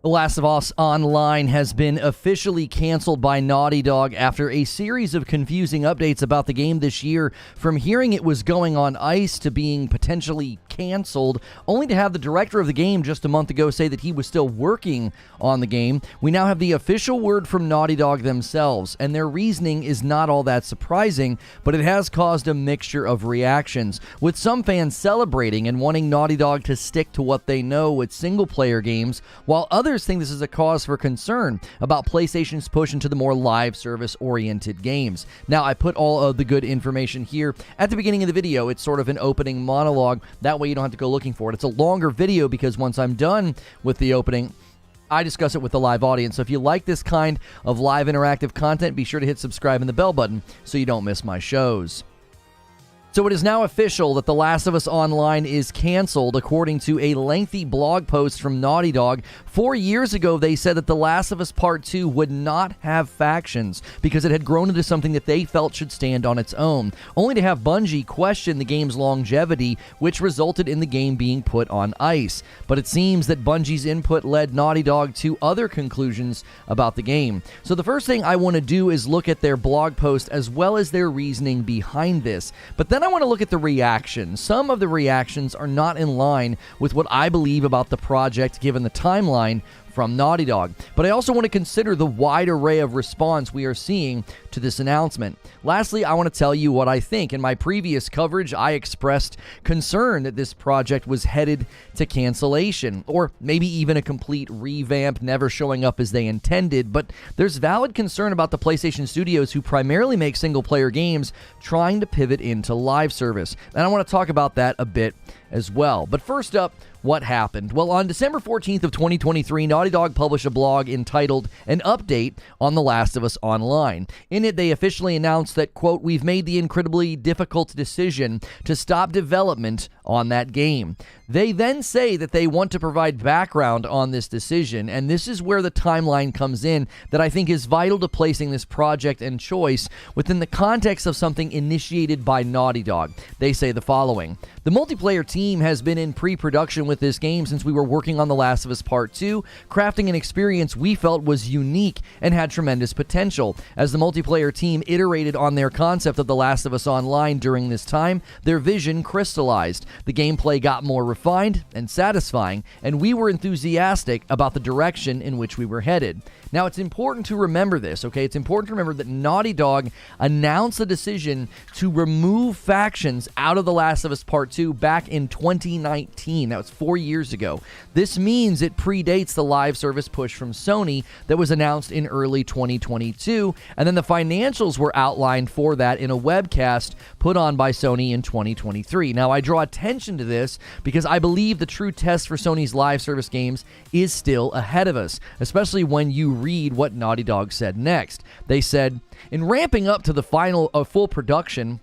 The Last of Us Online has been officially canceled by Naughty Dog after a series of confusing updates about the game this year, from hearing it was going on ice to being potentially canceled, only to have the director of the game just a month ago say that he was still working on the game. We now have the official word from Naughty Dog themselves, and their reasoning is not all that surprising, but it has caused a mixture of reactions, with some fans celebrating and wanting Naughty Dog to stick to what they know with single-player games, while others think this is a cause for concern about PlayStation's push into the more live service-oriented games. Now, I put all of the good information here at the beginning of the video. It's sort of an opening monologue. That way you don't have to go looking for it. It's a longer video because once I'm done with the opening, I discuss it with the live audience. So if you like this kind of live interactive content, be sure to hit subscribe and the bell button so you don't miss my shows. So it is now official that The Last of Us Online is canceled, according to a lengthy blog post from Naughty Dog. 4 years ago, they said that The Last of Us Part 2 would not have factions because it had grown into something that they felt should stand on its own, only to have Bungie question the game's longevity, which resulted in the game being put on ice. But it seems that Bungie's input led Naughty Dog to other conclusions about the game. So the first thing I want to do is look at their blog post as well as their reasoning behind this. But then I want to look at the reactions. Some of the reactions are not in line with what I believe about the project given the timeline from Naughty Dog. But I also want to consider the wide array of response we are seeing to this announcement. Lastly, I want to tell you what I think. In my previous coverage, I expressed concern that this project was headed to cancellation, or maybe even a complete revamp, never showing up as they intended. But there's valid concern about the PlayStation studios, who primarily make single-player games, trying to pivot into live service. And I want to talk about that a bit as well. But first up, what happened? Well, on December 14th of 2023, Naughty Dog published a blog entitled An Update on The Last of Us Online. In it, they officially announced that, quote, "We've made the incredibly difficult decision to stop development on that game." They then say that they want to provide background on this decision, and this is where the timeline comes in that I think is vital to placing this project and choice within the context of something initiated by Naughty Dog. They say the following: "The multiplayer team has been in pre-production with this game since we were working on The Last of Us Part 2, crafting an experience we felt was unique and had tremendous potential. As the multiplayer team iterated on their concept of The Last of Us Online during this time, their vision crystallized. The gameplay got more refined and satisfying, and we were enthusiastic about the direction in which we were headed." Now, it's important to remember this, okay? It's important to remember that Naughty Dog announced the decision to remove factions out of The Last of Us Part 2 back in 2019. That was 4 years ago. This means it predates the live service push from Sony that was announced in early 2022, and then the financials were outlined for that in a webcast put on by Sony in 2023. Now, I draw attention to this because I believe the true test for Sony's live service games is still ahead of us, especially when you read what Naughty Dog said next. They said, "In ramping up to the final full production,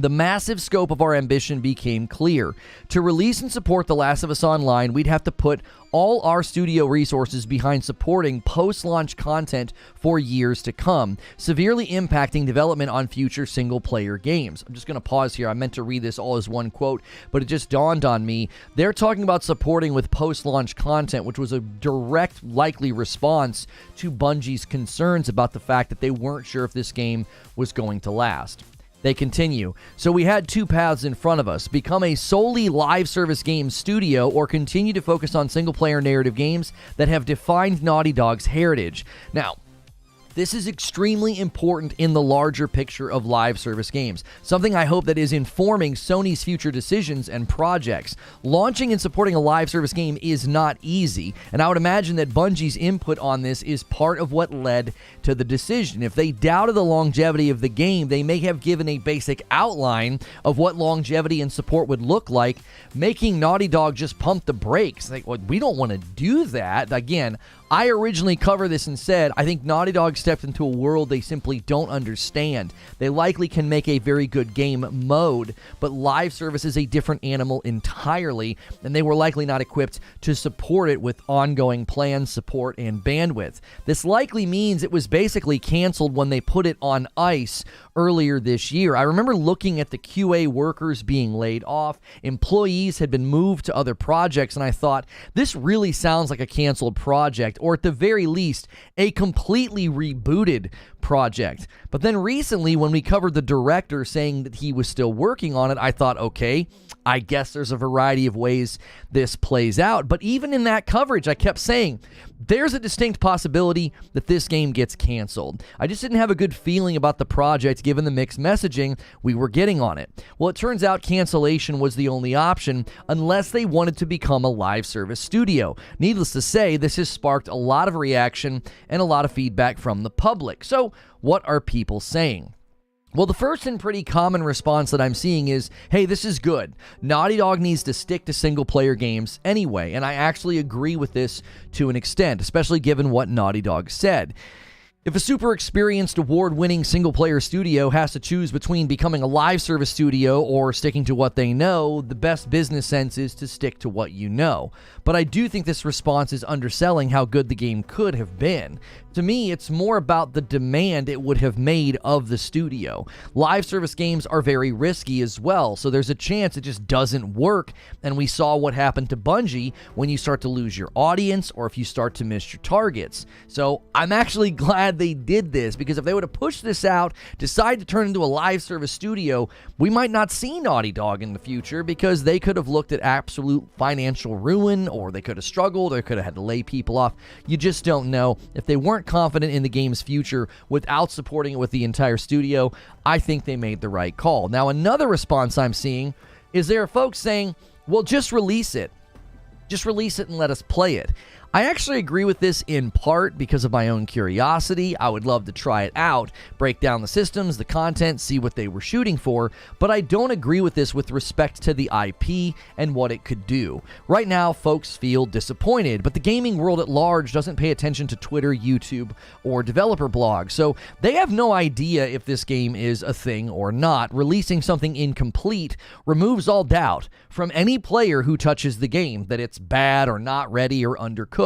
the massive scope of our ambition became clear. To release and support The Last of Us Online, we'd have to put all our studio resources behind supporting post-launch content for years to come, severely impacting development on future single-player games." I'm just going to pause here. I meant to read this all as one quote, but it just dawned on me. They're talking about supporting with post-launch content, which was a direct, likely response to Bungie's concerns about the fact that they weren't sure if this game was going to last. They continue, "So we had two paths in front of us: become a solely live service game studio or continue to focus on single-player narrative games that have defined Naughty Dog's heritage." Now, this is extremely important in the larger picture of live service games, something I hope that is informing Sony's future decisions and projects. Launching and supporting a live service game is not easy, and I would imagine that Bungie's input on this is part of what led to the decision. If they doubted the longevity of the game, they may have given a basic outline of what longevity and support would look like, making Naughty Dog just pump the brakes. Like, well, we don't want to do that. Again, I originally covered this and said, I think Naughty Dog stepped into a world they simply don't understand. They likely can make a very good game mode, but live service is a different animal entirely, and they were likely not equipped to support it with ongoing plans, support, and bandwidth. This likely means it was basically canceled when they put it on ice earlier this year. I remember looking at the QA workers being laid off, employees had been moved to other projects, and I thought, this really sounds like a canceled project, or at the very least, a completely rebooted project. But then recently, when we covered the director saying that he was still working on it, I thought, okay, I guess there's a variety of ways this plays out. But even in that coverage, I kept saying, there's a distinct possibility that this game gets canceled. I just didn't have a good feeling about the project given the mixed messaging we were getting on it. Well, it turns out cancellation was the only option unless they wanted to become a live service studio. Needless to say, this has sparked a lot of reaction and a lot of feedback from the public. So, what are people saying? Well, the first and pretty common response that I'm seeing is, hey, this is good. Naughty Dog needs to stick to single-player games anyway, and I actually agree with this to an extent, especially given what Naughty Dog said. If a super experienced, award-winning single-player studio has to choose between becoming a live service studio or sticking to what they know, the best business sense is to stick to what you know. But I do think this response is underselling how good the game could have been. To me, it's more about the demand it would have made of the studio. Live service games are very risky as well, so there's a chance it just doesn't work, and we saw what happened to Bungie when you start to lose your audience or if you start to miss your targets. So I'm actually glad they did this, because if they would have pushed this out, decided to turn into a live service studio, we might not see Naughty Dog in the future, because they could have looked at absolute financial ruin, or they could have struggled, or could have had to lay people off. You just don't know. If they weren't confident in the game's future without supporting it with the entire studio, I think they made the right call. Now, another response I'm seeing is there are folks saying, well, just release it. Just release it and let us play it. I actually agree with this in part because of my own curiosity. I would love to try it out, break down the systems, the content, see what they were shooting for, but I don't agree with this with respect to the IP and what it could do. Right now, folks feel disappointed, but the gaming world at large doesn't pay attention to Twitter, YouTube, or developer blogs, so they have no idea if this game is a thing or not. Releasing something incomplete removes all doubt from any player who touches the game that it's bad or not ready or undercooked.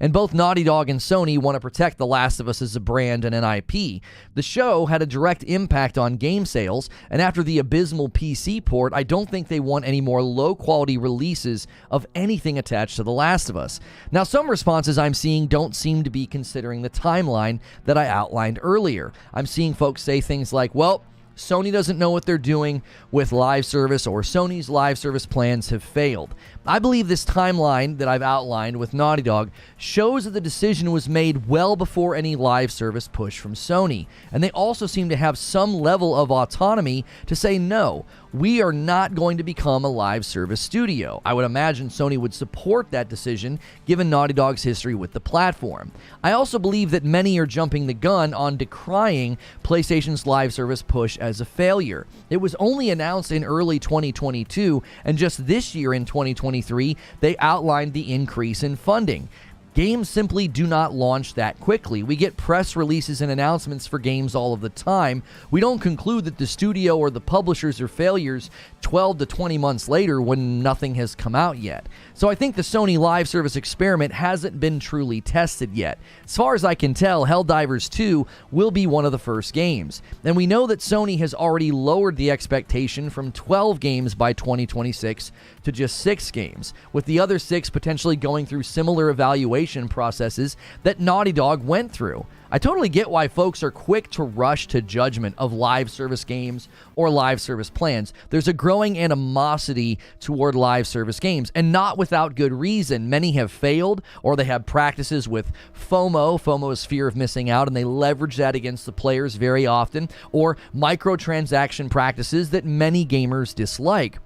And both Naughty Dog and Sony want to protect The Last of Us as a brand and an IP. The show had a direct impact on game sales, and after the abysmal PC port, I don't think they want any more low-quality releases of anything attached to The Last of Us. Now, some responses I'm seeing don't seem to be considering the timeline that I outlined earlier. I'm seeing folks say things like, well, Sony doesn't know what they're doing with live service, or Sony's live service plans have failed. I believe this timeline that I've outlined with Naughty Dog shows that the decision was made well before any live service push from Sony, and they also seem to have some level of autonomy to say, no, we are not going to become a live service studio. I would imagine Sony would support that decision given Naughty Dog's history with the platform. I also believe that many are jumping the gun on decrying PlayStation's live service push as a failure. It was only announced in early 2022, and just this year in 2023, they outlined the increase in funding. Games simply do not launch that quickly. We get press releases and announcements for games all of the time. We don't conclude that the studio or the publishers are failures 12 to 20 months later when nothing has come out yet. So I think the Sony live service experiment hasn't been truly tested yet. As far as I can tell, Helldivers 2 will be one of the first games. And we know that Sony has already lowered the expectation from 12 games by 2026 to just 6 games, with the other 6 potentially going through similar evaluation processes that Naughty Dog went through. I totally get why folks are quick to rush to judgment of live service games or live service plans. There's a growing animosity toward live service games, and not without good reason. Many have failed, or they have practices with FOMO. FOMO is fear of missing out, and they leverage that against the players very often, or microtransaction practices that many gamers dislike.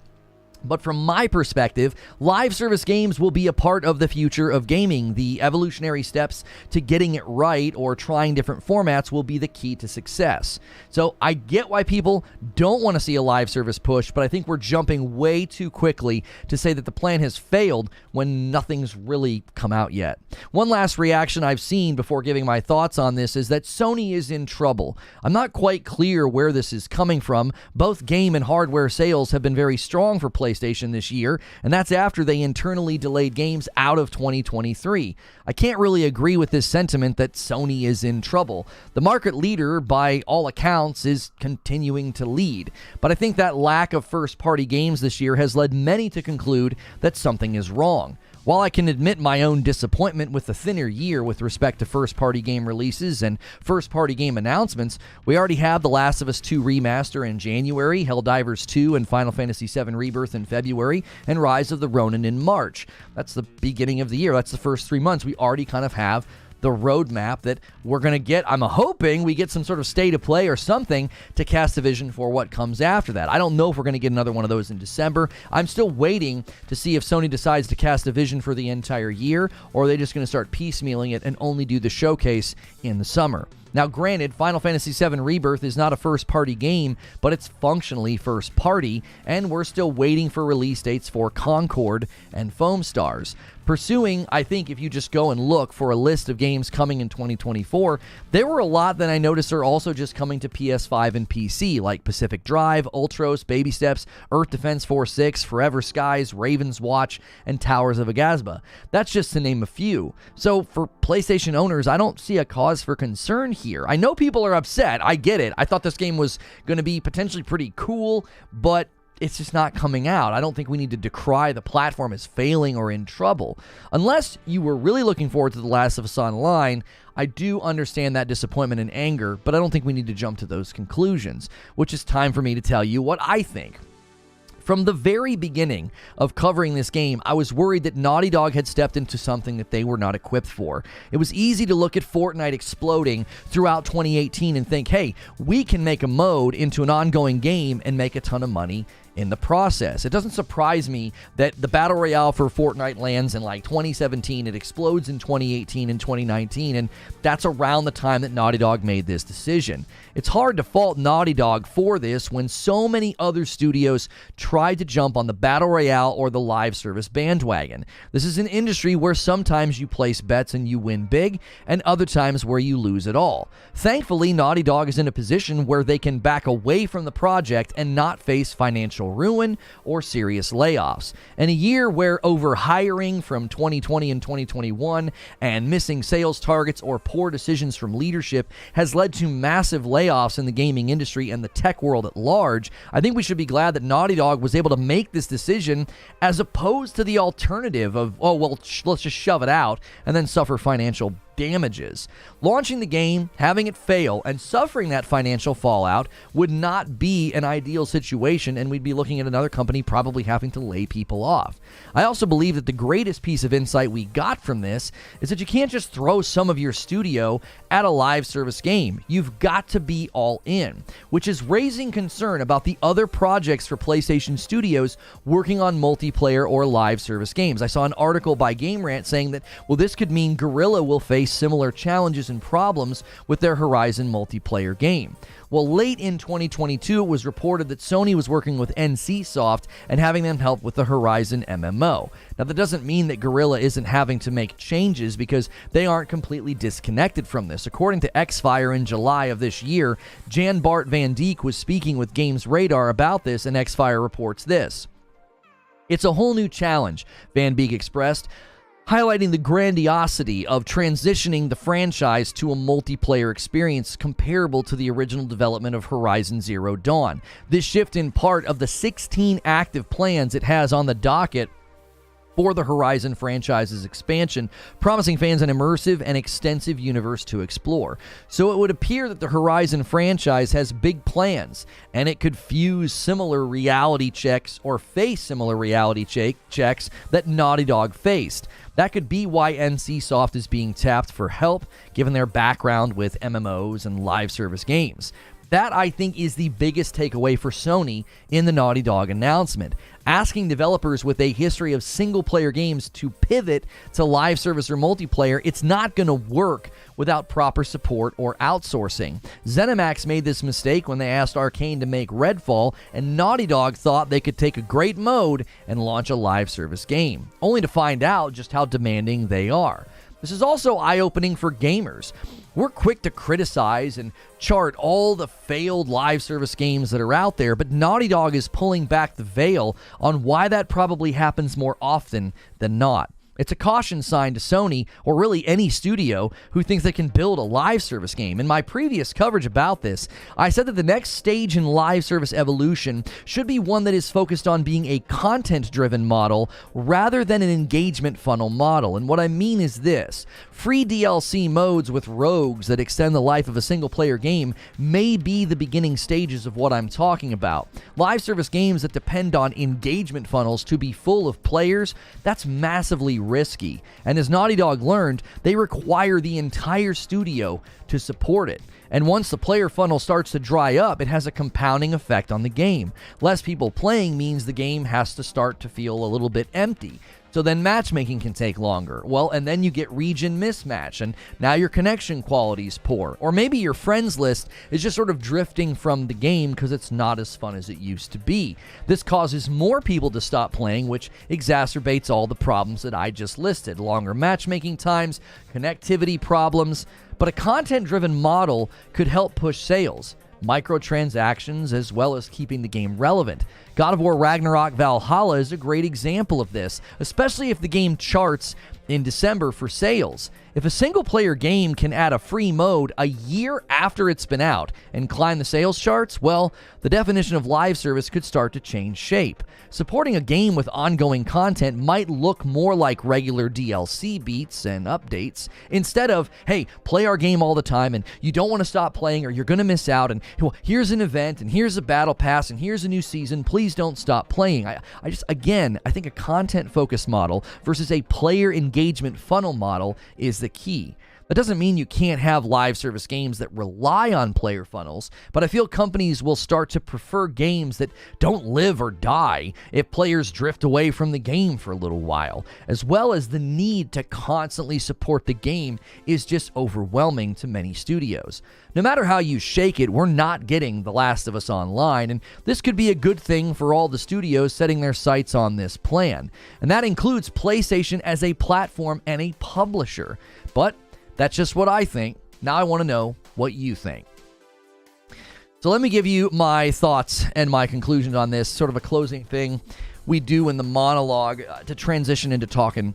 But from my perspective, live service games will be a part of the future of gaming. The evolutionary steps to getting it right or trying different formats will be the key to success. So I get why people don't want to see a live service push, but I think we're jumping way too quickly to say that the plan has failed when nothing's really come out yet. One last reaction I've seen before giving my thoughts on this is that Sony is in trouble. I'm not quite clear where this is coming from. Both game and hardware sales have been very strong for PlayStation this year, and that's after they internally delayed games out of 2023. I can't really agree with this sentiment that Sony is in trouble. The market leader, by all accounts, is continuing to lead, but I think that lack of first-party games this year has led many to conclude that something is wrong. While I can admit my own disappointment with the thinner year with respect to first-party game releases and first-party game announcements, we already have The Last of Us 2 Remaster in January, Helldivers 2 and Final Fantasy VII Rebirth in February, and Rise of the Ronin in March. That's the beginning of the year. That's the first 3 months. We already kind of have the roadmap that we're going to get. I'm hoping we get some sort of state of play or something to cast a vision for what comes after that. I don't know if we're going to get another one of those in December. I'm still waiting to see if Sony decides to cast a vision for the entire year, or are they just going to start piecemealing it and only do the showcase in the summer. Now, granted, Final Fantasy VII Rebirth is not a first-party game, but it's functionally first-party, and we're still waiting for release dates for Concord and Foam Stars. Pursuing, I think if you just go and look for a list of games coming in 2024, there were a lot that I noticed are also just coming to PS5 and PC, like Pacific Drive, Ultros, Baby Steps, Earth Defense Force 6, Forever Skies, Raven's Watch, and Towers of Agasba. That's just to name a few. So for PlayStation owners, I don't see a cause for concern here. I know people are upset. I get it. I thought this game was going to be potentially pretty cool, but it's just not coming out. I don't think we need to decry the platform as failing or in trouble. Unless you were really looking forward to The Last of Us Online, I do understand that disappointment and anger, but I don't think we need to jump to those conclusions, which is time for me to tell you what I think. From the very beginning of covering this game, I was worried that Naughty Dog had stepped into something that they were not equipped for. It was easy to look at Fortnite exploding throughout 2018 and think, hey, we can make a mode into an ongoing game and make a ton of money in the process. It doesn't surprise me that the Battle Royale for Fortnite lands in like 2017, it explodes in 2018 and 2019, and that's around the time that Naughty Dog made this decision. It's hard to fault Naughty Dog for this when so many other studios tried to jump on the Battle Royale or the live service bandwagon. This is an industry where sometimes you place bets and you win big, and other times where you lose it all. Thankfully, Naughty Dog is in a position where they can back away from the project and not face financial ruin or serious layoffs. In a year where overhiring from 2020 and 2021 and missing sales targets or poor decisions from leadership has led to massive layoffs in the gaming industry and the tech world at large, I think we should be glad that Naughty Dog was able to make this decision as opposed to the alternative of, oh, well, let's just shove it out and then suffer financial damages. Launching the game, having it fail, and suffering that financial fallout would not be an ideal situation, and we'd be looking at another company probably having to lay people off. I also believe that the greatest piece of insight we got from this is that you can't just throw some of your studio at a live service game. You've got to be all in, which is raising concern about the other projects for PlayStation Studios working on multiplayer or live service games. I saw an article by Game Rant saying that, well, this could mean Guerrilla will face similar challenges and problems with their Horizon multiplayer game. Well, late in 2022, it was reported that Sony was working with NCSoft and having them help with the Horizon MMO. Now, that doesn't mean that Guerrilla isn't having to make changes because they aren't completely disconnected from this. According to Xfire in July of this year, Jan Bart Van Dijk was speaking with Games Radar about this, and Xfire reports this. It's a whole new challenge, Van Dijk expressed, highlighting the grandiosity of transitioning the franchise to a multiplayer experience comparable to the original development of Horizon Zero Dawn. This shift in part of the 16 active plans it has on the docket for the Horizon franchise's expansion, promising fans an immersive and extensive universe to explore. So it would appear that the Horizon franchise has big plans, and it could fuse similar reality checks or face similar reality checks that Naughty Dog faced. That could be why NCSoft is being tapped for help, given their background with MMOs and live service games. That, I think, is the biggest takeaway for Sony in the Naughty Dog announcement. Asking developers with a history of single-player games to pivot to live service or multiplayer, it's not going to work without proper support or outsourcing. ZeniMax made this mistake when they asked Arcane to make Redfall, and Naughty Dog thought they could take a great mode and launch a live service game, only to find out just how demanding they are. This is also eye-opening for gamers. We're quick to criticize and chart all the failed live service games that are out there, but Naughty Dog is pulling back the veil on why that probably happens more often than not. It's a caution sign to Sony, or really any studio, who thinks they can build a live service game. In my previous coverage about this, I said that the next stage in live service evolution should be one that is focused on being a content-driven model rather than an engagement funnel model. And what I mean is this: free DLC modes with rogues that extend the life of a single-player game may be the beginning stages of what I'm talking about. Live service games that depend on engagement funnels to be full of players, that's massively risky. And as Naughty Dog learned, they require the entire studio to support it. And once the player funnel starts to dry up, it has a compounding effect on the game. Less people playing means the game has to start to feel a little bit empty. So then matchmaking can take longer. Well, and then you get region mismatch, and now your connection quality is poor. Or maybe your friends list is just sort of drifting from the game because it's not as fun as it used to be. This causes more people to stop playing, which exacerbates all the problems that I just listed. Longer matchmaking times, connectivity problems. But a content-driven model could help push sales, microtransactions, as well as keeping the game relevant. God of War Ragnarok Valhalla is a great example of this, especially if the game charts in December for sales. If a single-player game can add a free mode a year after it's been out and climb the sales charts, well, the definition of live service could start to change shape. Supporting a game with ongoing content might look more like regular DLC beats and updates, instead of, hey, play our game all the time and you don't want to stop playing or you're going to miss out, and well, here's an event and here's a battle pass and here's a new season, please don't stop playing. I think a content-focused model versus a player engagement funnel model is the key. That doesn't mean you can't have live service games that rely on player funnels, but I feel companies will start to prefer games that don't live or die if players drift away from the game for a little while, as well as the need to constantly support the game is just overwhelming to many studios. No matter how you shake it, we're not getting The Last of Us Online, and this could be a good thing for all the studios setting their sights on this plan. And that includes PlayStation as a platform and a publisher. But that's just what I think. Now I want to know what you think. So let me give you my thoughts and my conclusions on this, sort of a closing thing we do in the monologue to transition into talking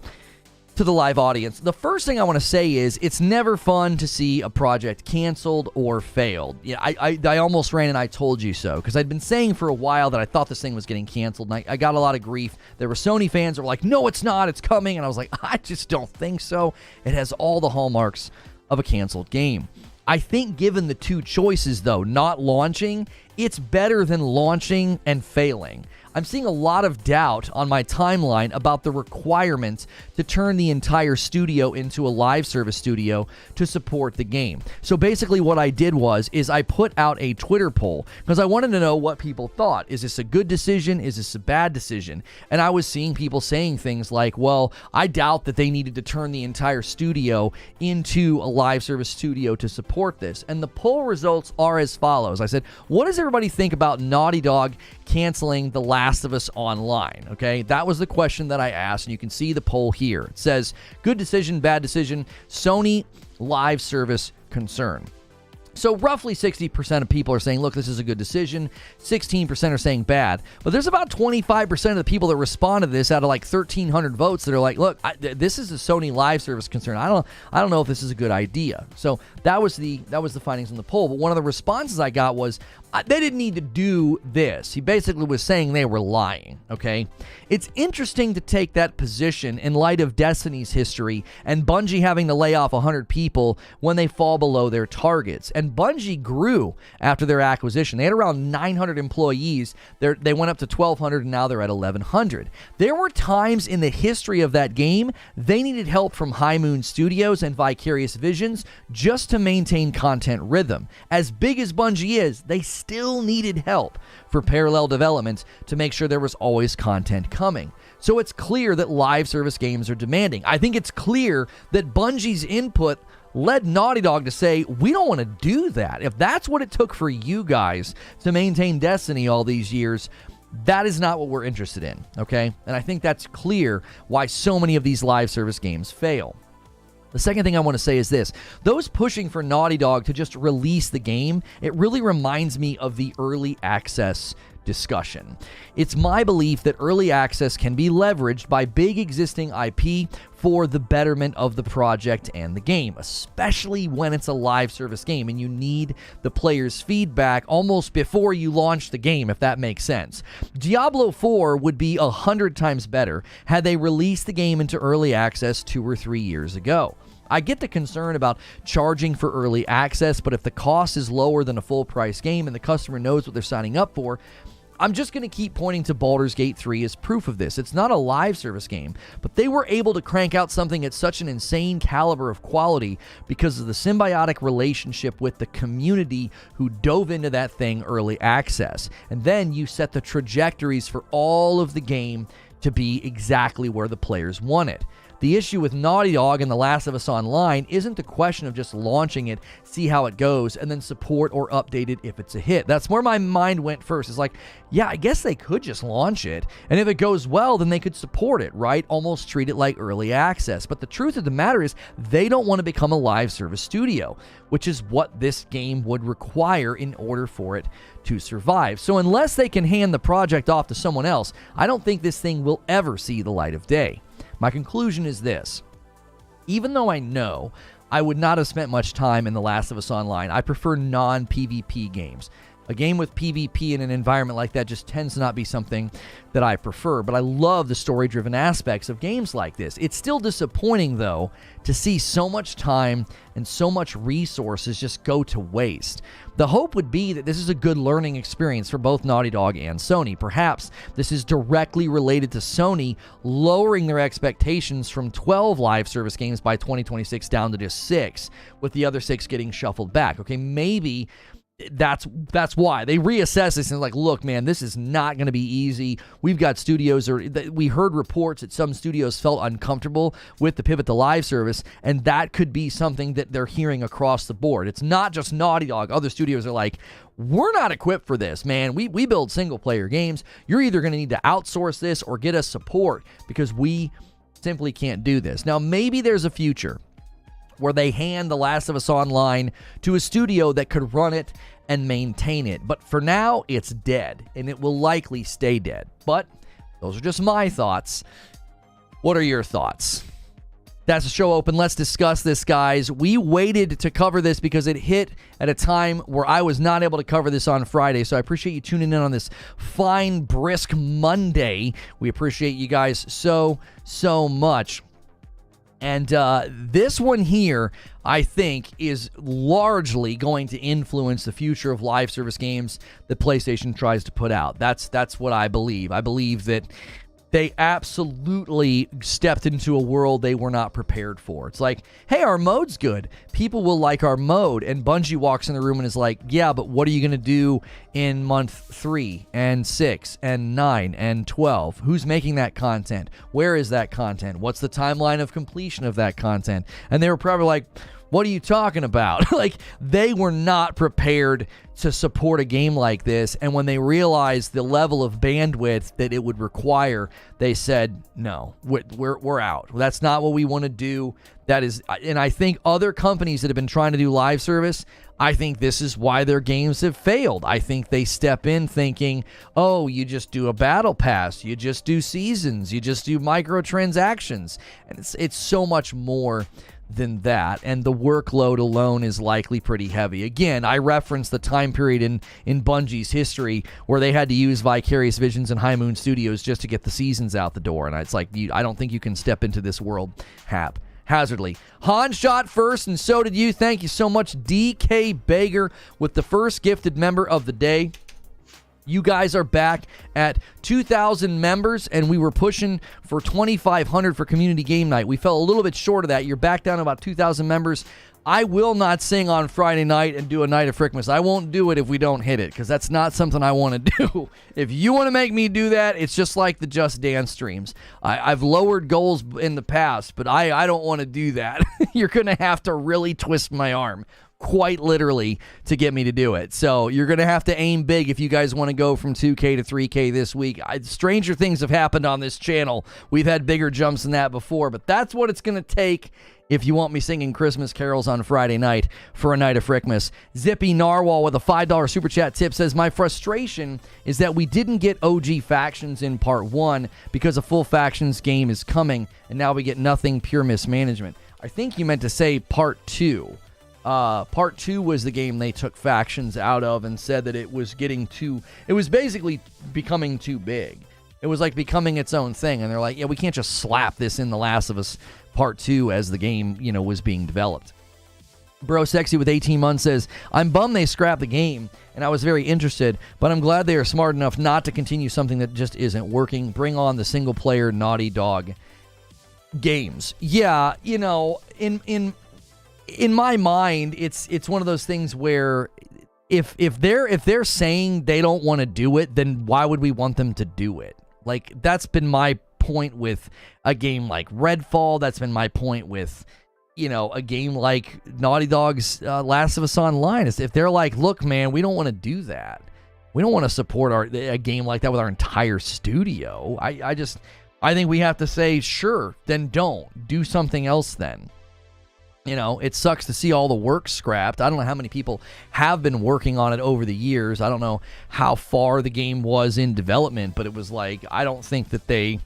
to the live audience. The first thing I want to say is it's never fun to see a project canceled or failed. Yeah, I almost ran and I told you so, because I'd been saying for a while that I thought this thing was getting canceled, and I got a lot of grief. There were Sony fans that were like, no, it's not, it's coming. And I was like, I just don't think so. It has all the hallmarks of a canceled game. I think given the two choices, though, not launching, it's better than launching and failing. I'm seeing a lot of doubt on my timeline about the requirements to turn the entire studio into a live service studio to support the game. So basically what I did is I put out a Twitter poll because I wanted to know what people thought. Is this a good decision? Is this a bad decision? And I was seeing people saying things like, well, I doubt that they needed to turn the entire studio into a live service studio to support this. And the poll results are as follows. I said, what does everybody think about Naughty Dog canceling The Last of Us Online? Okay, that was the question that I asked, and you can see the poll here. It says, good decision, bad decision, Sony live service concern. So roughly 60% of people are saying, look, this is a good decision. 16% are saying bad. But there's about 25% of the people that responded to this out of like 1,300 votes that are like, look, this is a Sony live service concern. I don't know if this is a good idea. So that was the findings in the poll. But one of the responses I got was, They didn't need to do this. He basically was saying they were lying, okay? It's interesting to take that position in light of Destiny's history and Bungie having to lay off 100 people when they fall below their targets. And Bungie grew after their acquisition. They had around 900 employees. They went up to 1,200, and now they're at 1,100. There were times in the history of that game they needed help from High Moon Studios and Vicarious Visions just to maintain content rhythm. As big as Bungie is, they still needed help for parallel development to make sure there was always content coming. So it's clear that live service games are demanding. I think it's clear that Bungie's input led Naughty Dog to say, we don't want to do that. If that's what it took for you guys to maintain Destiny all these years, that is not what we're interested in, okay? And I think that's clear why so many of these live service games fail. The second thing I want to say is this. Those pushing for Naughty Dog to just release the game, it really reminds me of the early access discussion. It's my belief that early access can be leveraged by big existing IP for the betterment of the project and the game, especially when it's a live service game and you need the player's feedback almost before you launch the game, if that makes sense. Diablo 4 would be 100 times better had they released the game into early access 2 or 3 years ago. I get the concern about charging for early access, but if the cost is lower than a full-price game and the customer knows what they're signing up for, I'm just going to keep pointing to Baldur's Gate 3 as proof of this. It's not a live service game, but they were able to crank out something at such an insane caliber of quality because of the symbiotic relationship with the community who dove into that thing early access. And then you set the trajectories for all of the game to be exactly where the players want it. The issue with Naughty Dog and The Last of Us Online isn't the question of just launching it, see how it goes, and then support or update it if it's a hit. That's where my mind went first. It's like, yeah, I guess they could just launch it, and if it goes well, then they could support it, right? Almost treat it like early access. But the truth of the matter is, they don't want to become a live service studio, which is what this game would require in order for it to survive. So unless they can hand the project off to someone else, I don't think this thing will ever see the light of day. My conclusion is this. Even though I know I would not have spent much time in The Last of Us Online, I prefer non-PvP games. A game with PvP in an environment like that just tends to not be something that I prefer, but I love the story-driven aspects of games like this. It's still disappointing, though, to see so much time and so much resources just go to waste. The hope would be that this is a good learning experience for both Naughty Dog and Sony. Perhaps this is directly related to Sony lowering their expectations from 12 live service games by 2026 down to just 6, with the other 6 getting shuffled back. Okay, maybe that's why they reassess this and like, look, man, this is not going to be easy. We've got studios, or we heard reports that some studios felt uncomfortable with the pivot to live service, and that could be something that they're hearing across the board. It's not just Naughty Dog. Other studios are like, we're not equipped for this, man. We build single player games. You're either going to need to outsource this or get us support because we simply can't do this. Now, maybe there's a future where they hand The Last of Us Online to a studio that could run it and maintain it. But for now, it's dead, and it will likely stay dead. But those are just my thoughts. What are your thoughts? That's the show open. Let's discuss this, guys. We waited to cover this because it hit at a time where I was not able to cover this on Friday, so I appreciate you tuning in on this fine, brisk Monday. We appreciate you guys so much. And this one here, I think, is largely going to influence the future of live service games that PlayStation tries to put out. That's what I believe. I believe that they absolutely stepped into a world they were not prepared for. It's like, hey, our mode's good. People will like our mode. And Bungie walks in the room and is like, yeah, but what are you going to do in month 3 and 6 and 9 and 12? Who's making that content? Where is that content? What's the timeline of completion of that content? And they were probably like, what are you talking about? Like, they were not prepared to support a game like this, and when they realized the level of bandwidth that it would require, they said, no, we're out. That's not what we want to do. That is, and I think other companies that have been trying to do live service, I think this is why their games have failed. I think they step in thinking, oh, you just do a battle pass, you just do seasons, you just do microtransactions, and it's so much more than that, and the workload alone is likely pretty heavy. Again, I referenced the time period in Bungie's history where they had to use Vicarious Visions and High Moon Studios just to get the seasons out the door, and it's like, I don't think you can step into this world haphazardly. Han shot first, and so did you. Thank you so much, DK Bager, with the first gifted member of the day. You guys are back at 2,000 members, and we were pushing for 2,500 for Community Game Night. We fell a little bit short of that. You're back down to about 2,000 members. I will not sing on Friday night and do a Night of Frickmas. I won't do it if we don't hit it, because that's not something I want to do. If you want to make me do that, it's just like the Just Dance streams. I've lowered goals in the past, but I don't want to do that. You're going to have to really twist my arm, quite literally, to get me to do it. So you're going to have to aim big if you guys want to go from 2K to 3K this week. Stranger things have happened on this channel. We've had bigger jumps than that before, but that's what it's going to take if you want me singing Christmas carols on Friday night for a Night of Frickmas. Zippy Narwhal with a $5 super chat tip says, my frustration is that we didn't get OG Factions in part 1 because a full Factions game is coming, and now we get nothing, pure mismanagement. I think you meant to say part 2. Part 2 was the game they took Factions out of and said that it was basically becoming too big. It was like becoming its own thing, and they're like, yeah, we can't just slap this in The Last of Us Part 2 as the game, was being developed. Bro Sexy with 18 months says, I'm bummed they scrapped the game, and I was very interested, but I'm glad they are smart enough not to continue something that just isn't working. Bring on the single-player Naughty Dog games. Yeah, in my mind, it's one of those things where if they're saying they don't want to do it, then why would we want them to do it? Like, that's been my point with a game like Redfall. That's been my point with, a game like Naughty Dog's Last of Us Online. Is if they're like, look, man, we don't want to do that. We don't want to support a game like that with our entire studio. I think we have to say, sure, then don't. Do something else then. It sucks to see all the work scrapped. I don't know how many people have been working on it over the years. I don't know how far the game was in development, but it was like, I don't think that they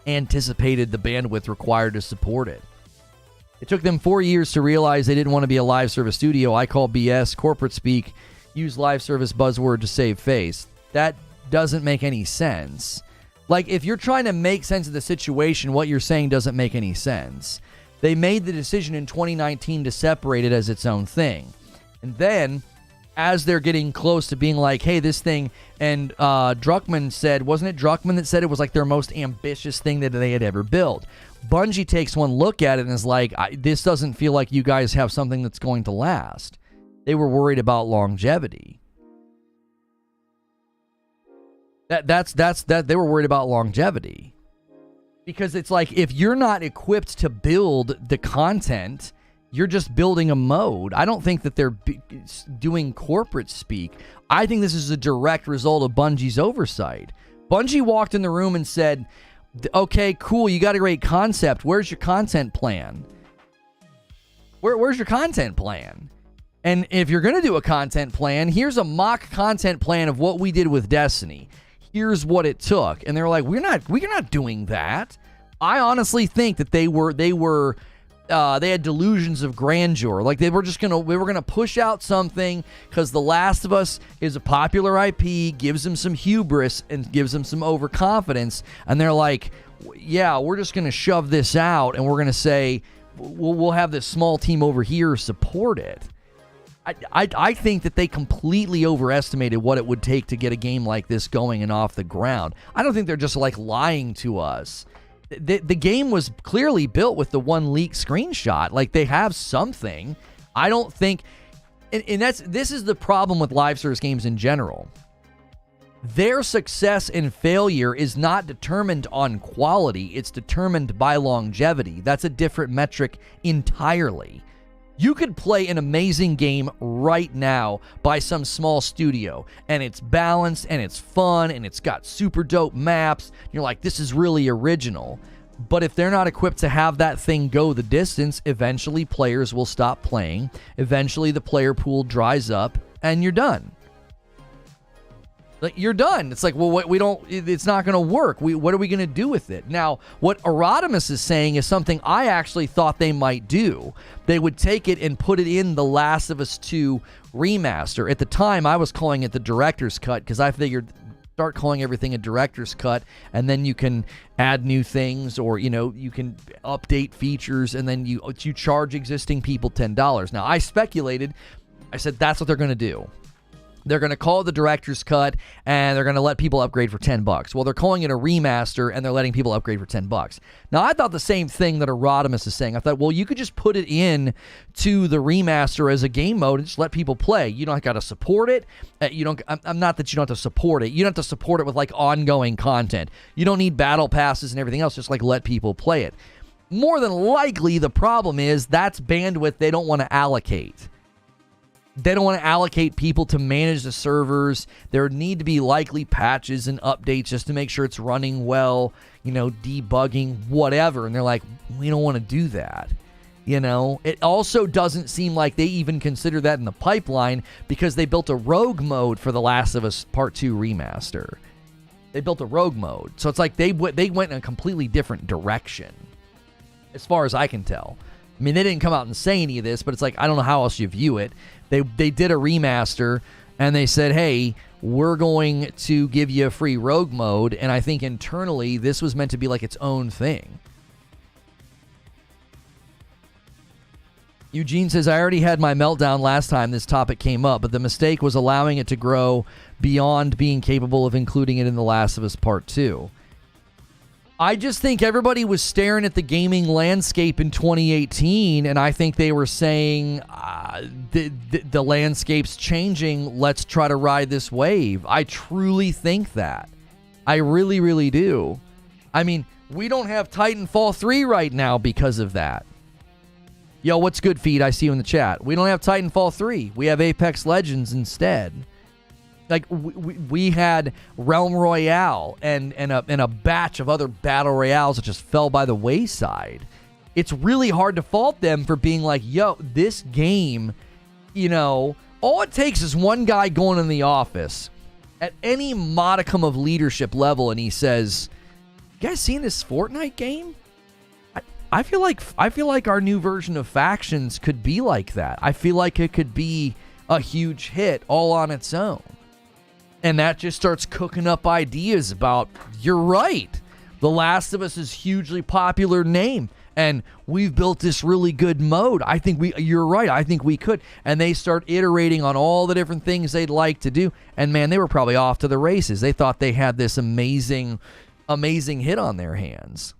anticipated the bandwidth required to support it. It took them 4 years to realize they didn't want to be a live service studio. I call BS, corporate speak, use live service buzzword to save face. That doesn't make any sense. Like, if you're trying to make sense of the situation, what you're saying doesn't make any sense. They made the decision in 2019 to separate it as its own thing. And then, as they're getting close to being like, hey, this thing, and Druckmann said, wasn't it Druckmann that said it was like their most ambitious thing that they had ever built? Bungie takes one look at it and is like, this doesn't feel like you guys have something that's going to last. They were worried about longevity. They were worried about longevity. Because it's like, if you're not equipped to build the content, you're just building a mode. I don't think that they're doing corporate speak. I think this is a direct result of Bungie's oversight. Bungie walked in the room and said, okay, cool, you got a great concept. Where's your content plan? Where's your content plan? And if you're going to do a content plan, here's a mock content plan of what we did with Destiny. Here's what it took. And they're like, we're not doing that. I honestly think that they had delusions of grandeur. Like, we were gonna push out something because The Last of Us is a popular IP, gives them some hubris and gives them some overconfidence. And they're like, yeah, we're just gonna shove this out and we're gonna say we'll have this small team over here support it. I think that they completely overestimated what it would take to get a game like this going and off the ground. I don't think they're just like lying to us. The game was clearly built with the one leaked screenshot. Like, they have something. I don't think, and this is the problem with live service games in general. Their success and failure is not determined on quality. It's determined by longevity. That's a different metric entirely. You could play an amazing game right now by some small studio, and it's balanced, and it's fun, and it's got super dope maps. You're like, this is really original. But if they're not equipped to have that thing go the distance, eventually players will stop playing. Eventually the player pool dries up, and you're done. Like, you're done. It's like, well, it's not going to work. What are we going to do with it? Now, what Erodimus is saying is something I actually thought they might do. They would take it and put it in The Last of Us 2 remaster. At the time, I was calling it the director's cut because I figured start calling everything a director's cut, and then you can add new things, or, you can update features, and then you charge existing people $10. Now, I speculated. I said that's what they're going to do. They're going to call it the director's cut, and they're going to let people upgrade for $10. Well, they're calling it a remaster, and they're letting people upgrade for $10. Now, I thought the same thing that Erodimus is saying. I thought, well, you could just put it in to the remaster as a game mode and just let people play. You don't got to support it. I'm not that you don't have to support it. You don't have to support it with like ongoing content. You don't need battle passes and everything else. Just like let people play it. More than likely, the problem is that's bandwidth they don't want to allocate. They don't want to allocate people to manage the servers. There need to be likely patches and updates just to make sure it's running well, debugging, whatever. And they're like, we don't want to do that. It also doesn't seem like they even consider that in the pipeline because they built a rogue mode for The Last of Us Part 2 remaster. They built a rogue mode. So it's like they went in a completely different direction, as far as I can tell. I mean, they didn't come out and say any of this, but it's like, I don't know how else you view it. They did a remaster, and they said, hey, we're going to give you a free rogue mode, and I think internally this was meant to be like its own thing. Eugene says, I already had my meltdown last time this topic came up, but the mistake was allowing it to grow beyond being capable of including it in The Last of Us Part 2. I just think everybody was staring at the gaming landscape in 2018, and I think they were saying, the landscape's changing, let's try to ride this wave. I truly think that. I really, really do. I mean, we don't have Titanfall 3 right now because of that. Yo, what's good, Feed? I see you in the chat. We don't have Titanfall 3. We have Apex Legends instead. Like, we had Realm Royale and a batch of other battle royales that just fell by the wayside. It's really hard to fault them for being like, yo, this game, all it takes is one guy going in the office at any modicum of leadership level, and he says, you guys seen this Fortnite game? I feel like our new version of Factions could be like that. I feel like it could be a huge hit all on its own. And that just starts cooking up ideas about, you're right, The Last of Us is a hugely popular name, and we've built this really good mode. You're right, I think we could. And they start iterating on all the different things they'd like to do. And man, they were probably off to the races. They thought they had this amazing, amazing hit on their hands.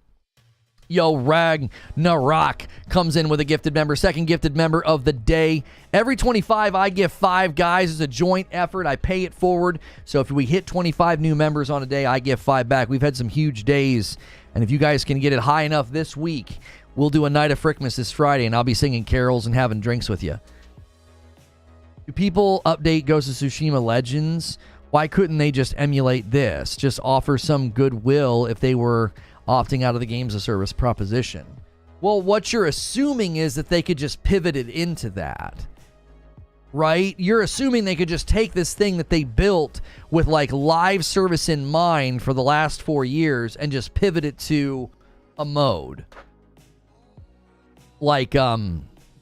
Yo, Ragnarok comes in with a gifted member, second gifted member of the day. Every 25, I give 5 guys. It's a joint effort. I pay it forward. So if we hit 25 new members on a day, I give 5 back. We've had some huge days. And if you guys can get it high enough this week, we'll do a night of Frickmas this Friday, and I'll be singing carols and having drinks with you. Do people update Ghost of Tsushima Legends? Why couldn't they just emulate this? Just offer some goodwill if they were opting out of the games as a service proposition. Well, what you're assuming is that they could just pivot it into that, right? You're assuming they could just take this thing that they built with like live service in mind for the last 4 years and just pivot it to a mode like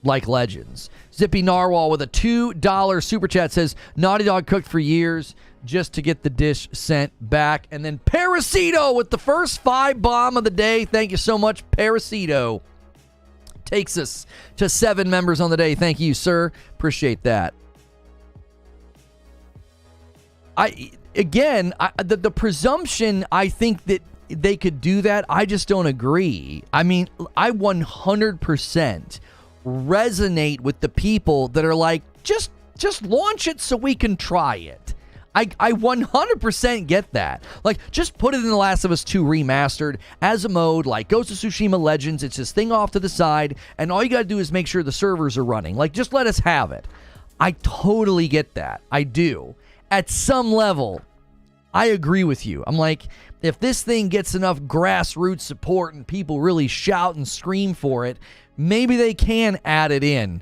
Legends. Zippy Narwhal with a $2 super chat says, Naughty Dog cooked for years just to get the dish sent back. And then Parasito with the first 5 bomb of the day. Thank you so much, Parasito. Takes us to 7 members on the day. Thank you, sir. Appreciate that. The presumption, I think that they could do that. I just don't agree. I mean, I 100% resonate with the people that are like, just launch it so we can try it. I 100% get that. Like, just put it in The Last of Us 2 remastered as a mode like Ghost of Tsushima Legends. It's this thing off to the side, and all you got to do is make sure the servers are running. Like, just let us have it. I totally get that. I do. At some level, I agree with you. I'm like, if this thing gets enough grassroots support and people really shout and scream for it, maybe they can add it in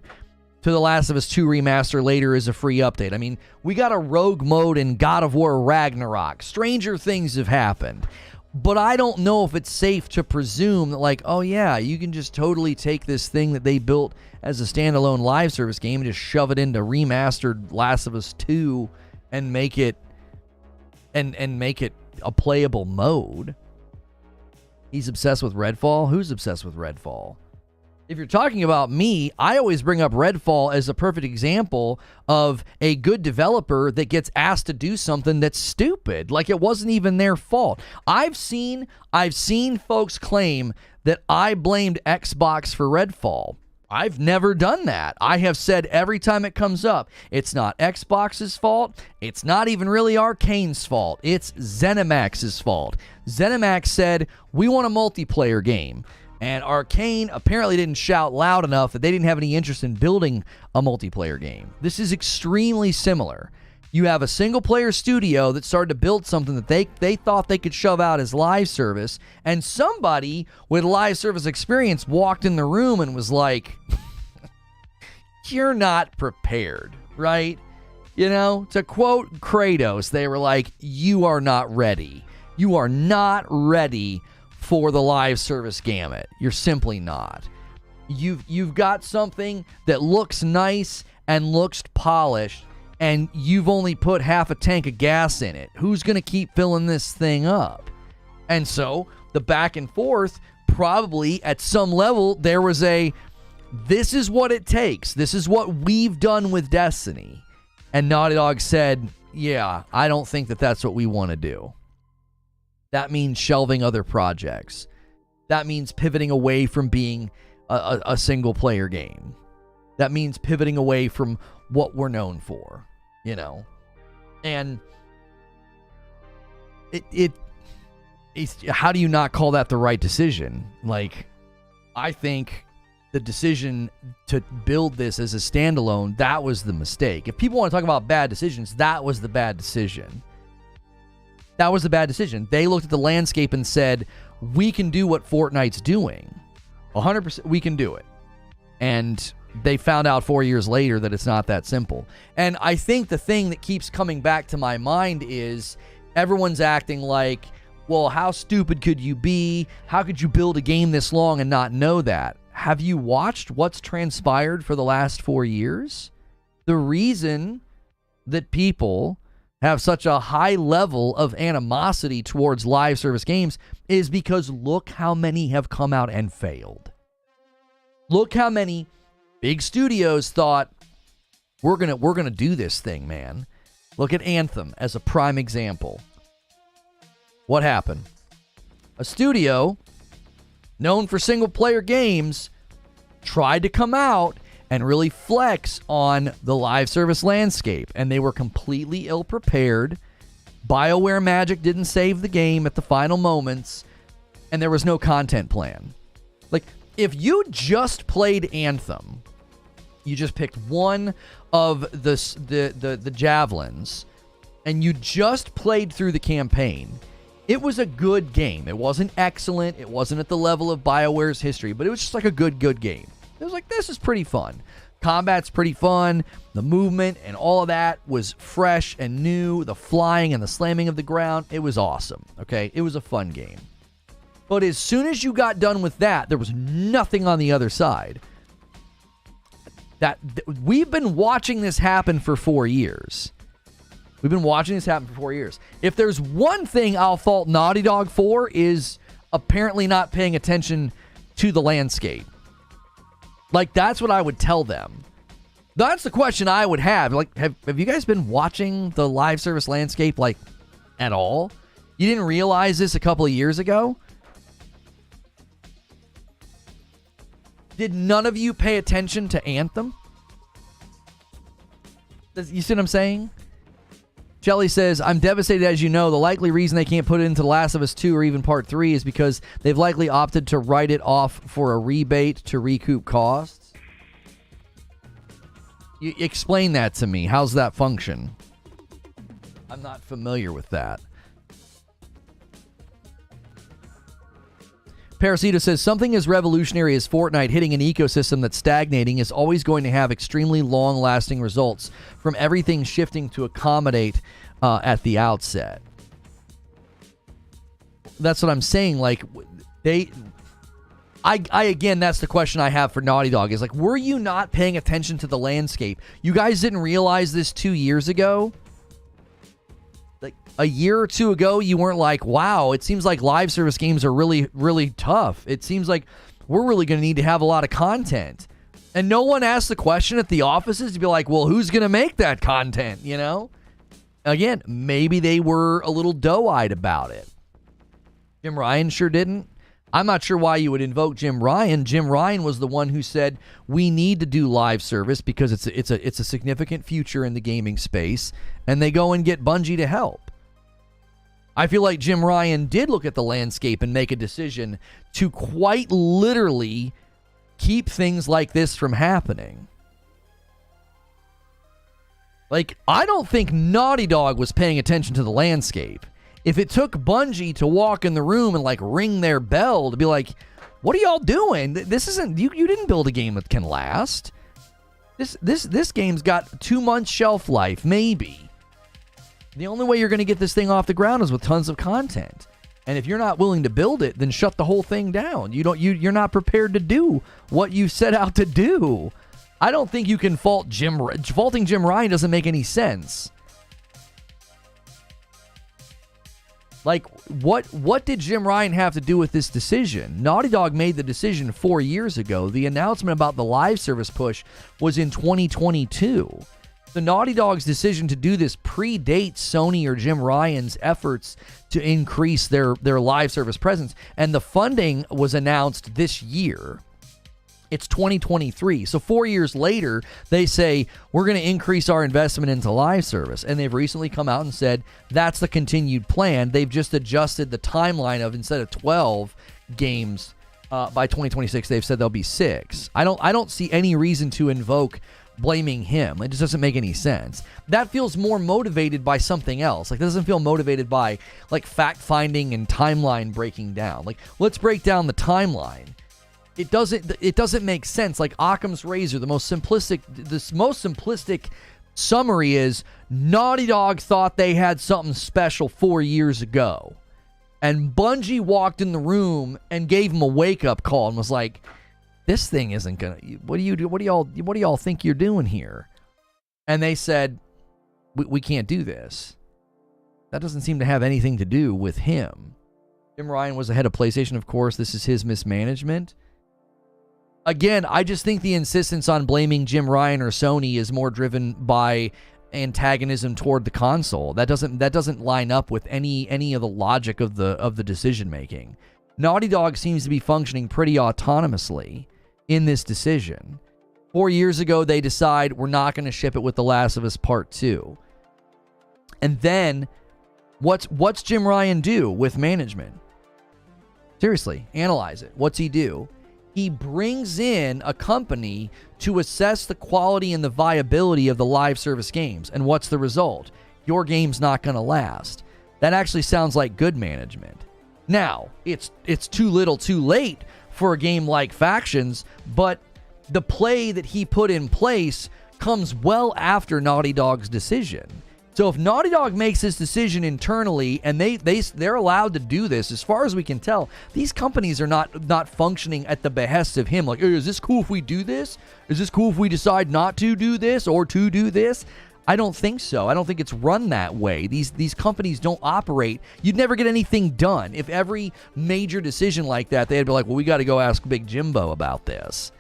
to The Last of Us 2 Remaster later as a free update. I mean, we got a rogue mode in God of War Ragnarok. Stranger things have happened. But I don't know if it's safe to presume that, like, oh yeah, you can just totally take this thing that they built as a standalone live service game and just shove it into remastered Last of Us 2 and make it and make it a playable mode. He's obsessed with Redfall? Who's obsessed with Redfall? If you're talking about me, I always bring up Redfall as a perfect example of a good developer that gets asked to do something that's stupid. Like, it wasn't even their fault. I've seen folks claim that I blamed Xbox for Redfall. I've never done that. I have said every time it comes up, it's not Xbox's fault. It's not even really Arcane's fault. It's ZeniMax's fault. ZeniMax said, we want a multiplayer game. And Arcane apparently didn't shout loud enough that they didn't have any interest in building a multiplayer game. This is extremely similar. You have a single-player studio that started to build something that they thought they could shove out as live service, and somebody with live service experience walked in the room and was like, you're not prepared, right? You know, to quote Kratos, they were like, you are not ready. You are not ready for the live service gamut. You're simply not. You've got something that looks nice and looks polished, and you've only put half a tank of gas in it. Who's going to keep filling this thing up? And so the back and forth, probably at some level, there was this is what it takes. This is what we've done with Destiny. And Naughty Dog said, yeah, I don't think that that's what we want to do. That means shelving other projects. That means pivoting away from being a single-player game. That means pivoting away from what we're known for, you know? And it's how do you not call that the right decision? Like, I think the decision to build this as a standalone, that was the mistake. If people want to talk about bad decisions, that was the bad decision. That was a bad decision. They looked at the landscape and said, we can do what Fortnite's doing. 100%, we can do it. And they found out 4 years later that it's not that simple. And I think the thing that keeps coming back to my mind is everyone's acting like, well, how stupid could you be? How could you build a game this long and not know that? Have you watched what's transpired for the last 4 years? The reason that people have such a high level of animosity towards live service games is because look how many have come out and failed. Look how many big studios thought, we're gonna do this thing, man. Look at Anthem as a prime example. What happened? A studio known for single player games tried to come out and really flex on the live service landscape, and they were completely ill-prepared. BioWare magic didn't save the game at the final moments, and there was no content plan. Like, if you just played Anthem, you just picked one of the javelins, and you just played through the campaign, it was a good game. It wasn't excellent. It wasn't at the level of BioWare's history, but it was just like a good game. It was like, this is pretty fun. Combat's pretty fun. The movement and all of that was fresh and new. The flying and the slamming of the ground, it was awesome. Okay, it was a fun game. But as soon as you got done with that, there was nothing on the other side. We've been watching this happen for 4 years. We've been watching this happen for 4 years. If there's one thing I'll fault Naughty Dog for, is apparently not paying attention to the landscape. Like, that's what I would tell them. That's the question I would have. Like, have you guys been watching the live service landscape, like, at all? You didn't realize this a couple of years ago? Did none of you pay attention to Anthem? You see what I'm saying? Shelly says, I'm devastated, as you know. The likely reason they can't put it into The Last of Us 2 or even Part 3 is because they've likely opted to write it off for a rebate to recoup costs. You explain that to me. How's that function? I'm not familiar with that. Parasito says, something as revolutionary as Fortnite hitting an ecosystem that's stagnating is always going to have extremely long-lasting results from everything shifting to accommodate at the outset. That's what I'm saying. Like, again, that's the question I have for Naughty Dog is like, were you not paying attention to the landscape? You guys didn't realize this 2 years ago? Like a year or two ago, you weren't like, wow, it seems like live service games are really, really tough. It seems like we're really going to need to have a lot of content. And no one asked the question at the offices to be like, well, who's going to make that content, you know? Again, maybe they were a little doe-eyed about it. Jim Ryan sure didn't. I'm not sure why you would invoke Jim Ryan. Jim Ryan was the one who said we need to do live service because it's a significant future in the gaming space, and they go and get Bungie to help. I feel like Jim Ryan did look at the landscape and make a decision to quite literally keep things like this from happening. Like, I don't think Naughty Dog was paying attention to the landscape. If it took Bungie to walk in the room and like ring their bell to be like, what are y'all doing? This isn't, you didn't build a game that can last. This game's got 2 months shelf life, maybe. The only way you're going to get this thing off the ground is with tons of content. And if you're not willing to build it, then shut the whole thing down. You're not prepared to do what you set out to do. I don't think you can faulting Jim Ryan doesn't make any sense. Like, what did Jim Ryan have to do with this decision? Naughty Dog made the decision 4 years ago. The announcement about the live service push was in 2022. The Naughty Dog's decision to do this predates Sony or Jim Ryan's efforts to increase their live service presence. And the funding was announced this year. It's 2023. So 4 years later, they say, we're going to increase our investment into live service. And they've recently come out and said that's the continued plan. They've just adjusted the timeline of instead of 12 games by 2026, they've said there'll be 6. I don't see any reason to invoke blaming him. It just doesn't make any sense. That feels more motivated by something else. Like, it doesn't feel motivated by like fact finding and timeline breaking down. Like, let's break down the timeline. It doesn't make sense. Like Occam's razor, the most simplistic summary is Naughty Dog thought they had something special 4 years ago, and Bungie walked in the room and gave him a wake up call and was like, "This thing isn't gonna. What do you do? What do y'all think you're doing here?" And they said, "We can't do this." That doesn't seem to have anything to do with him. Jim Ryan was the head of PlayStation, of course. This is his mismanagement. Again, I just think the insistence on blaming Jim Ryan or Sony is more driven by antagonism toward the console. That doesn't line up with any of the logic of the decision making. Naughty Dog seems to be functioning pretty autonomously in this decision. 4 years ago, they decide we're not going to ship it with The Last of Us Part 2. And then what's Jim Ryan do with management? Seriously, analyze it. What's he do? He brings in a company to assess the quality and the viability of the live service games. And what's the result? Your game's not going to last. That actually sounds like good management. Now, it's too little too late for a game like Factions, but the play that he put in place comes well after Naughty Dog's decision. So if Naughty Dog makes this decision internally and they're allowed to do this, as far as we can tell, these companies are not functioning at the behest of him. Like, hey, is this cool if we do this? Is this cool if we decide not to do this or to do this? I don't think so. I don't think it's run that way. These companies don't operate. You'd never get anything done. If every major decision like that, they'd be like, well, we got to go ask Big Jimbo about this.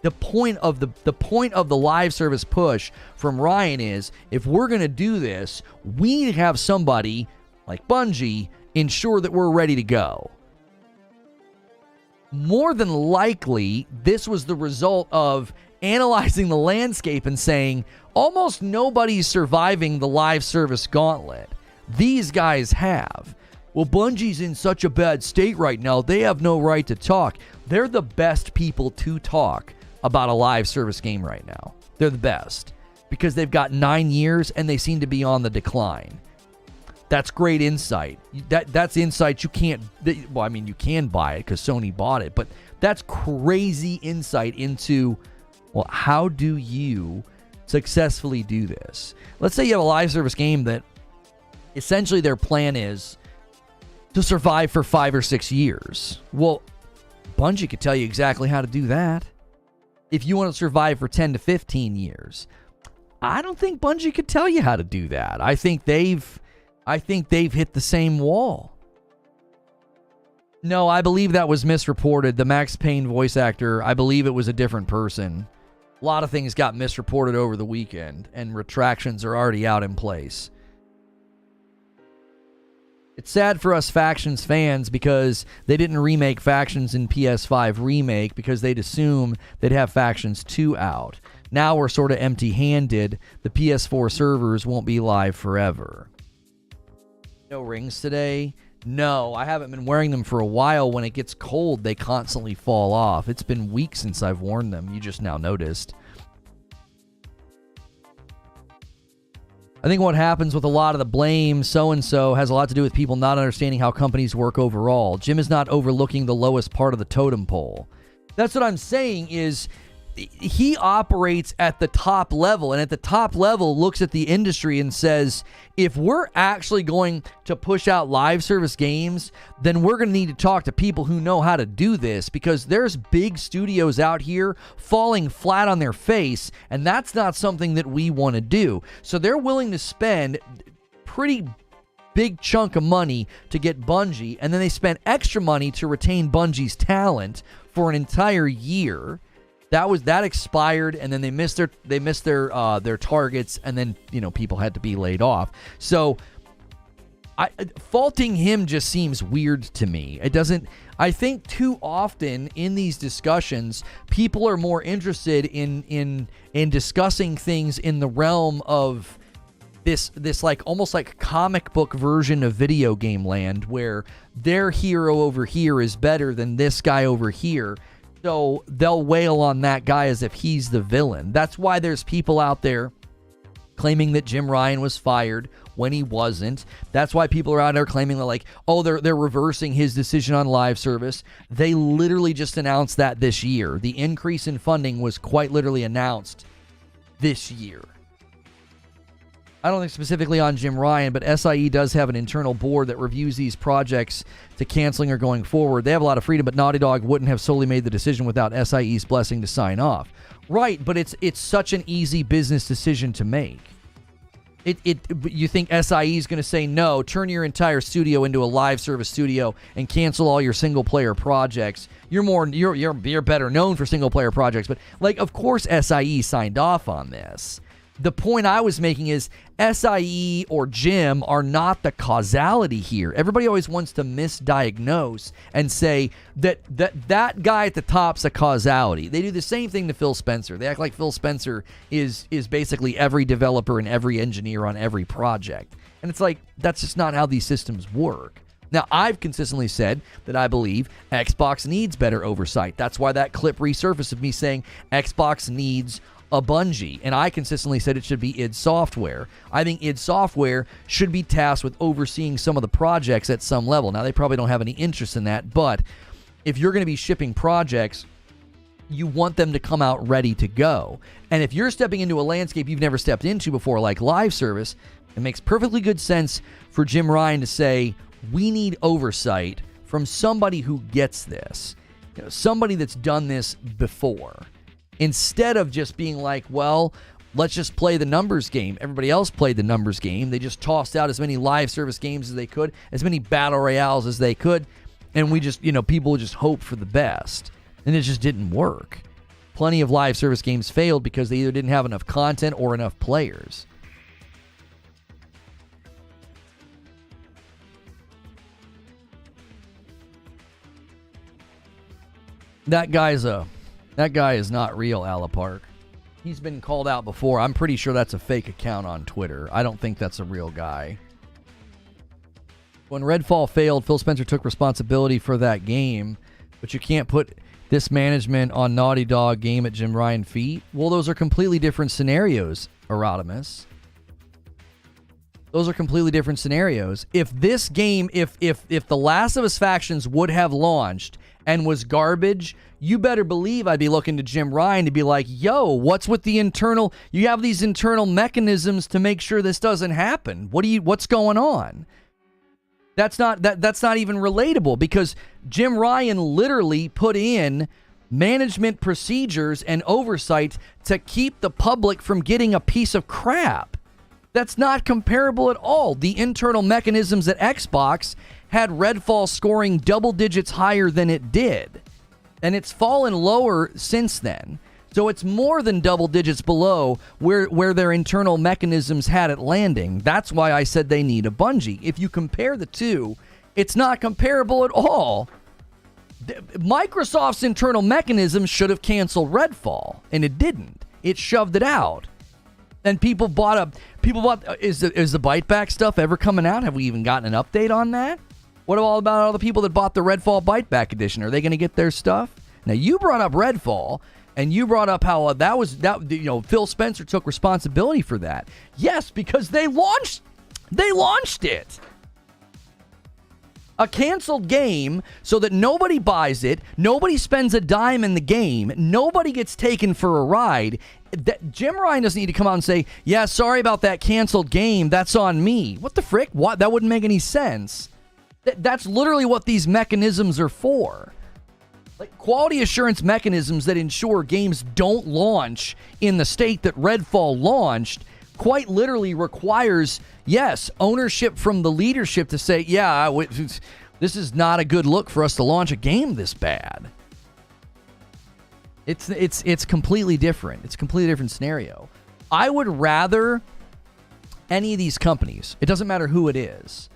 The point of the live service push from Ryan is, if we're going to do this, we need to have somebody like Bungie ensure that we're ready to go. More than likely, this was the result of analyzing the landscape and saying, almost nobody's surviving the live service gauntlet. These guys have. Well, Bungie's in such a bad state right now, they have no right to talk. They're the best people to talk about a live service game right now. They're the best because they've got 9 years and they seem to be on the decline. That's great insight. That's insight you can't, well, I mean, you can buy it because Sony bought it, but that's crazy insight into, well, how do you successfully do this? Let's say you have a live service game that essentially their plan is to survive for 5 or 6 years. Well, Bungie could tell you exactly how to do that. If you want to survive for 10 to 15 years, I don't think Bungie could tell you how to do that. I think they've hit the same wall. No, I believe that was misreported. The Max Payne voice actor, I believe it was a different person. A lot of things got misreported over the weekend, and retractions are already out in place. It's sad for us Factions fans because they didn't remake Factions in PS5 Remake because they'd assume they'd have Factions 2 out. Now we're sort of empty-handed. The PS4 servers won't be live forever. No rings today? No, I haven't been wearing them for a while. When it gets cold, they constantly fall off. It's been weeks since I've worn them. You just now noticed. I think what happens with a lot of the blame so-and-so has a lot to do with people not understanding how companies work overall. Jim is not overlooking the lowest part of the totem pole. That's what I'm saying is he operates at the top level, and at the top level looks at the industry and says, if we're actually going to push out live service games, then we're going to need to talk to people who know how to do this, because there's big studios out here falling flat on their face, and that's not something that we want to do. So they're willing to spend pretty big chunk of money to get Bungie, and then they spend extra money to retain Bungie's talent for an entire year. That expired, and then they missed their targets, and then people had to be laid off. So faulting him just seems weird to me. It doesn't. I think too often in these discussions, people are more interested in discussing things in the realm of this like almost like comic book version of video game land, where their hero over here is better than this guy over here. So they'll wail on that guy as if he's the villain. That's why there's people out there claiming that Jim Ryan was fired when he wasn't. That's why people are out there claiming that, like, oh, they're reversing his decision on live service. They literally just announced that this year. The increase in funding was quite literally announced this year. I don't think specifically on Jim Ryan, but SIE does have an internal board that reviews these projects to canceling or going forward. They have a lot of freedom, but Naughty Dog wouldn't have solely made the decision without SIE's blessing to sign off. Right, but it's such an easy business decision to make. You think SIE is going to say, no, turn your entire studio into a live service studio and cancel all your single player projects. You're better known for single player projects, but like, of course SIE signed off on this. The point I was making is SIE or Jim are not the causality here. Everybody always wants to misdiagnose and say that guy at the top's a causality. They do the same thing to Phil Spencer. They act like Phil Spencer is basically every developer and every engineer on every project. And it's like, that's just not how these systems work. Now, I've consistently said that I believe Xbox needs better oversight. That's why that clip resurfaced of me saying Xbox needs a Bungie, and I consistently said it should be id Software. I think id Software should be tasked with overseeing some of the projects at some level. Now, they probably don't have any interest in that, but if you're going to be shipping projects, you want them to come out ready to go. And if you're stepping into a landscape you've never stepped into before, like live service, it makes perfectly good sense for Jim Ryan to say, we need oversight from somebody who gets this, somebody that's done this before. Instead of just being like, well, let's just play the numbers game. Everybody else played the numbers game. They just tossed out as many live service games as they could, as many battle royales as they could, and we just, people just hope for the best. And it just didn't work. Plenty of live service games failed because they either didn't have enough content or enough players. That guy is not real, Alapark. He's been called out before. I'm pretty sure that's a fake account on Twitter. I don't think that's a real guy. When Redfall failed, Phil Spencer took responsibility for that game, but you can't put this management on Naughty Dog game at Jim Ryan feet. Well, those are completely different scenarios, Erodimus. Those are completely different scenarios. If this game, if The Last of Us Factions would have launched and was garbage, you better believe I'd be looking to Jim Ryan to be like, yo, what's with the internal, you have these internal mechanisms to make sure this doesn't happen. What's going on? That's not even relatable, because Jim Ryan literally put in management procedures and oversight to keep the public from getting a piece of crap. That's not comparable at all. The internal mechanisms at Xbox had Redfall scoring double digits higher than it did. And it's fallen lower since then. So it's more than double digits below where their internal mechanisms had it landing. That's why I said they need a Bungie. If you compare the two, it's not comparable at all. Microsoft's internal mechanisms should have canceled Redfall, and it didn't. It shoved it out. And people bought, is the bite back stuff ever coming out? Have we even gotten an update on that? What about all the people that bought the Redfall bite back edition? Are they going to get their stuff? Now, you brought up Redfall, and you brought up how Phil Spencer took responsibility for that. Yes, because they launched it. A canceled game so that nobody buys it, nobody spends a dime in the game, nobody gets taken for a ride. Jim Ryan doesn't need to come out and say, yeah, sorry about that canceled game, that's on me. What the frick? What? That wouldn't make any sense. That's literally what these mechanisms are for. Like quality assurance mechanisms that ensure games don't launch in the state that Redfall launched quite literally requires, yes, ownership from the leadership to say, yeah, this is not a good look for us to launch a game this bad. It's completely different. It's a completely different scenario. I would rather any of these companies, it doesn't matter who it is.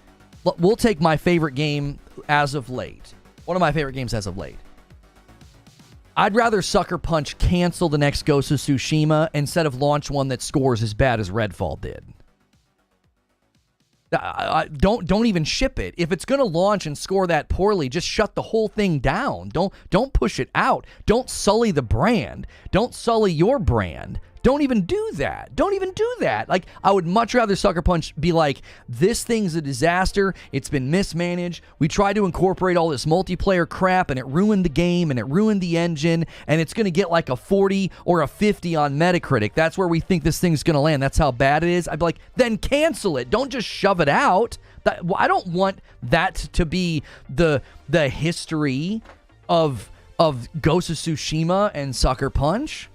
We'll take my favorite game as of late. One of my favorite games as of late. I'd rather Sucker Punch cancel the next Ghost of Tsushima instead of launch one that scores as bad as Redfall did. Don't even ship it. If it's going to launch and score that poorly, just shut the whole thing down. Don't push it out. Don't sully the brand. Don't sully your brand. Don't even do that. Don't even do that. Like, I would much rather Sucker Punch be like, this thing's a disaster. It's been mismanaged. We tried to incorporate all this multiplayer crap, and it ruined the game, and it ruined the engine, and it's going to get like a 40 or a 50 on Metacritic. That's where we think this thing's going to land. That's how bad it is. I'd be like, then cancel it. Don't just shove it out. I don't want that to be the history of Ghost of Tsushima and Sucker Punch.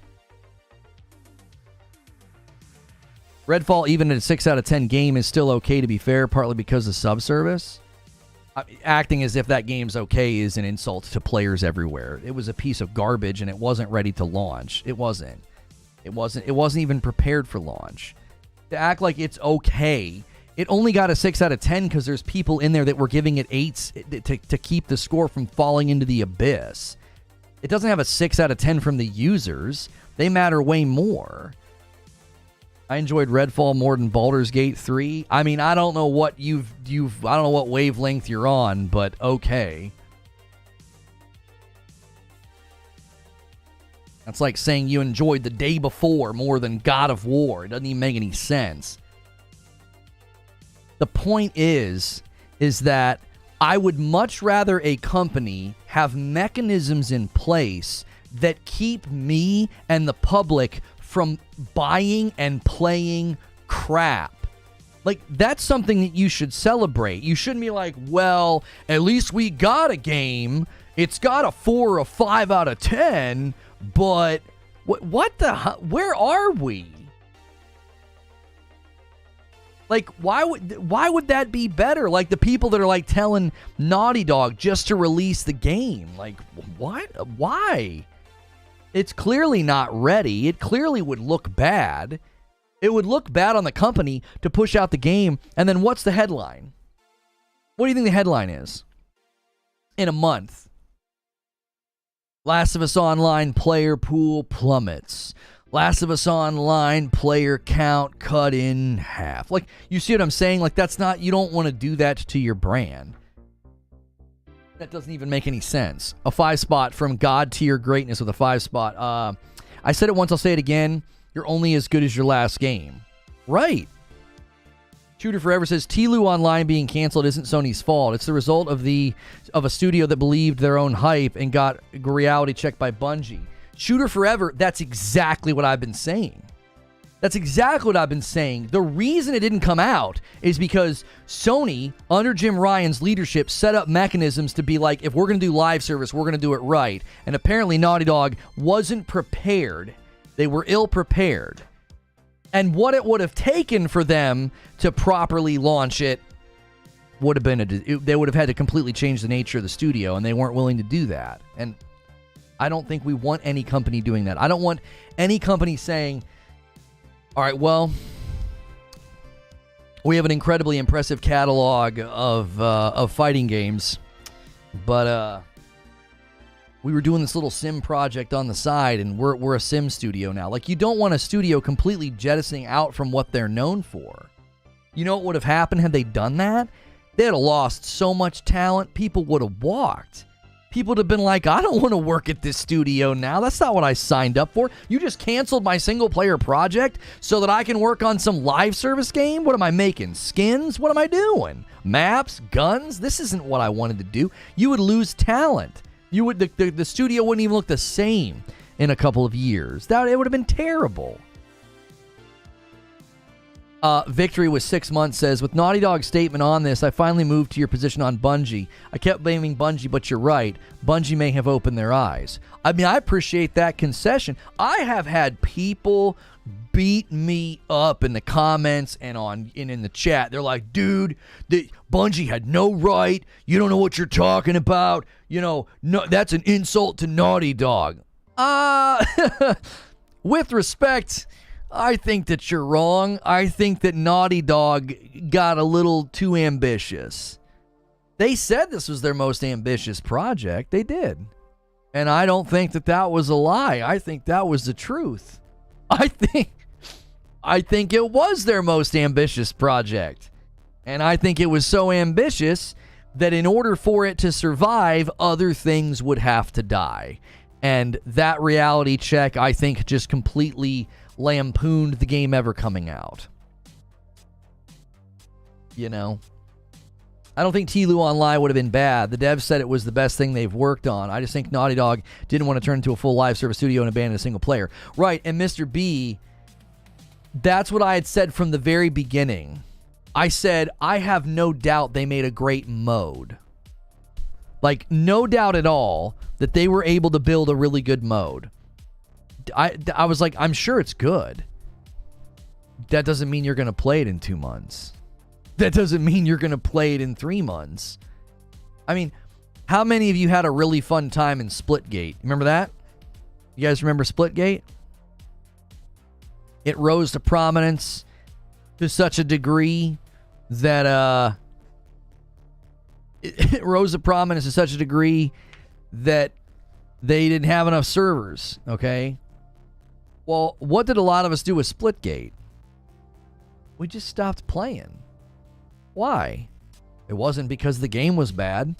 Redfall, even at a 6 out of 10 game, is still okay, to be fair, partly because of subservice. Acting as if that game's okay is an insult to players everywhere. It was a piece of garbage, and it wasn't ready to launch. It wasn't. It wasn't even prepared for launch. To act like it's okay, it only got a 6 out of 10 because there's people in there that were giving it 8s to keep the score from falling into the abyss. It doesn't have a 6 out of 10 from the users. They matter way more. I enjoyed Redfall more than Baldur's Gate 3. I mean, I don't know what I don't know what wavelength you're on, but okay. That's like saying you enjoyed The Day Before more than God of War. It doesn't even make any sense. The point is that I would much rather a company have mechanisms in place that keep me and the public from buying and playing crap. Like, that's something that you should celebrate. You shouldn't be like, well, at least we got a game. It's got a 4 or a 5 out of 10, but what the hell? Where are we? Like, why would that be better? Like, the people that are, like, telling Naughty Dog just to release the game. Like, what? Why? It's clearly not ready. It clearly would look bad. It would look bad on the company to push out the game. And then what's the headline? What do you think the headline is? In a month, Last of Us Online player pool plummets. Last of Us Online player count cut in half. Like, you see what I'm saying? Like, that's not, you don't want to do that to your brand. That doesn't even make any sense. A 5 spot from God tier greatness with a 5 spot. I said it once, I'll say it again. You're only as good as your last game. Right. Shooter Forever says TLU Online being canceled isn't Sony's fault. It's the result of a studio that believed their own hype and got reality checked by Bungie. Shooter Forever, that's exactly what I've been saying. That's exactly what I've been saying. The reason it didn't come out is because Sony, under Jim Ryan's leadership, set up mechanisms to be like, if we're going to do live service, we're going to do it right. And apparently Naughty Dog wasn't prepared. They were ill-prepared. And what it would have taken for them to properly launch it would have been, they would have had to completely change the nature of the studio, and they weren't willing to do that. And I don't think we want any company doing that. I don't want any company saying, all right, well, we have an incredibly impressive catalog of fighting games, but we were doing this little sim project on the side, and we're a sim studio now. Like, you don't want a studio completely jettisoning out from what they're known for. You know what would have happened had they done that? They'd have lost so much talent, people would have walked. People would have been like, I don't want to work at this studio now. That's not what I signed up for. You just canceled my single-player project so that I can work on some live service game? What am I making? Skins? What am I doing? Maps? Guns? This isn't what I wanted to do. You would lose talent. You would the studio wouldn't even look the same in a couple of years. It would have been terrible. Victory with 6 months says, with Naughty Dog's statement on this, I finally moved to your position on Bungie. I kept blaming Bungie, but you're right. Bungie may have opened their eyes. I mean, I appreciate that concession. I have had people beat me up in the comments and in the chat. They're like, dude, Bungie had no right. You don't know what you're talking about. You know, no, that's an insult to Naughty Dog. With respect, I think that you're wrong. I think that Naughty Dog got a little too ambitious. They said this was their most ambitious project. They did. And I don't think that was a lie. I think that was the truth. I think it was their most ambitious project. And I think it was so ambitious that in order for it to survive, other things would have to die. And that reality check, I think, just completely lampooned the game ever coming out. You know? I don't think TLU Online would have been bad. The devs said it was the best thing they've worked on. I just think Naughty Dog didn't want to turn into a full live service studio and abandon a single player. Right, and Mr. B, that's what I had said from the very beginning. I said, I have no doubt they made a great mode. Like, no doubt at all that they were able to build a really good mode. I was like, I'm sure it's good. That doesn't mean you're going to play it in 2 months. That doesn't mean you're going to play it in 3 months. I mean, how many of you had a really fun time in Splitgate? Remember that? You guys remember Splitgate? It rose to prominence to such a degree that it rose to prominence to such a degree that they didn't have enough servers, okay? Well, what did a lot of us do with Splitgate? We just stopped playing. Why? It wasn't because the game was bad.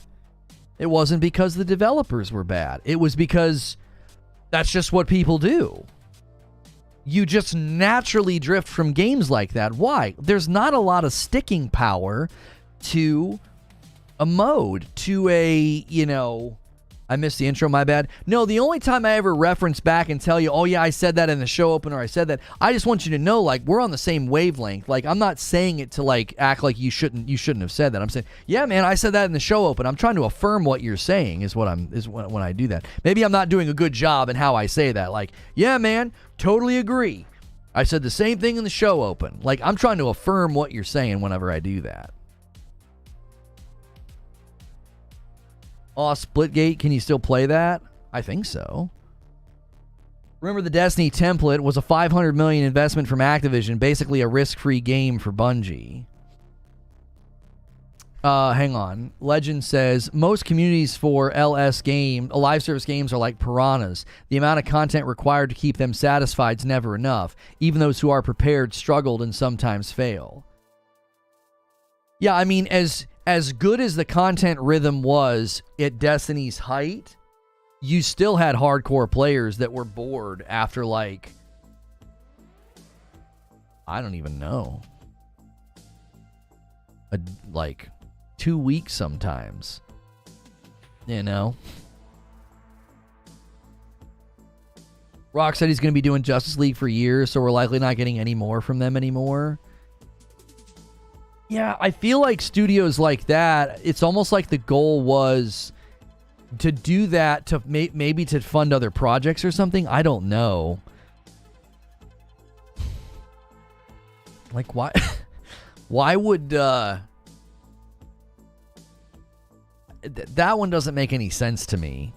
It wasn't because the developers were bad. It was because that's just what people do. You just naturally drift from games like that. Why? There's not a lot of sticking power to a mode, to a, I missed the intro, my bad. No, the only time I ever reference back and tell you, oh yeah, I said that in the show opener, I said that, I just want you to know, like, we're on the same wavelength. Like, I'm not saying it to, like, act like you shouldn't have said that. I'm saying, yeah, man, I said that in the show open. I'm trying to affirm what you're saying is when I do that. Maybe I'm not doing a good job in how I say that. Like, yeah, man, totally agree. I said the same thing in the show open. Like, I'm trying to affirm what you're saying whenever I do that. Oh, Splitgate, can you still play that? I think so. Remember, the Destiny template was a $500 million investment from Activision, basically a risk-free game for Bungie. Hang on. Legend says, most communities for live service games are like piranhas. The amount of content required to keep them satisfied is never enough. Even those who are prepared struggled and sometimes fail. Yeah, I mean, as good as the content rhythm was at Destiny's height, you still had hardcore players that were bored after, like, I don't even know. like 2 weeks sometimes. You know? Rock said he's going to be doing Justice League for years, so we're likely not getting any more from them anymore. Yeah, I feel like studios like that, it's almost like the goal was to do that to maybe to fund other projects or something. I don't know. Like, why? Why would that one doesn't make any sense to me,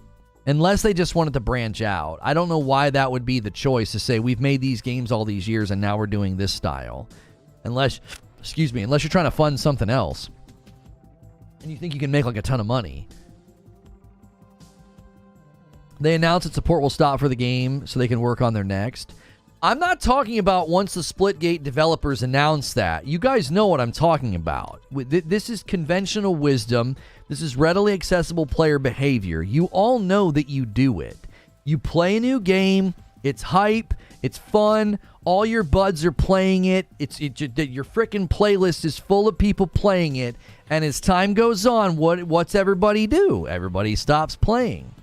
unless they just wanted to branch out. I don't know why that would be the choice, to say we've made these games all these years and now we're doing this style, unless you're trying to fund something else and you think you can make like a ton of money. They announced that support will stop for the game so they can work on their next. I'm not talking about once the Splitgate developers announce that. You guys know what I'm talking about. This is conventional wisdom. This is readily accessible player behavior. You all know that you do it. You play a new game. It's hype. It's fun. All your buds are playing it. Your freaking playlist is full of people playing it. And as time goes on, what's everybody do? Everybody stops playing.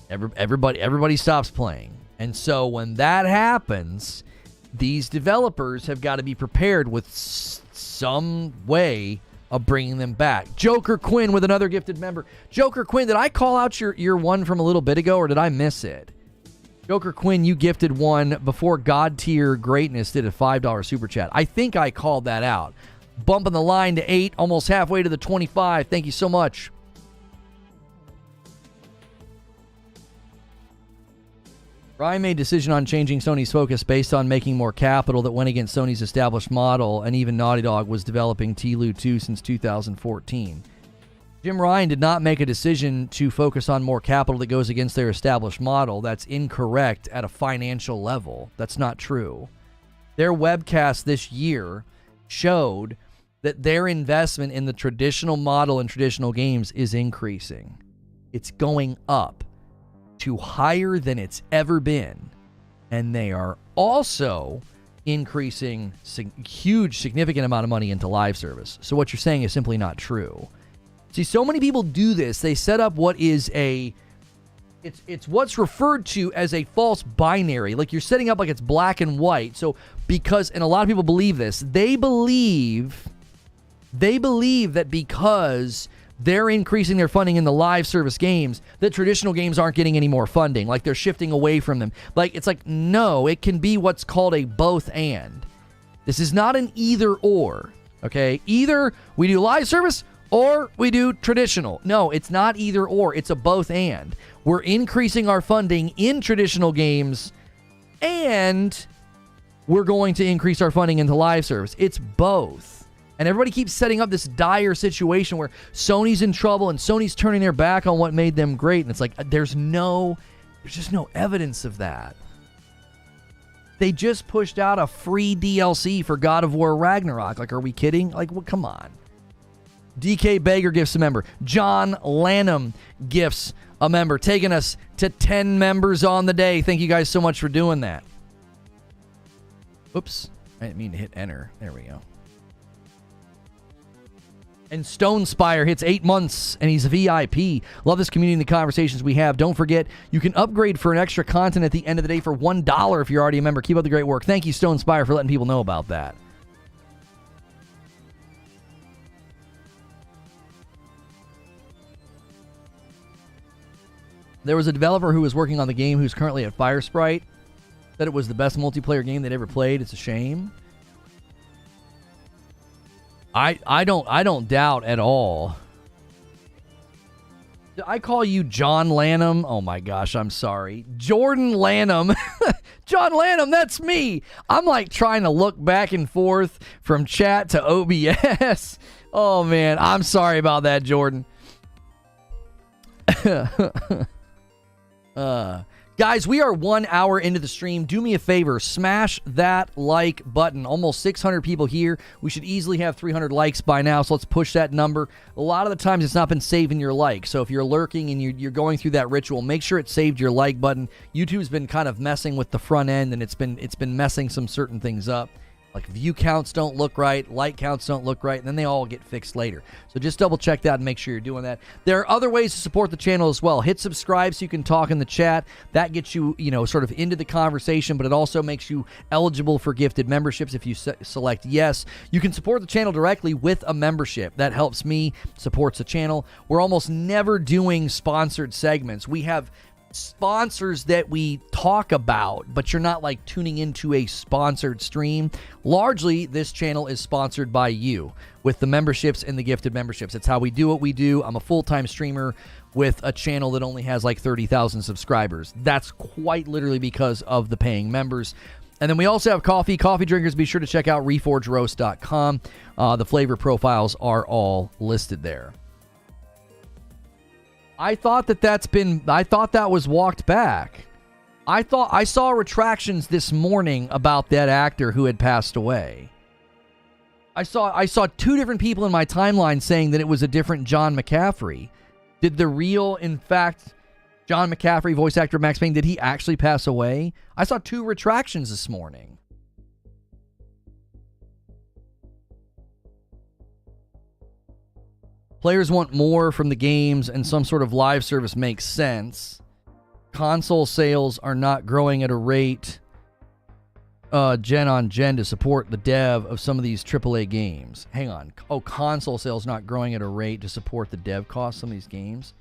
Everybody stops playing. And so when that happens, these developers have got to be prepared with some way of bringing them back. Joker Quinn with another gifted member. Joker Quinn, did I call out your one from a little bit ago, or did I miss it? Joker Quinn, you gifted one before God Tier Greatness did a $5 super chat. I think I called that out. Bumping the line to 8, almost halfway to the 25. Thank you so much. Ryan made a decision on changing Sony's focus based on making more capital that went against Sony's established model, and even Naughty Dog was developing TLU 2 since 2014. Jim Ryan did not make a decision to focus on more capital that goes against their established model. That's incorrect at a financial level. That's not true. Their webcast this year showed that their investment in the traditional model and traditional games is increasing. It's going up to higher than it's ever been. And they are also increasing huge, significant amount of money into live service. So what you're saying is simply not true. See, so many people do this. They set up what is it's what's referred to as a false binary. Like, you're setting up like it's black and white. So because, and a lot of people believe this, they believe that because they're increasing their funding in the live service games, that traditional games aren't getting any more funding. Like, they're shifting away from them. Like, it's like, no, it can be what's called a both and. This is not an either or, okay? Either we do live service or we do traditional. No, it's not either or. It's a both and. We're increasing our funding in traditional games, and we're going to increase our funding into live service. It's both. And everybody keeps setting up this dire situation where Sony's in trouble and Sony's turning their back on what made them great. And it's like, there's just no evidence of that. They just pushed out a free DLC for God of War Ragnarok. Like, are we kidding? Like, well, come on. DK Bager gifts a member. John Lanham gifts a member, taking us to 10 members on the day. Thank you guys so much for doing that. Oops. I didn't mean to hit enter. There we go. And Stone Spire hits 8 months, and he's a VIP. Love this community and the conversations we have. Don't forget, you can upgrade for an extra content at the end of the day for $1 if you're already a member. Keep up the great work. Thank you, Stone Spire, for letting people know about that. There was a developer who was working on the game who's currently at Firesprite. Said it was the best multiplayer game they'd ever played. It's a shame. I don't doubt at all. Did I call you John Lanham? Oh my gosh, I'm sorry. Jordan Lanham. John Lanham, that's me. I'm like trying to look back and forth from chat to OBS. Oh man, I'm sorry about that, Jordan. Guys, we are 1 hour into the stream. Do me a favor, smash that like button. Almost 600 people here. We should easily have 300 likes by now, so let's push that number. A lot of the times it's not been saving your like, so if you're lurking and you're going through that ritual, make sure it saved your like button. YouTube's been kind of messing with the front end, and it's been messing some certain things up. Like view counts don't look right, like counts don't look right, and then they all get fixed later. So just double check that and make sure you're doing that. There are other ways to support the channel as well. Hit subscribe so you can talk in the chat. That gets you, sort of into the conversation, but it also makes you eligible for gifted memberships if you select yes. You can support the channel directly with a membership. That helps me, supports the channel. We're almost never doing sponsored segments. We have sponsors that we talk about, but you're not like tuning into a sponsored stream. Largely, this channel is sponsored by you with the memberships and the gifted memberships. It's how we do what we do. I'm a full-time streamer with a channel that only has like 30,000 subscribers. That's quite literally because of the paying members. And then we also have coffee drinkers. Be sure to check out reforgeroast.com. The flavor profiles are all listed there. I thought that was walked back. I thought I saw retractions this morning about that actor who had passed away. I saw two different people in my timeline saying that it was a different John McCaffrey. Did the real, in fact, John McCaffrey, voice actor Max Payne, did he actually pass away? I saw two retractions this morning. Players want more from the games, and some sort of live service makes sense. Console sales are not growing at a rate gen on gen to support the dev of some of these AAA games. Hang on. Oh, console sales not growing at a rate to support the dev costs of some of these games?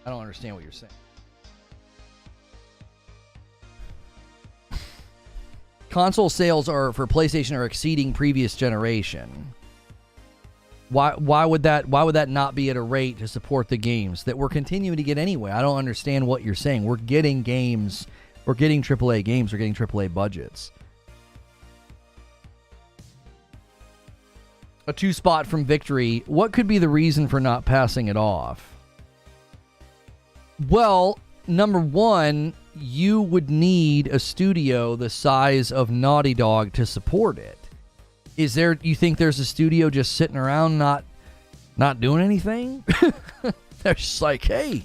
I don't understand what you're saying. Console sales for PlayStation are exceeding previous generation. Why would that not be at a rate to support the games that we're continuing to get anyway? I don't understand what you're saying. We're getting games. We're getting AAA games. We're getting AAA budgets. A 2-spot from Victory. What could be the reason for not passing it off? Well, number one, you would need a studio the size of Naughty Dog to support it. You think there's a studio just sitting around not doing anything? They're just like, hey,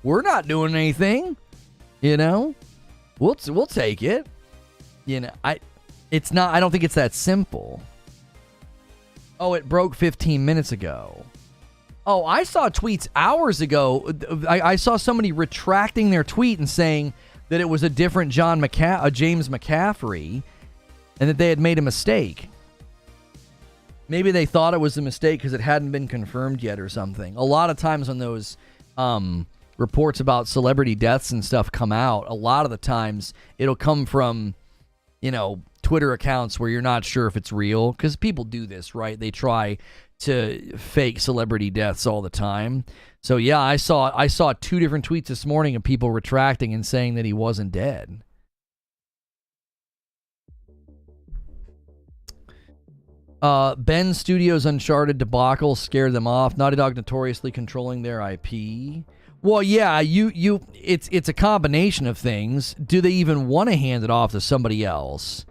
we're not doing anything. We'll take it. I don't think it's that simple. Oh, it broke 15 minutes ago. Oh, I saw tweets hours ago. I saw somebody retracting their tweet and saying that it was a different James McCaffrey, and that they had made a mistake. Maybe they thought it was a mistake because it hadn't been confirmed yet or something. A lot of times when those reports about celebrity deaths and stuff come out, a lot of the times it'll come from, Twitter accounts where you're not sure if it's real. Because people do this, right? They try to fake celebrity deaths all the time. So yeah, I saw two different tweets this morning of people retracting and saying that he wasn't dead. Ben Studios' Uncharted debacle scared them off. Naughty Dog notoriously controlling their IP. Well, yeah, it's a combination of things. Do they even want to hand it off to somebody else?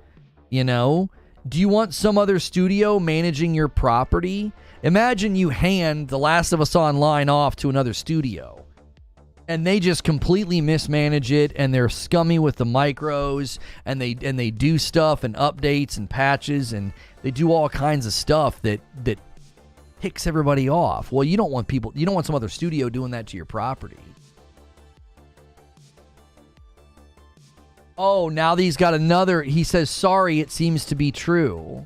Do you want some other studio managing your property? Imagine you hand The Last of Us Online off to another studio, and they just completely mismanage it, and they're scummy with the micros, and they do stuff and updates and patches, and they do all kinds of stuff that ticks everybody off. Well, you don't want some other studio doing that to your property. Oh, now he's got another. He says, sorry, it seems to be true.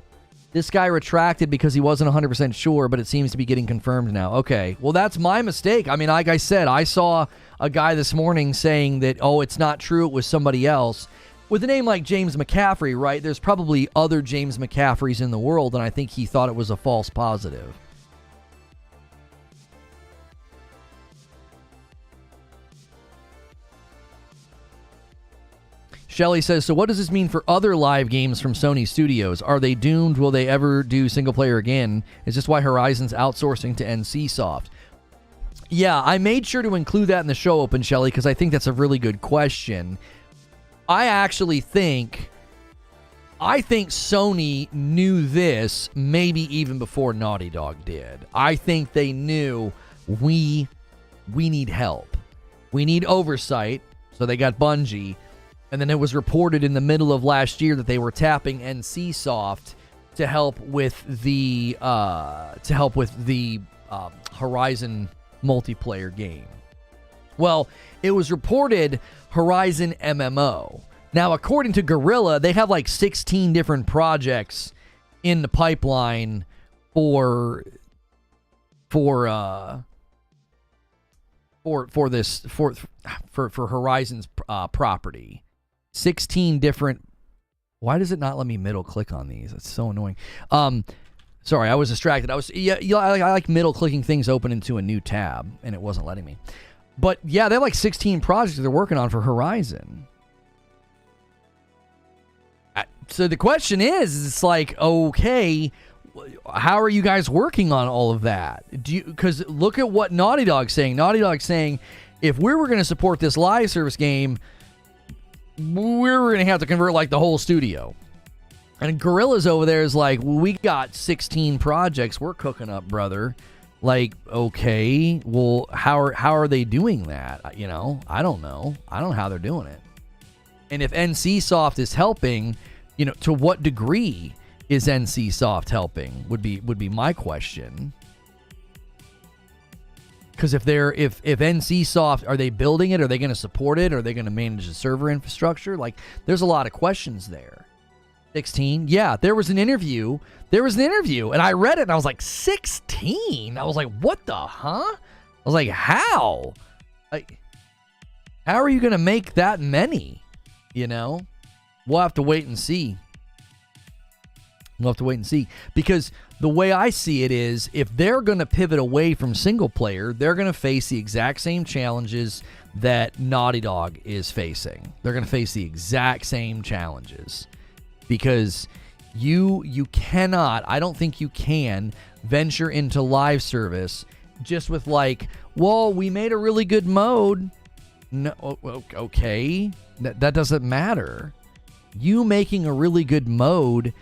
This guy retracted because he wasn't 100% sure, but it seems to be getting confirmed now. Okay, well, that's my mistake. I mean, like I said, I saw a guy this morning saying that, oh, it's not true, it was somebody else. With a name like James McCaffrey, right, there's probably other James McCaffreys in the world, and I think he thought it was a false positive. Shelly says, so what does this mean for other live games from Sony Studios? Are they doomed? Will they ever do single player again? Is this why Horizon's outsourcing to NCSoft? Yeah, I made sure to include that in the show open, Shelly, because I think that's a really good question. I actually think Sony knew this maybe even before Naughty Dog did. I think they knew we need help. We need oversight, so they got Bungie. And then it was reported in the middle of last year that they were tapping NCSoft to help with the Horizon multiplayer game. Well, it was reported Horizon MMO. Now, according to Guerrilla, they have like 16 different projects in the pipeline for Horizon's property. 16 different. Why does it not let me middle click on these? It's so annoying. Sorry, I was distracted. I like middle clicking things open into a new tab, and it wasn't letting me. But yeah, they have like 16 projects they're working on for Horizon. So the question is, it's like, okay, how are you guys working on all of that? Because look at what Naughty Dog's saying. Naughty Dog's saying, if we were going to support this live service game, we're going to have to convert like the whole studio. And Guerrilla's over there is like, well, we got 16 projects we're cooking up, brother. Like, okay, well, how are they doing that? You know, I don't know. I don't know how they're doing it. And if NCSoft is helping, you know, to what degree is NCSoft helping would be my question. Because if NCSoft, are they building it? Are they going to support it? Are they going to manage the server infrastructure? Like, there's a lot of questions there. 16? Yeah, there was an interview, and I read it, and I was like, 16? I was like, what the, huh? I was like, how? Like, how are you going to make that many? You know? We'll have to wait and see. Because the way I see it is, if they're going to pivot away from single player, they're going to face the exact same challenges that Naughty Dog is facing. They're going to face the exact same challenges. Because you cannot, I don't think you can venture into live service just with like, well, we made a really good mode. No, okay, that doesn't matter. You making a really good mode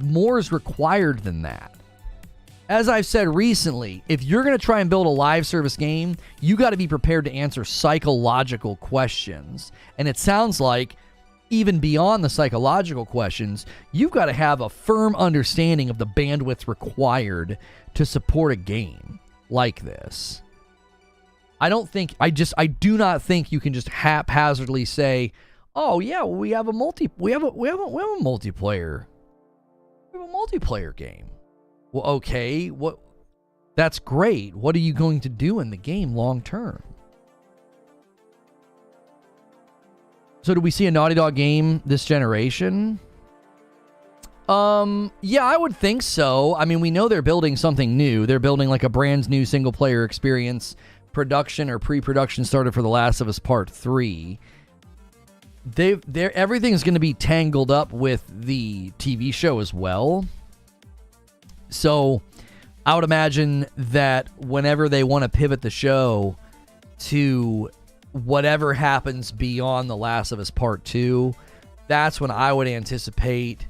more is required than that. As I've said recently, if you're going to try and build a live service game, you got to be prepared to answer psychological questions. And it sounds like even beyond the psychological questions, you've got to have a firm understanding of the bandwidth required to support a game like this. I do not think you can just haphazardly say, oh yeah, we have a multiplayer game. Well, okay, that's great. What are you going to do in the game long term? So do we see a Naughty Dog game this generation? Yeah, I would think so. I mean, we know they're building something new. They're building like a brand new single player experience. Production or pre-production started for The Last of Us Part 3. Everything's going to be tangled up with the TV show as well. So I would imagine that whenever they want to pivot the show to whatever happens beyond The Last of Us Part 2, that's when I would anticipate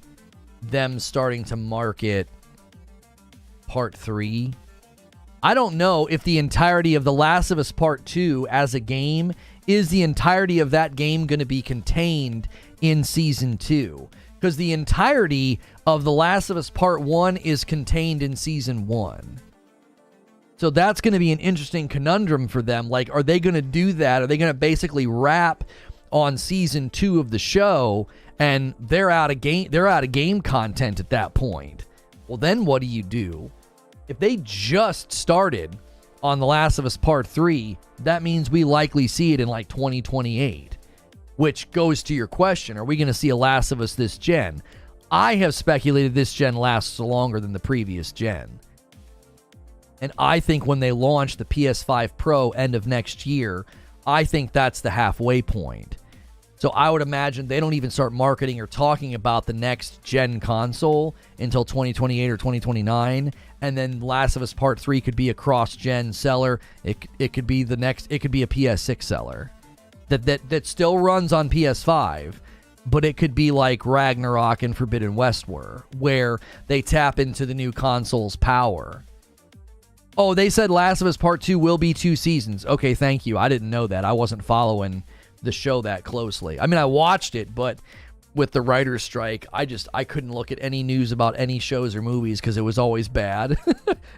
them starting to market Part 3. I don't know if the entirety of The Last of Us Part 2 as a game, is the entirety of that game going to be contained in Season 2? Because the entirety of The Last of Us Part 1 is contained in Season 1. So that's going to be an interesting conundrum for them. Like, are they going to do that? Are they going to basically wrap on Season 2 of the show and they're out of game content at that point? Well, then what do you do? If they just started on The Last of Us Part 3, that means we likely see it in like 2028, which goes to your question. Are we going to see a Last of Us this gen? I have speculated this gen lasts longer than the previous gen. And I think when they launch the PS5 Pro end of next year, I think that's the halfway point. So I would imagine they don't even start marketing or talking about the next gen console until 2028 or 2029. And then Last of Us Part 3 could be a cross-gen seller. It could be a PS6 seller that still runs on PS5, but it could be like Ragnarok and Forbidden West were, where they tap into the new console's power. Oh, they said Last of Us Part 2 will be 2 seasons. Okay, thank you. I didn't know that. I wasn't following the show that closely. I mean, I watched it, but with the writer's strike, I couldn't look at any news about any shows or movies because it was always bad.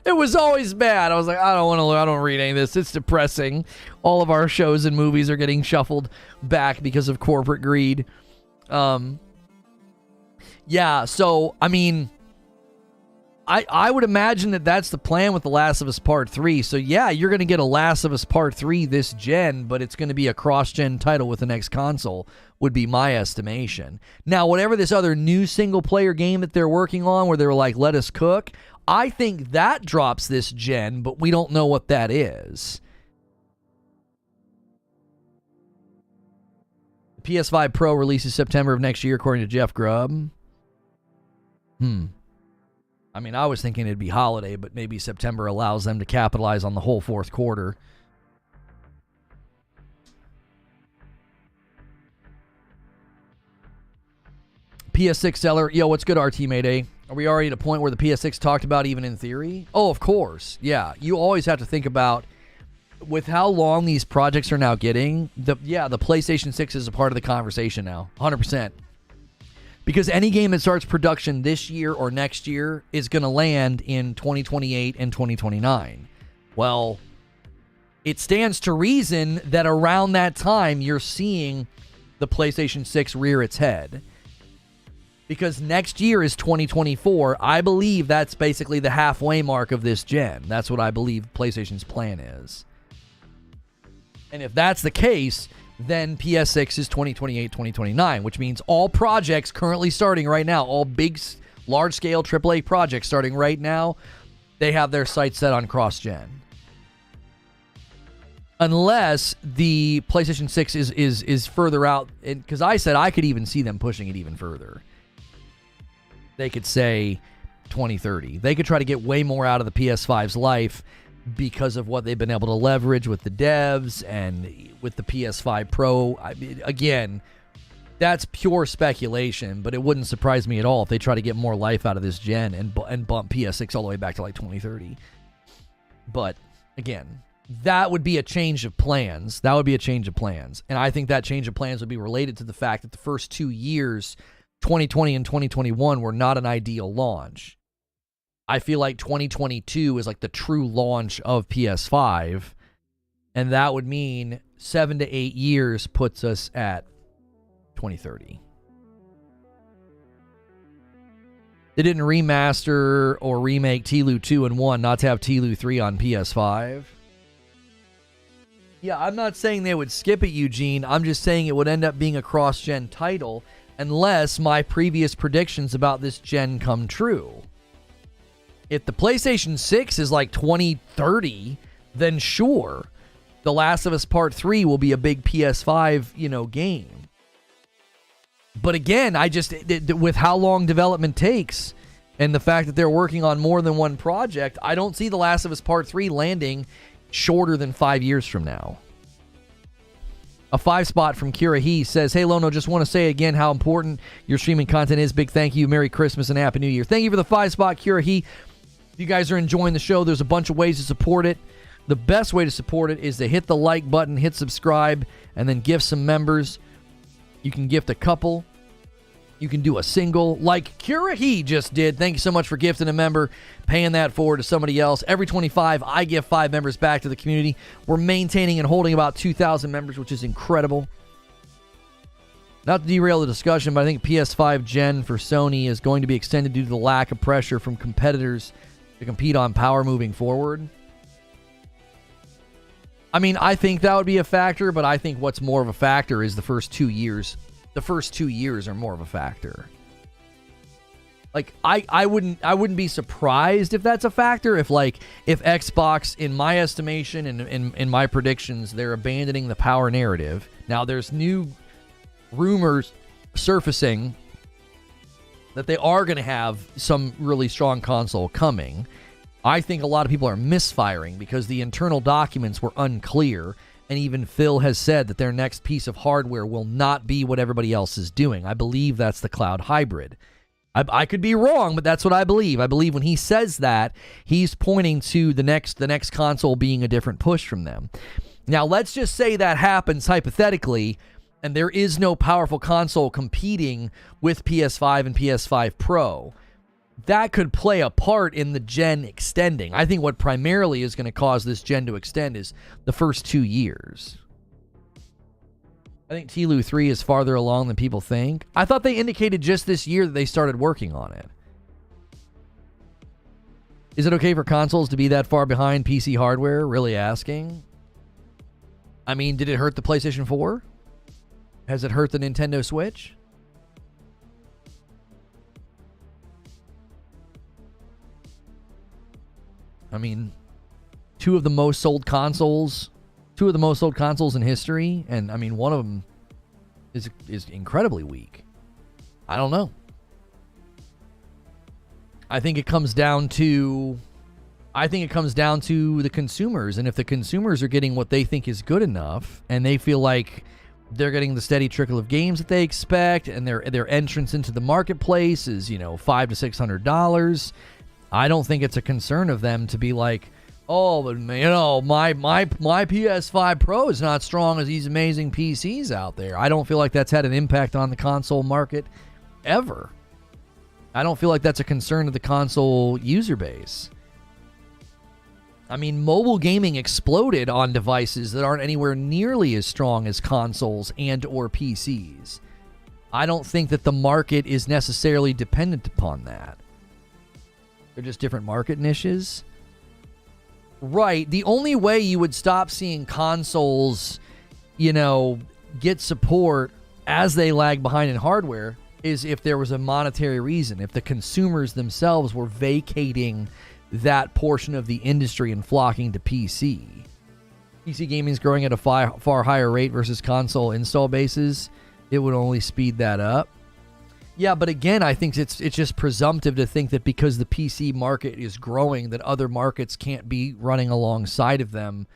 It was always bad. I was like, I don't read any of this. It's depressing. All of our shows and movies are getting shuffled back because of corporate greed. Yeah, so, I mean, I would imagine that that's the plan with The Last of Us Part 3. So, yeah, you're going to get a Last of Us Part 3 this gen, but it's going to be a cross-gen title with the next console, would be my estimation. Now, whatever this other new single-player game that they're working on where they were like, let us cook, I think that drops this gen, but we don't know what that is. The PS5 Pro releases September of next year, according to Jeff Grubb. I mean, I was thinking it'd be holiday, but maybe September allows them to capitalize on the whole fourth quarter. PS6 seller, yo, what's good, RT Mayday? Are we already at a point where the PS6 talked about even in theory? Oh, of course. Yeah, you always have to think about, with how long these projects are now getting, the PlayStation 6 is a part of the conversation now, 100%. Because any game that starts production this year or next year is going to land in 2028 and 2029. Well, it stands to reason that around that time you're seeing the PlayStation 6 rear its head. Because next year is 2024. I believe that's basically the halfway mark of this gen. That's what I believe PlayStation's plan is. And if that's the case, then PS6 is 2028, 2029, which means all projects currently starting right now, all big, large-scale AAA projects starting right now, they have their sights set on cross-gen. Unless the PlayStation 6 is further out, because I said I could even see them pushing it even further. They could say 2030. They could try to get way more out of the PS5's life because of what they've been able to leverage with the devs and with the PS5 Pro. I mean, again, that's pure speculation, but it wouldn't surprise me at all if they try to get more life out of this gen and bump PS6 all the way back to like 2030. But again, that would be a change of plans. That would be a change of plans. And I think that change of plans would be related to the fact that the first 2 years, 2020 and 2021, were not an ideal launch. I feel like 2022 is like the true launch of PS5, and that would mean 7 to 8 years puts us at 2030. They didn't remaster or remake TLU 2 and 1 not to have TLU 3 on PS5. Yeah, I'm not saying they would skip it, Eugene. I'm just saying it would end up being a cross-gen title unless my previous predictions about this gen come true. If the PlayStation 6 is like 2030, then sure, The Last of Us Part 3 will be a big PS5, game. But again, with how long development takes and the fact that they're working on more than one project, I don't see The Last of Us Part 3 landing shorter than 5 years from now. A 5-spot from Kira He says, hey, Lono, just want to say again how important your streaming content is. Big thank you. Merry Christmas and Happy New Year. Thank you for the 5-spot, Kira He. If you guys are enjoying the show, there's a bunch of ways to support it. The best way to support it is to hit the like button, hit subscribe, and then gift some members. You can gift a couple. You can do a single, like Kira He just did. Thank you so much for gifting a member, paying that forward to somebody else. Every 25, I give 5 members back to the community. We're maintaining and holding about 2,000 members, which is incredible. Not to derail the discussion, but I think PS5 Gen for Sony is going to be extended due to the lack of pressure from competitors to compete on power moving forward. I mean, I think that would be a factor, but I think what's more of a factor is the first 2 years. The first 2 years are more of a factor. Like, I wouldn't be surprised if that's a factor. If Xbox, in my estimation and in my predictions, they're abandoning the power narrative. Now, there's new rumors surfacing that they are going to have some really strong console coming. I think a lot of people are misfiring because the internal documents were unclear, and even Phil has said that their next piece of hardware will not be what everybody else is doing. I believe that's the cloud hybrid. I could be wrong, but that's what I believe. I believe when he says that, he's pointing to the next console being a different push from them. Now, let's just say that happens hypothetically, and there is no powerful console competing with PS5 and PS5 Pro. That could play a part in the gen extending. I think what primarily is going to cause this gen to extend is the first 2 years. I think TLU 3 is farther along than people think. I thought they indicated just this year that they started working on it. Is it okay for consoles to be that far behind PC hardware? Really asking. I mean, did it hurt the PlayStation 4? Has it hurt the Nintendo Switch? I mean, two of the most sold consoles in history, and I mean, one of them is incredibly weak. I don't know. I think it comes down to the consumers, and if the consumers are getting what they think is good enough, and they feel like they're getting the steady trickle of games that they expect, and their entrance into the marketplace is, $500 to $600. I don't think it's a concern of them to be like, oh, but my PS5 Pro is not strong as these amazing PCs out there. I don't feel like that's had an impact on the console market ever. I don't feel like that's a concern of the console user base. I mean, mobile gaming exploded on devices that aren't anywhere nearly as strong as consoles and or PCs. I don't think that the market is necessarily dependent upon that. They're just different market niches. Right. The only way you would stop seeing consoles, get support as they lag behind in hardware is if there was a monetary reason, if the consumers themselves were vacating that portion of the industry and flocking to PC. PC gaming is growing at a far higher rate versus console install bases. It would only speed that up. Yeah, but again, I think it's just presumptive to think that because the PC market is growing, that other markets can't be running alongside of them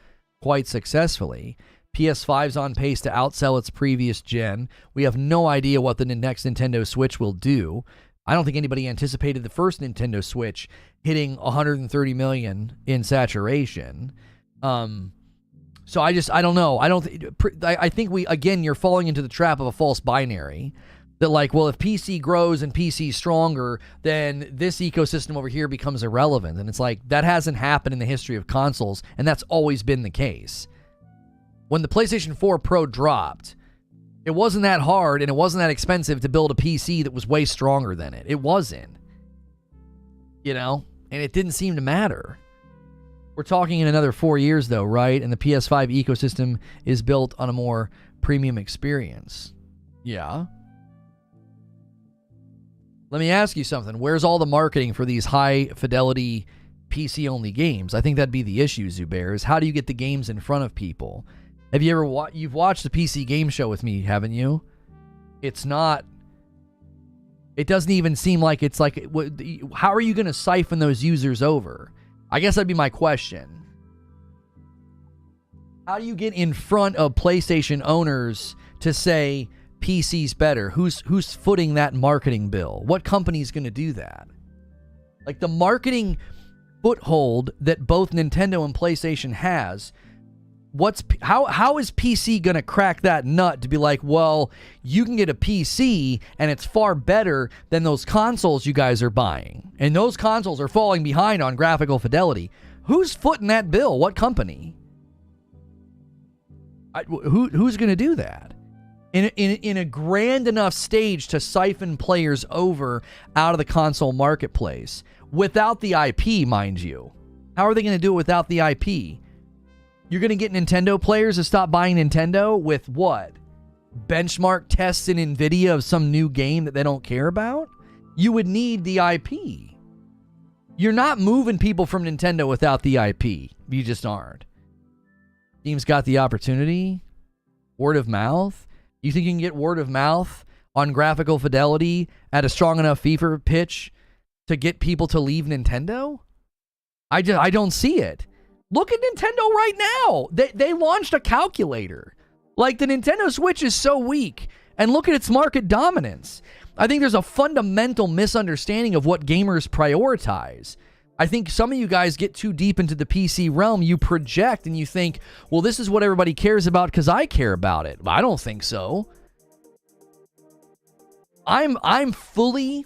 quite successfully. PS5's on pace to outsell its previous gen. We have no idea what the next Nintendo Switch will do. I don't think anybody anticipated the first Nintendo Switch hitting 130 million in saturation. So I don't know. I think you're falling into the trap of a false binary. That if PC grows and PC's stronger, then this ecosystem over here becomes irrelevant. And it's like, that hasn't happened in the history of consoles, and that's always been the case. When the PlayStation 4 Pro dropped, it wasn't that hard and it wasn't that expensive to build a PC that was way stronger than it. It wasn't. And it didn't seem to matter. We're talking in another 4 years, though, right? And the PS5 ecosystem is built on a more premium experience. Yeah. Let me ask you something. Where's all the marketing for these high-fidelity PC-only games? I think that'd be the issue, Zubair, is how do you get the games in front of people? Have you ever you've watched the PC game show with me, haven't you? It doesn't even seem like it's like, how are you going to siphon those users over? I guess that'd be my question. How do you get in front of PlayStation owners to say, PC's better? Who's footing that marketing bill? What company's going to do that? Like, the marketing foothold that both Nintendo and PlayStation has, how is PC going to crack that nut to be like, well, you can get a PC and it's far better than those consoles you guys are buying, and those consoles are falling behind on graphical fidelity? Who's footing that bill? What company? Who's going to do that? In a grand enough stage to siphon players over out of the console marketplace without the IP, mind you. How are they going to do it without the IP? You're going to get Nintendo players to stop buying Nintendo with what? Benchmark tests in NVIDIA of some new game that they don't care about? You would need the IP. You're not moving people from Nintendo without the IP. You just aren't. Steam's got the opportunity. Word of mouth. You think you can get word of mouth on graphical fidelity at a strong enough fever pitch to get people to leave Nintendo? I don't see it. Look at Nintendo right now. They launched a calculator. Like, the Nintendo Switch is so weak, and look at its market dominance. I think there's a fundamental misunderstanding of what gamers prioritize. I think some of you guys get too deep into the PC realm. You project and you think, well, this is what everybody cares about because I care about it. I don't think so. I'm fully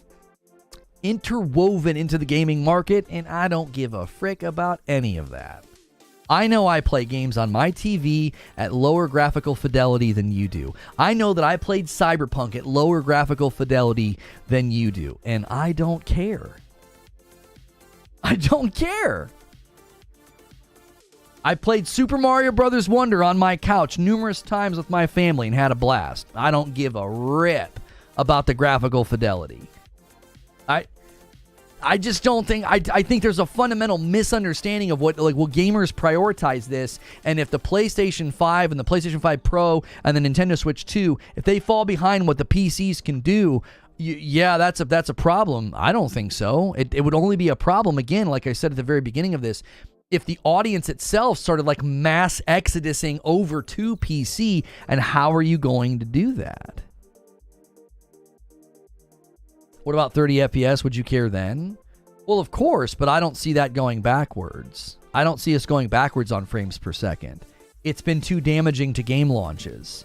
interwoven into the gaming market, and I don't give a frick about any of that. I know I play games on my TV at lower graphical fidelity than you do. I know that I played Cyberpunk at lower graphical fidelity than you do, and I don't care. I don't care. I played Super Mario Brothers Wonder on my couch numerous times with my family and had a blast. I don't give a rip about the graphical fidelity. I just don't think, I think there's a fundamental misunderstanding of what gamers prioritize this, and if the PlayStation 5 and the PlayStation 5 Pro and the Nintendo Switch 2, if they fall behind what the PCs can do, yeah, that's a problem. I don't think so. It would only be a problem, again, like I said at the very beginning of this, if the audience itself started like mass exodusing over to PC, and how are you going to do that? What about 30 FPS? Would you care then? Well, of course, but I don't see that going backwards. I don't see us going backwards on frames per second. It's been too damaging to game launches.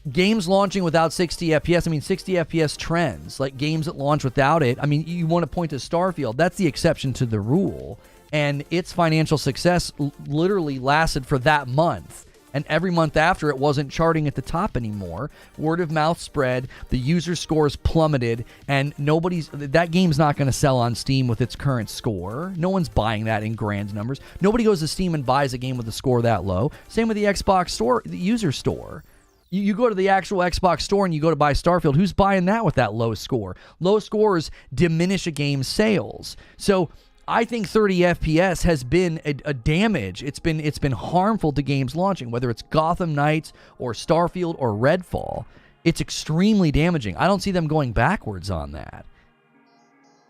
Games launching without 60 FPS, I mean 60 FPS trends, like games that launch without it. I mean, you want to point to Starfield. That's the exception to the rule. And its financial success literally lasted for that month. And every month after, it wasn't charting at the top anymore. Word of mouth spread, the user scores plummeted, and that game's not going to sell on Steam with its current score. No one's buying that in grand numbers. Nobody goes to Steam and buys a game with a score that low. Same with the Xbox store, the user store. You go to the actual Xbox store and you go to buy Starfield. Who's buying that with that low score? Low scores diminish a game's sales. So I think 30 FPS has been a damage. It's been harmful to games launching, whether it's Gotham Knights or Starfield or Redfall. It's extremely damaging. I don't see them going backwards on that.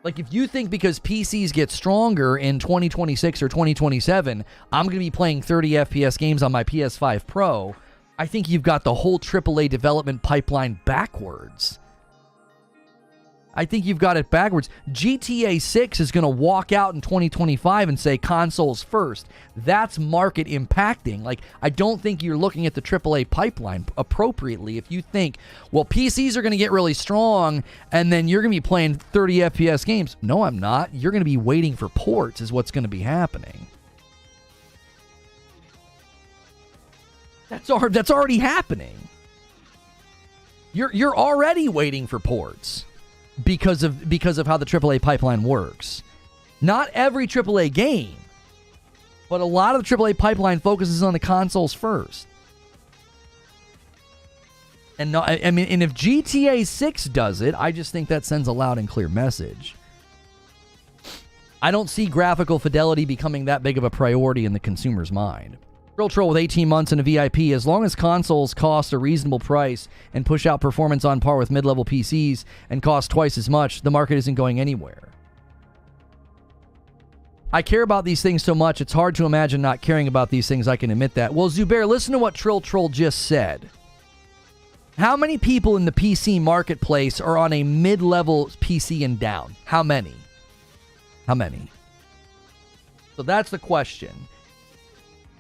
Like, if you think because PCs get stronger in 2026 or 2027, I'm going to be playing 30 FPS games on my PS5 Pro, I think you've got the whole AAA development pipeline backwards. I think you've got it backwards. GTA 6 is going to walk out in 2025 and say consoles first. That's market impacting. Like, I don't think you're looking at the AAA pipeline appropriately if you think, well, PCs are going to get really strong and then you're going to be playing 30 FPS games. No, I'm not. You're going to be waiting for ports is what's going to be happening. That's already happening. You're already waiting for ports. Because of how the AAA pipeline works. Not every AAA game, but a lot of the AAA pipeline focuses on the consoles first. And if GTA 6 does it, I just think that sends a loud and clear message. I don't see graphical fidelity becoming that big of a priority in the consumer's mind. Troll with 18 months in a VIP, as long as consoles cost a reasonable price and push out performance on par with mid-level PCs and cost twice as much, the market isn't going anywhere. I care about these things so much, it's hard to imagine not caring about these things, I can admit that. Well, Zubair, listen to what Troll just said. How many people in the PC marketplace are on a mid-level PC and down? How many? How many? So that's the question.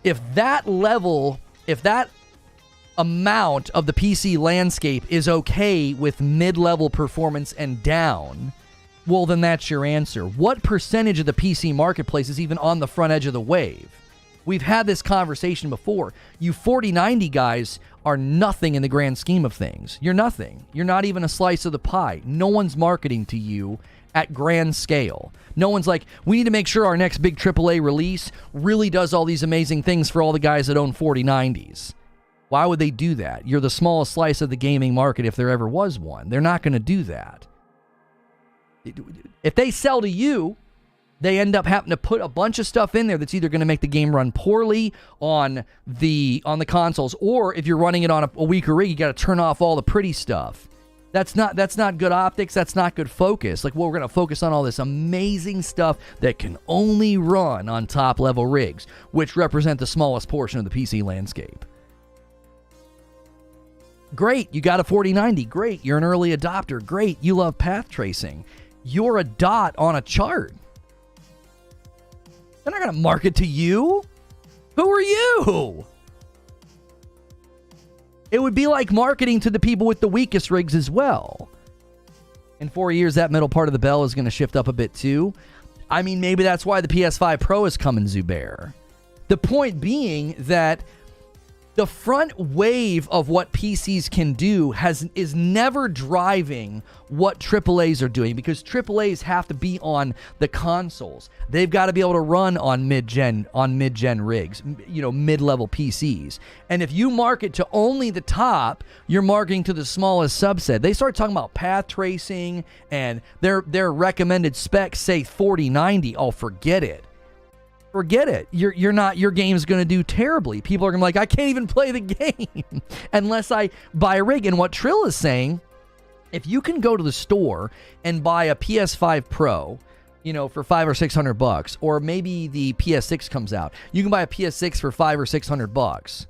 If that amount of the PC landscape is okay with mid-level performance and down, well, then that's your answer. What percentage of the PC marketplace is even on the front edge of the wave? We've had this conversation before. You 4090 guys are nothing in the grand scheme of things. You're nothing. You're not even a slice of the pie. No one's marketing to you at grand scale. No one's like, we need to make sure our next big AAA release really does all these amazing things for all the guys that own 4090s. Why would they do that? You're the smallest slice of the gaming market if there ever was one. They're not going to do that. If they sell to you, they end up having to put a bunch of stuff in there that's either going to make the game run poorly on the consoles, or if you're running it on a weaker rig, you got to turn off all the pretty stuff. That's not good optics. That's not good focus. Like, well, we're going to focus on all this amazing stuff that can only run on top-level rigs, which represent the smallest portion of the PC landscape. Great, you got a 4090. Great, you're an early adopter. Great, you love path tracing. You're a dot on a chart. They're not going to market to you. Who are you? It would be like marketing to the people with the weakest rigs as well. In 4 years, that middle part of the bell is going to shift up a bit too. I mean, maybe that's why the PS5 Pro is coming, Zubair. The point being that the front wave of what PCs can do is never driving what AAAs are doing, because AAAs have to be on the consoles. They've got to be able to run on mid-gen rigs, mid-level PCs. And if you market to only the top, you're marketing to the smallest subset. They start talking about path tracing and their recommended specs say 4090. Oh, forget it. Forget it. Your game's going to do terribly. People are going to be like, I can't even play the game unless I buy a rig. And what Trill is saying, if you can go to the store and buy a PS5 Pro, for $500 or $600, or maybe the PS6 comes out, you can buy a PS6 for $500 or $600,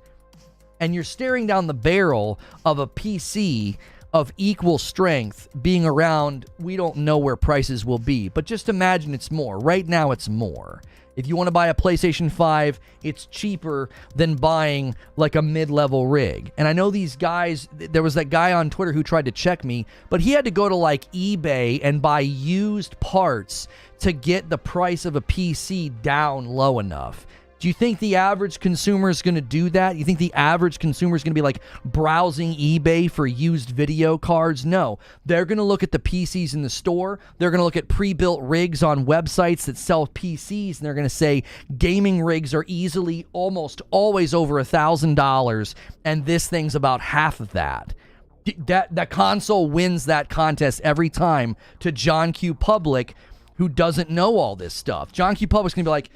and you're staring down the barrel of a PC of equal strength being around. We don't know where prices will be, but just imagine it's more. Right now, it's more. If you want to buy a PlayStation 5, it's cheaper than buying like a mid-level rig. And I know these guys, there was that guy on Twitter who tried to check me, but he had to go to like eBay and buy used parts to get the price of a PC down low enough. Do you think the average consumer is going to do that? You think the average consumer is going to be like browsing eBay for used video cards? No. They're going to look at the PCs in the store. They're going to look at pre-built rigs on websites that sell PCs, and they're going to say gaming rigs are easily almost always over $1,000, and this thing's about half of that. That console wins that contest every time to John Q. Public, who doesn't know all this stuff. John Q. Public's going to be like,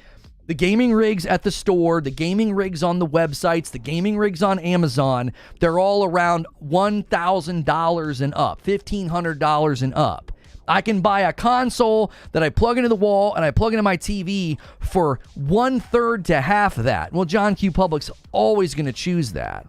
the gaming rigs at the store, the gaming rigs on the websites, the gaming rigs on Amazon, they're all around $1,000 and up, $1,500 and up. I can buy a console that I plug into the wall and I plug into my TV for 1/3 to half of that. Well, John Q. Public's always going to choose that.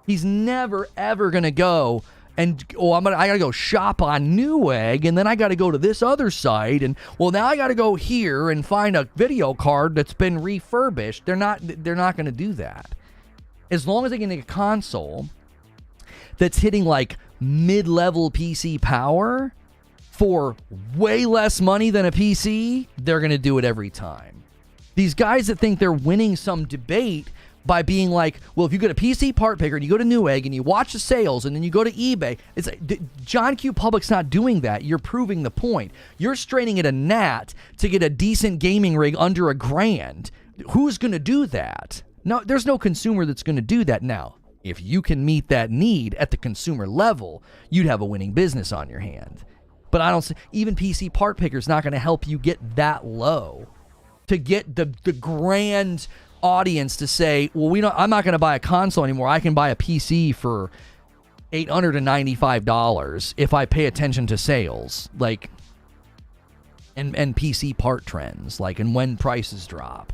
He's never, ever going to go and, I got to go shop on Newegg, and then I got to go to this other site, and, well, now I got to go here and find a video card that's been refurbished. They're not going to do that. As long as they can get a console that's hitting like mid-level PC power for way less money than a PC, they're going to do it every time. These guys that think they're winning some debate by being like, well, if you go to PC Part Picker and you go to Newegg and you watch the sales and then you go to eBay, it's like, John Q. Public's not doing that. You're proving the point. You're straining at a gnat to get a decent gaming rig under $1,000. Who's going to do that? No, there's no consumer that's going to do that. Now, if you can meet that need at the consumer level, you'd have a winning business on your hand. But I don't see, even PC Part Picker's not going to help you get that low to get the grand audience to say, well, I'm not going to buy a console anymore. I can buy a PC for $895 if I pay attention to sales, like, and PC part trends, like, and when prices drop.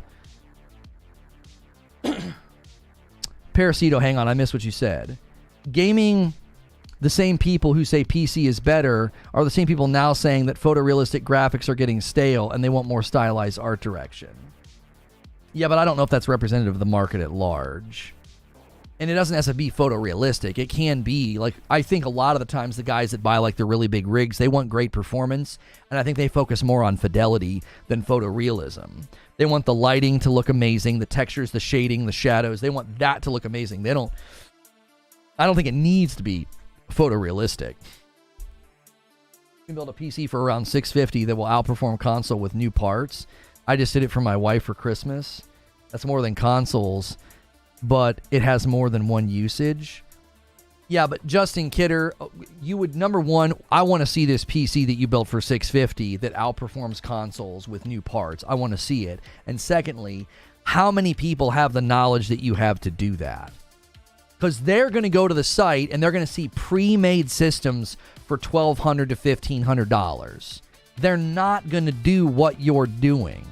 Parasito, hang on, I missed what you said. Gaming, the same people who say PC is better are the same people now saying that photorealistic graphics are getting stale and they want more stylized art direction. Yeah, but I don't know if that's representative of the market at large. And it doesn't have to be photorealistic. It can be, like, I think a lot of the times the guys that buy, like, the really big rigs, they want great performance, and I think they focus more on fidelity than photorealism. They want the lighting to look amazing, the textures, the shading, the shadows. They want that to look amazing. I don't think it needs to be photorealistic. You can build a PC for around $650 that will outperform console with new parts. I just did it for my wife for Christmas. That's more than consoles, but it has more than one usage. Yeah, but Justin Kidder, you would, number one, I want to see this PC that you built for $650 that outperforms consoles with new parts. I want to see it. And secondly, how many people have the knowledge that you have to do that? Because they're going to go to the site and they're going to see pre-made systems for $1,200 to $1,500. They're not going to do what you're doing.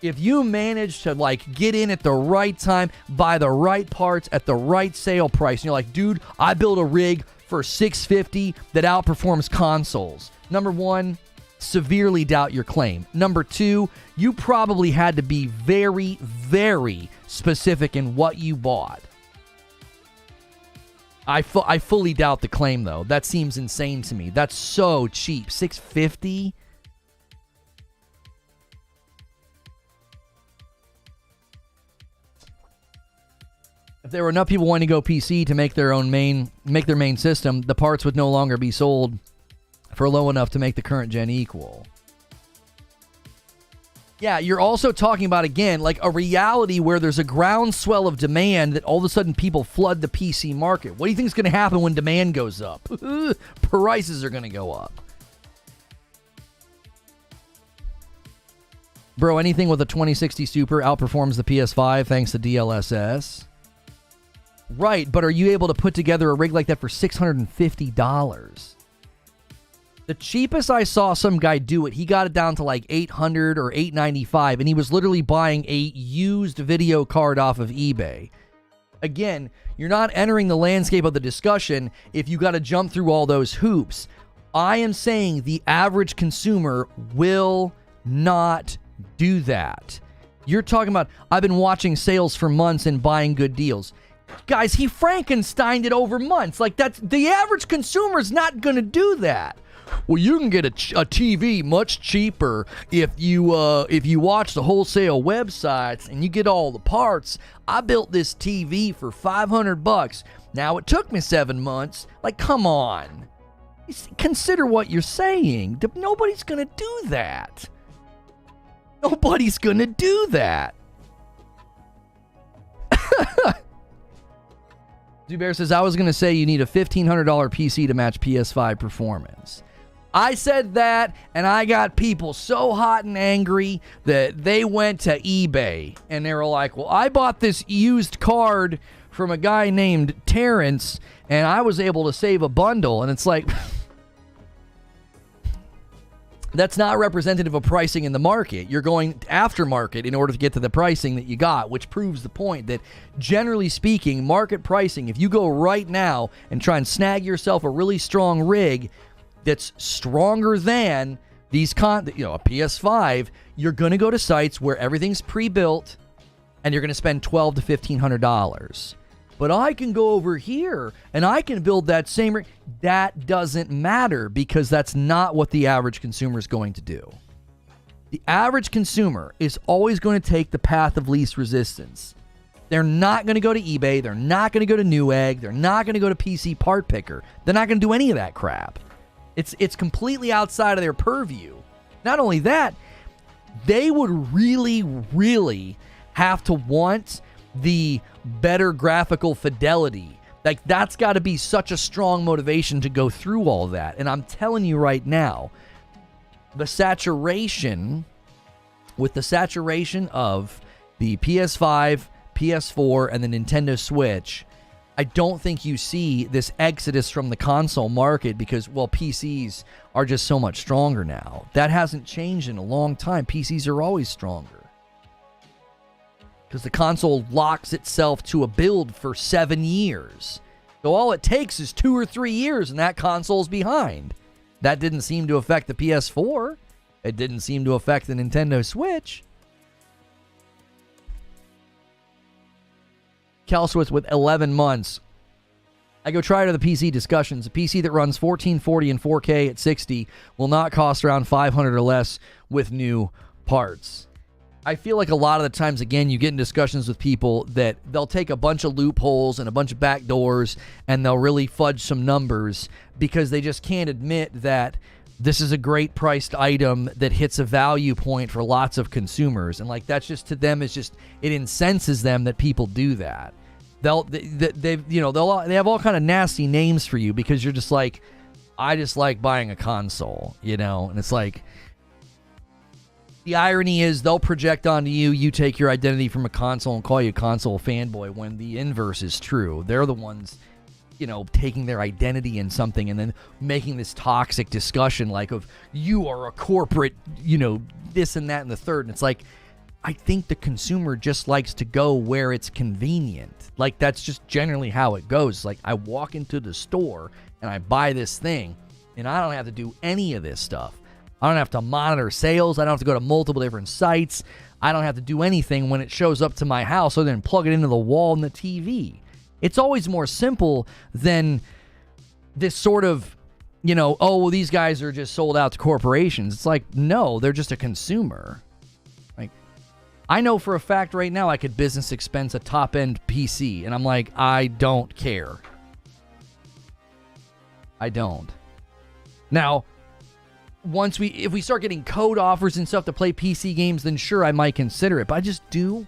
If you manage to, like, get in at the right time, buy the right parts at the right sale price, and you're like, dude, I built a rig for $650 that outperforms consoles. Number one, severely doubt your claim. Number two, you probably had to be very, very specific in what you bought. I fully doubt the claim, though. That seems insane to me. That's so cheap. $650? If there were enough people wanting to go PC to make their main system, the parts would no longer be sold for low enough to make the current gen equal. Yeah, you're also talking about, again, like a reality where there's a groundswell of demand that all of a sudden people flood the PC market. What do you think is going to happen when demand goes up? Prices are going to go up. Bro, anything with a 2060 Super outperforms the PS5 thanks to DLSS. Right, but are you able to put together a rig like that for $650? The cheapest I saw some guy do it, he got it down to like $800 or $895, and he was literally buying a used video card off of eBay. Again, you're not entering the landscape of the discussion if you got to jump through all those hoops. I am saying the average consumer will not do that. You're talking about, I've been watching sales for months and buying good deals. Guys, he Frankensteined it over months. Like, that's the average consumer is not going to do that. Well, you can get a TV much cheaper if you watch the wholesale websites and you get all the parts. I built this TV for $500. Now it took me 7 months. Like, come on. Consider what you're saying. Nobody's going to do that. Nobody's going to do that. Zubair says, I was going to say you need a $1,500 PC to match PS5 performance. I said that, and I got people so hot and angry that they went to eBay, and they were like, well, I bought this used card from a guy named Terrence, and I was able to save a bundle. And it's like, that's not representative of pricing in the market. You're going aftermarket in order to get to the pricing that you got, which proves the point that, generally speaking, market pricing, if you go right now and try and snag yourself a really strong rig that's stronger than these a PS5, you're going to go to sites where everything's pre-built and you're going to spend $1,200 to $1,500. But I can go over here and I can build that same rig. That doesn't matter, because that's not what the average consumer is going to do. The average consumer is always going to take the path of least resistance. They're not going to go to eBay. They're not going to go to Newegg. They're not going to go to PC Part Picker. They're not going to do any of that crap. It's completely outside of their purview. Not only that, they would really, really have to want the better graphical fidelity. Like, that's got to be such a strong motivation to go through all that. And I'm telling you right now, the saturation of the PS5, PS4, and the Nintendo Switch, I don't think you see this exodus from the console market because, well, PCs are just so much stronger now. That hasn't changed in a long time. PCs are always stronger because the console locks itself to a build for 7 years. So all it takes is 2 or 3 years and that console's behind. That didn't seem to affect the PS4. It didn't seem to affect the Nintendo Switch. Kelswith with 11 months. I go try to the PC discussions. A PC that runs 1440 and 4K at 60 will not cost around $500 or less with new parts. I feel like a lot of the times, again, you get in discussions with people that they'll take a bunch of loopholes and a bunch of back doors and they'll really fudge some numbers because they just can't admit that this is a great priced item that hits a value point for lots of consumers. And like, that's just, to them, it's just, it incenses them that people do that. They have all kind of nasty names for you because you're just like, I just like buying a console, and it's like, the irony is they'll project onto you, you take your identity from a console and call you a console fanboy when the inverse is true. They're the ones, taking their identity in something and then making this toxic discussion like of, you are a corporate, this and that and the third. And it's like, I think the consumer just likes to go where it's convenient. Like, that's just generally how it goes. Like, I walk into the store and I buy this thing and I don't have to do any of this stuff. I don't have to monitor sales. I don't have to go to multiple different sites. I don't have to do anything when it shows up to my house other than plug it into the wall and the TV. It's always more simple than this sort of, oh, well, these guys are just sold out to corporations. It's like, no, they're just a consumer. Like, I know for a fact right now I could business expense a top-end PC, and I'm like, I don't care. I don't. Now, if we start getting code offers and stuff to play PC games, then sure, I might consider it. But I just do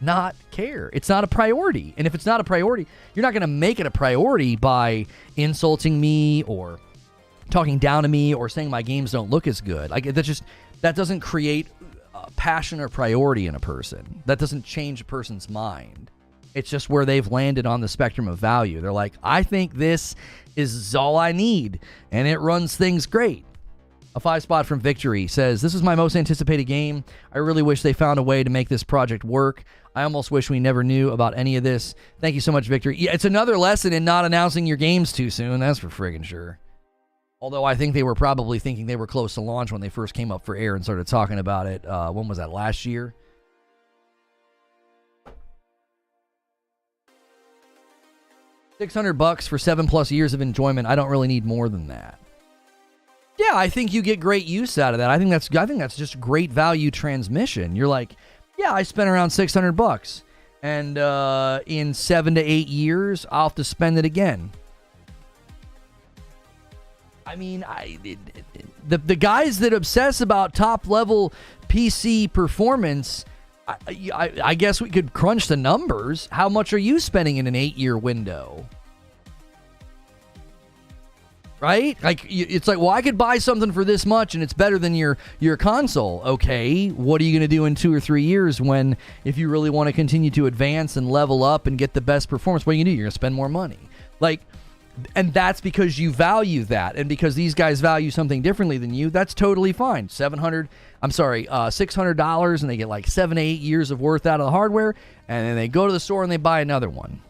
not care. It's not a priority. And if it's not a priority, you're not going to make it a priority by insulting me or talking down to me or saying my games don't look as good. Like, that doesn't create passion or priority in a person. That doesn't change a person's mind. It's just where they've landed on the spectrum of value. They're like, I think this is all I need, and it runs things great. A 5-spot from Victory says, this is my most anticipated game. I really wish they found a way to make this project work. I almost wish we never knew about any of this. Thank you so much, Victory. Yeah, it's another lesson in not announcing your games too soon. That's for friggin' sure. Although I think they were probably thinking they were close to launch when they first came up for air and started talking about it. When was that, last year? $600 for 7+ years of enjoyment. I don't really need more than that. Yeah, I think you get great use out of that. I think that's just great value transmission. You're like, yeah, I spent around $600, and in 7 to 8 years, I'll have to spend it again. I mean, the guys that obsess about top-level PC performance, I guess we could crunch the numbers. How much are you spending in an 8-year window? Right? Like, it's like, well, I could buy something for this much and it's better than your console. Okay, what are you going to do in 2 or 3 years when, if you really want to continue to advance and level up and get the best performance, what are you going to do? You're going to spend more money. Like, and that's because you value that. And because these guys value something differently than you, that's totally fine. $600 and they get like 7 to 8 years of worth out of the hardware. And then they go to the store and they buy another one.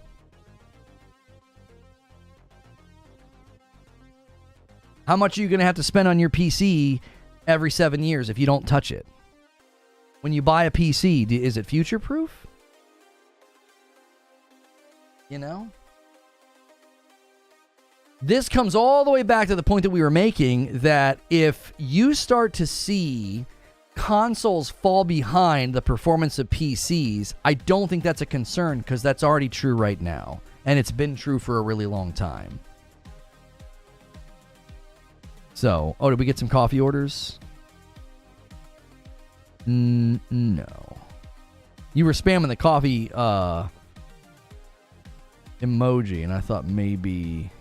How much are you going to have to spend on your PC every 7 years if you don't touch it? When you buy a PC, is it future-proof? You know? This comes all the way back to the point that we were making, that if you start to see consoles fall behind the performance of PCs, I don't think that's a concern, because that's already true right now. And it's been true for a really long time. So, did we get some coffee orders? No. You were spamming the coffee emoji, and I thought maybe...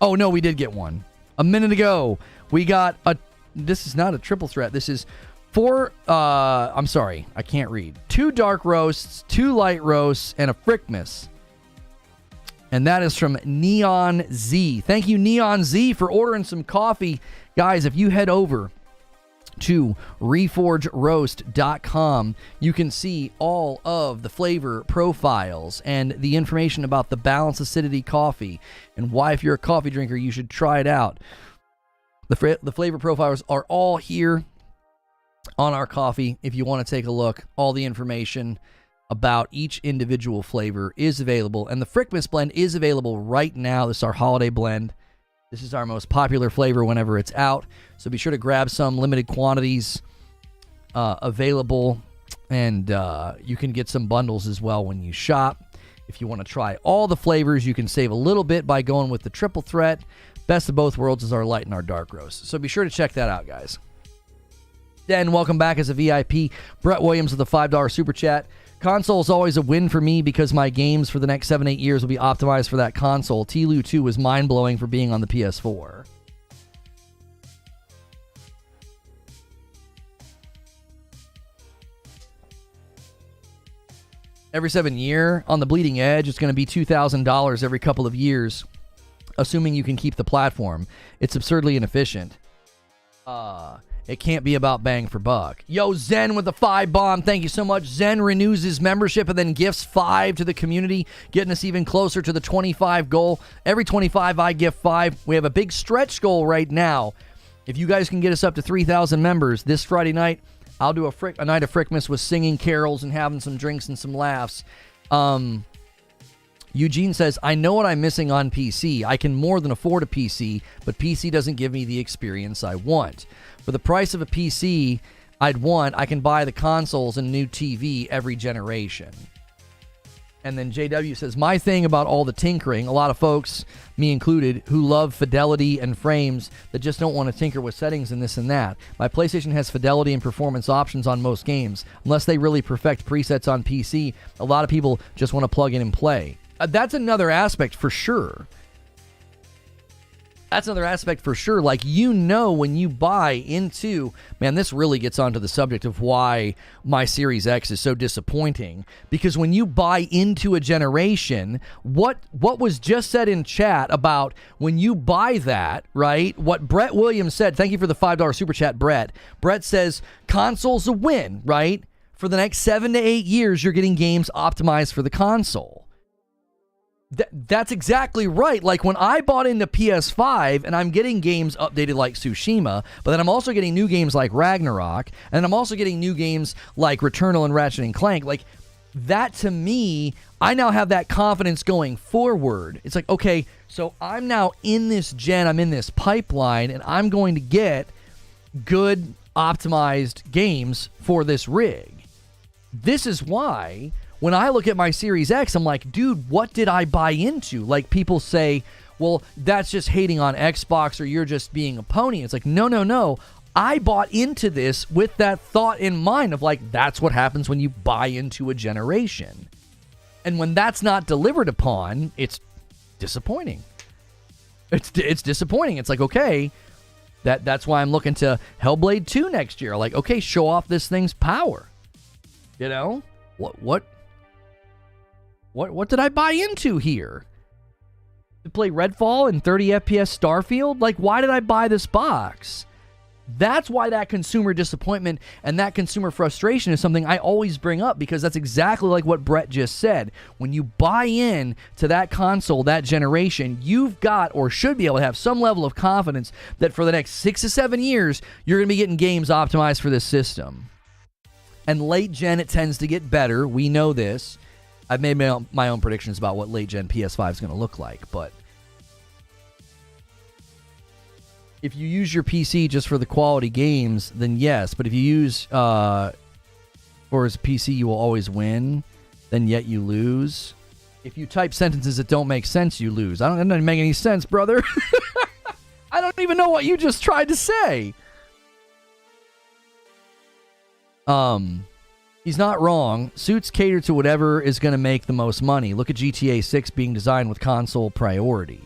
Oh, no, we did get one. A minute ago, we got a... This is not a triple threat. This is 4... I'm sorry, I can't read. 2 dark roasts, 2 light roasts, and a Frickmas. And that is from Neon Z. Thank you, Neon Z, for ordering some coffee. Guys, if you head over to reforgeroast.com, you can see all of the flavor profiles and the information about the balanced acidity coffee and why, if you're a coffee drinker, you should try it out. The flavor profiles are all here on our coffee. If you want to take a look, all the information about each individual flavor is available, and the Frickmas blend is available right now. This is our holiday blend. This is our most popular flavor whenever it's out, so be sure to grab some. Limited quantities available, and you can get some bundles as well when you shop. If you want to try all the flavors, you can save a little bit by going with the triple threat. Best of both worlds is our light and our dark roast, so be sure to check that out, guys. Then, welcome back as a VIP, Brett Williams with a $5 super chat. Console is always a win for me because my games for the next 7-8 years will be optimized for that console. T-Lu 2 was mind-blowing for being on the PS4. Every 7 year, on the bleeding edge, it's going to be $2,000 every couple of years, assuming you can keep the platform. It's absurdly inefficient. It can't be about bang for buck. Yo, Zen with the 5 bomb. Thank you so much. Zen renews his membership and then gifts 5 to the community, getting us even closer to the 25 goal. Every 25, I gift 5. We have a big stretch goal right now. If you guys can get us up to 3,000 members this Friday night, I'll do a night of Frickmas with singing carols and having some drinks and some laughs. Eugene says, I know what I'm missing on PC. I can more than afford a PC, but PC doesn't give me the experience I want. For the price of a PC I'd want, I can buy the consoles and new TV every generation. And then JW says, my thing about all the tinkering, a lot of folks, me included, who love fidelity and frames that just don't want to tinker with settings and this and that. My PlayStation has fidelity and performance options on most games. Unless they really perfect presets on PC, a lot of people just want to plug in and play. That's another aspect for sure. That's another aspect for sure. Like, you know, when you buy into, man, this really gets onto the subject of why my Series X is so disappointing. Because when you buy into a generation, what was just said in chat about when you buy that, right? What Brett Williams said, thank you for the $5 super chat, Brett. Brett says, console's a win, right? For the next 7 to 8 years, you're getting games optimized for the console. That's exactly right. Like, when I bought into PS5 and I'm getting games updated like Tsushima, but then I'm also getting new games like Ragnarok, and I'm also getting new games like Returnal and Ratchet and Clank, like, that to me, I now have that confidence going forward. It's like, okay, so I'm now in this gen, I'm in this pipeline, and I'm going to get good optimized games for this rig. This is why when I look at my Series X, I'm like, dude, what did I buy into? Like, people say, well, that's just hating on Xbox or you're just being a pony. It's like, no. I bought into this with that thought in mind of, like, that's what happens when you buy into a generation. And when that's not delivered upon, it's disappointing. It's disappointing. It's like, okay, that's why I'm looking to Hellblade 2 next year. Like, okay, show off this thing's power. You know? What did I buy into here? To play Redfall and 30 FPS Starfield? Like, why did I buy this box? That's why that consumer disappointment and that consumer frustration is something I always bring up, because that's exactly like what Brett just said. When you buy in to that console, that generation, you've got or should be able to have some level of confidence that for the next 6 to 7 years, you're going to be getting games optimized for this system. And late gen, it tends to get better. We know this. I've made my own predictions about what late-gen PS5 is going to look like, but if you use your PC just for the quality games, then yes. But if you use for as a PC, you will always win, then yet you lose. If you type sentences that don't make sense, you lose. That doesn't make any sense, brother. I don't even know what you just tried to say. He's not wrong. Suits cater to whatever is going to make the most money. Look at GTA 6 being designed with console priority.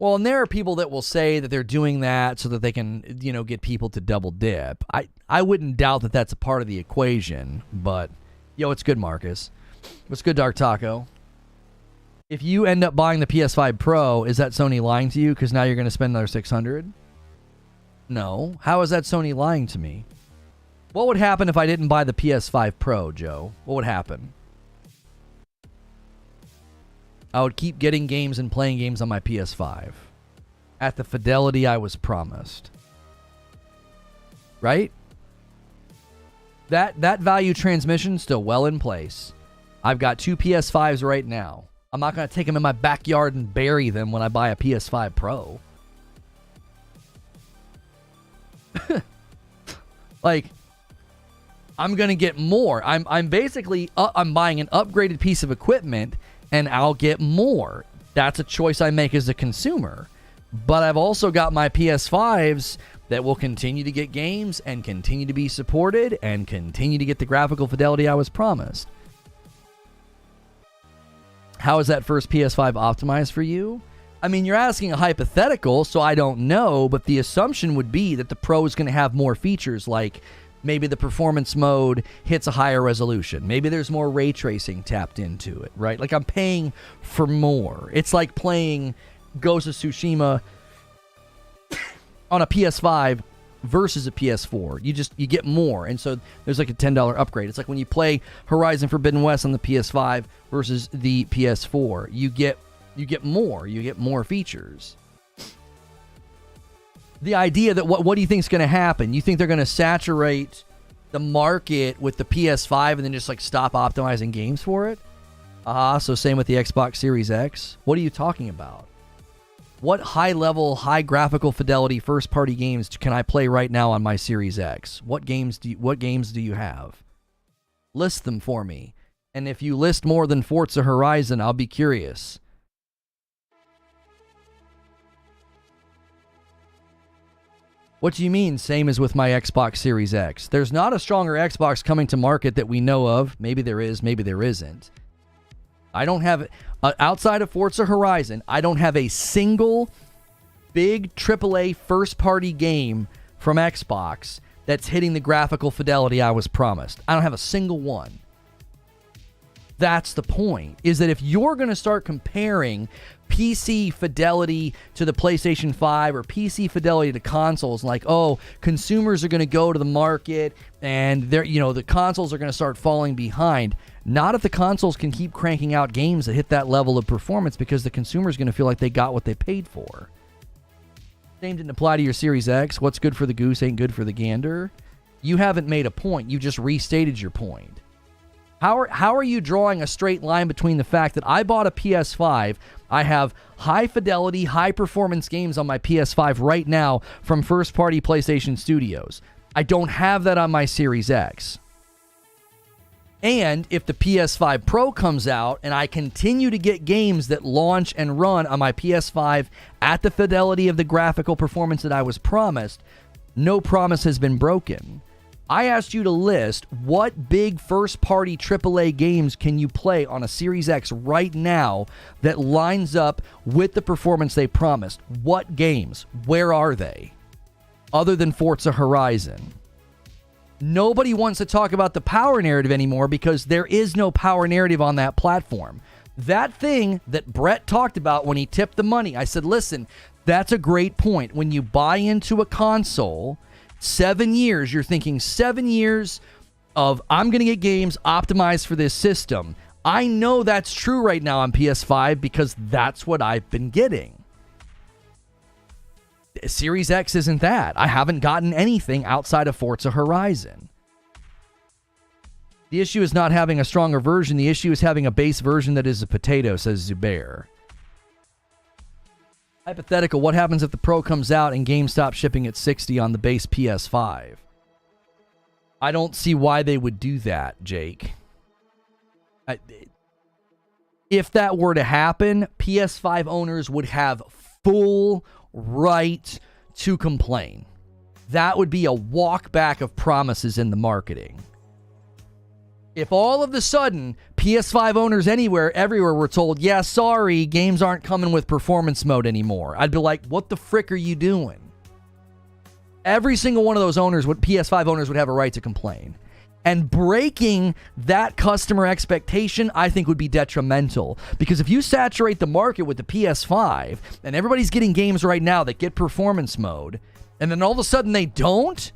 Well, and there are people that will say that they're doing that so that they can, get people to double dip. I wouldn't doubt that that's a part of the equation, but, it's good, Marcus. What's good, Dark Taco? If you end up buying the PS5 Pro, is that Sony lying to you because now you're going to spend another $600? No. How is that Sony lying to me? What would happen if I didn't buy the PS5 Pro, Joe? What would happen? I would keep getting games and playing games on my PS5 at the fidelity I was promised. Right? That value transmission still well in place. I've got 2 PS5s right now. I'm not going to take them in my backyard and bury them when I buy a PS5 Pro. Like, I'm going to get more. I'm basically, I'm buying an upgraded piece of equipment and I'll get more. That's a choice I make as a consumer. But I've also got my PS5s that will continue to get games and continue to be supported and continue to get the graphical fidelity I was promised. How is that first PS5 optimized for you? I mean, you're asking a hypothetical, so I don't know, but the assumption would be that the Pro is going to have more features, like maybe the performance mode hits a higher resolution. Maybe there's more ray tracing tapped into it, right? Like, I'm paying for more. It's like playing Ghost of Tsushima on a PS5 versus a PS4. You get more, and so there's like a $10 upgrade. It's like when you play Horizon Forbidden West on the PS5 versus the PS4. You get more. You get more features. The idea that what do you think is going to happen? You think they're going to saturate the market with the PS5 and then just like stop optimizing games for it? So same with the Xbox Series X. What are you talking about? What high-level, high graphical fidelity first-party games can I play right now on my Series X? What games do you have? List them for me. And if you list more than Forza Horizon, I'll be curious. What do you mean, same as with my Xbox Series X? There's not a stronger Xbox coming to market that we know of. Maybe there is, maybe there isn't. I don't have, outside of Forza Horizon, I don't have a single big AAA first-party game from Xbox that's hitting the graphical fidelity I was promised. I don't have a single one. That's the point, is that if you're going to start comparing PC fidelity to the PlayStation 5 or PC fidelity to consoles, like, oh, consumers are going to go to the market and the consoles are going to start falling behind. Not if the consoles can keep cranking out games that hit that level of performance, because the consumer is going to feel like they got what they paid for. Same didn't apply to your Series X. What's good for the goose ain't good for the gander. You haven't made a point. You just restated your point. How are you drawing a straight line between the fact that I bought a PS5, I have high fidelity, high performance games on my PS5 right now from first-party PlayStation Studios. I don't have that on my Series X. And if the PS5 Pro comes out and I continue to get games that launch and run on my PS5 at the fidelity of the graphical performance that I was promised, no promise has been broken. I asked you to list what big first-party AAA games can you play on a Series X right now that lines up with the performance they promised. What games? Where are they? Other than Forza Horizon. Nobody wants to talk about the power narrative anymore because there is no power narrative on that platform. That thing that Brett talked about when he tipped the money, I said, listen, that's a great point. When you buy into a console, 7 years, you're thinking 7 years of I'm going to get games optimized for this system. I know that's true right now on PS5 because that's what I've been getting. Series X isn't that. I haven't gotten anything outside of Forza Horizon. The issue is not having a stronger version. The issue is having a base version that is a potato, says Zubair. Hypothetical, what happens if the Pro comes out and games stop shipping at 60 on the base PS5? I don't see why they would do that, Jake. If that were to happen, PS5 owners would have full right to complain. That would be a walk back of promises in the marketing. If all of a sudden PS5 owners everywhere were told, yeah, sorry, games aren't coming with performance mode anymore, I'd be like, what the frick are you doing? Every single one of those owners, PS5 owners, would have a right to complain. And breaking that customer expectation, I think, would be detrimental. Because if you saturate the market with the PS5, and everybody's getting games right now that get performance mode, and then all of a sudden they don't,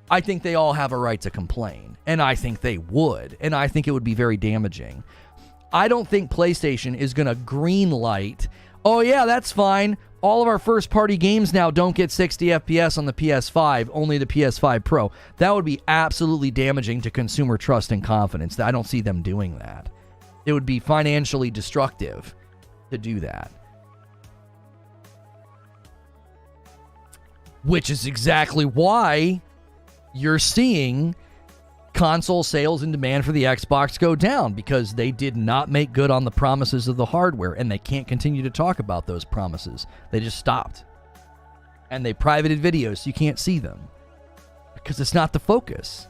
I think they all have a right to complain. And I think they would. And I think it would be very damaging. I don't think PlayStation is going to green light, oh yeah, that's fine. All of our first-party games now don't get 60 FPS on the PS5, only the PS5 Pro. That would be absolutely damaging to consumer trust and confidence. I don't see them doing that. It would be financially destructive to do that. Which is exactly why you're seeing console sales and demand for the Xbox go down, because they did not make good on the promises of the hardware, and they can't continue to talk about those promises. They just stopped. And they privated videos so you can't see them, because it's not the focus.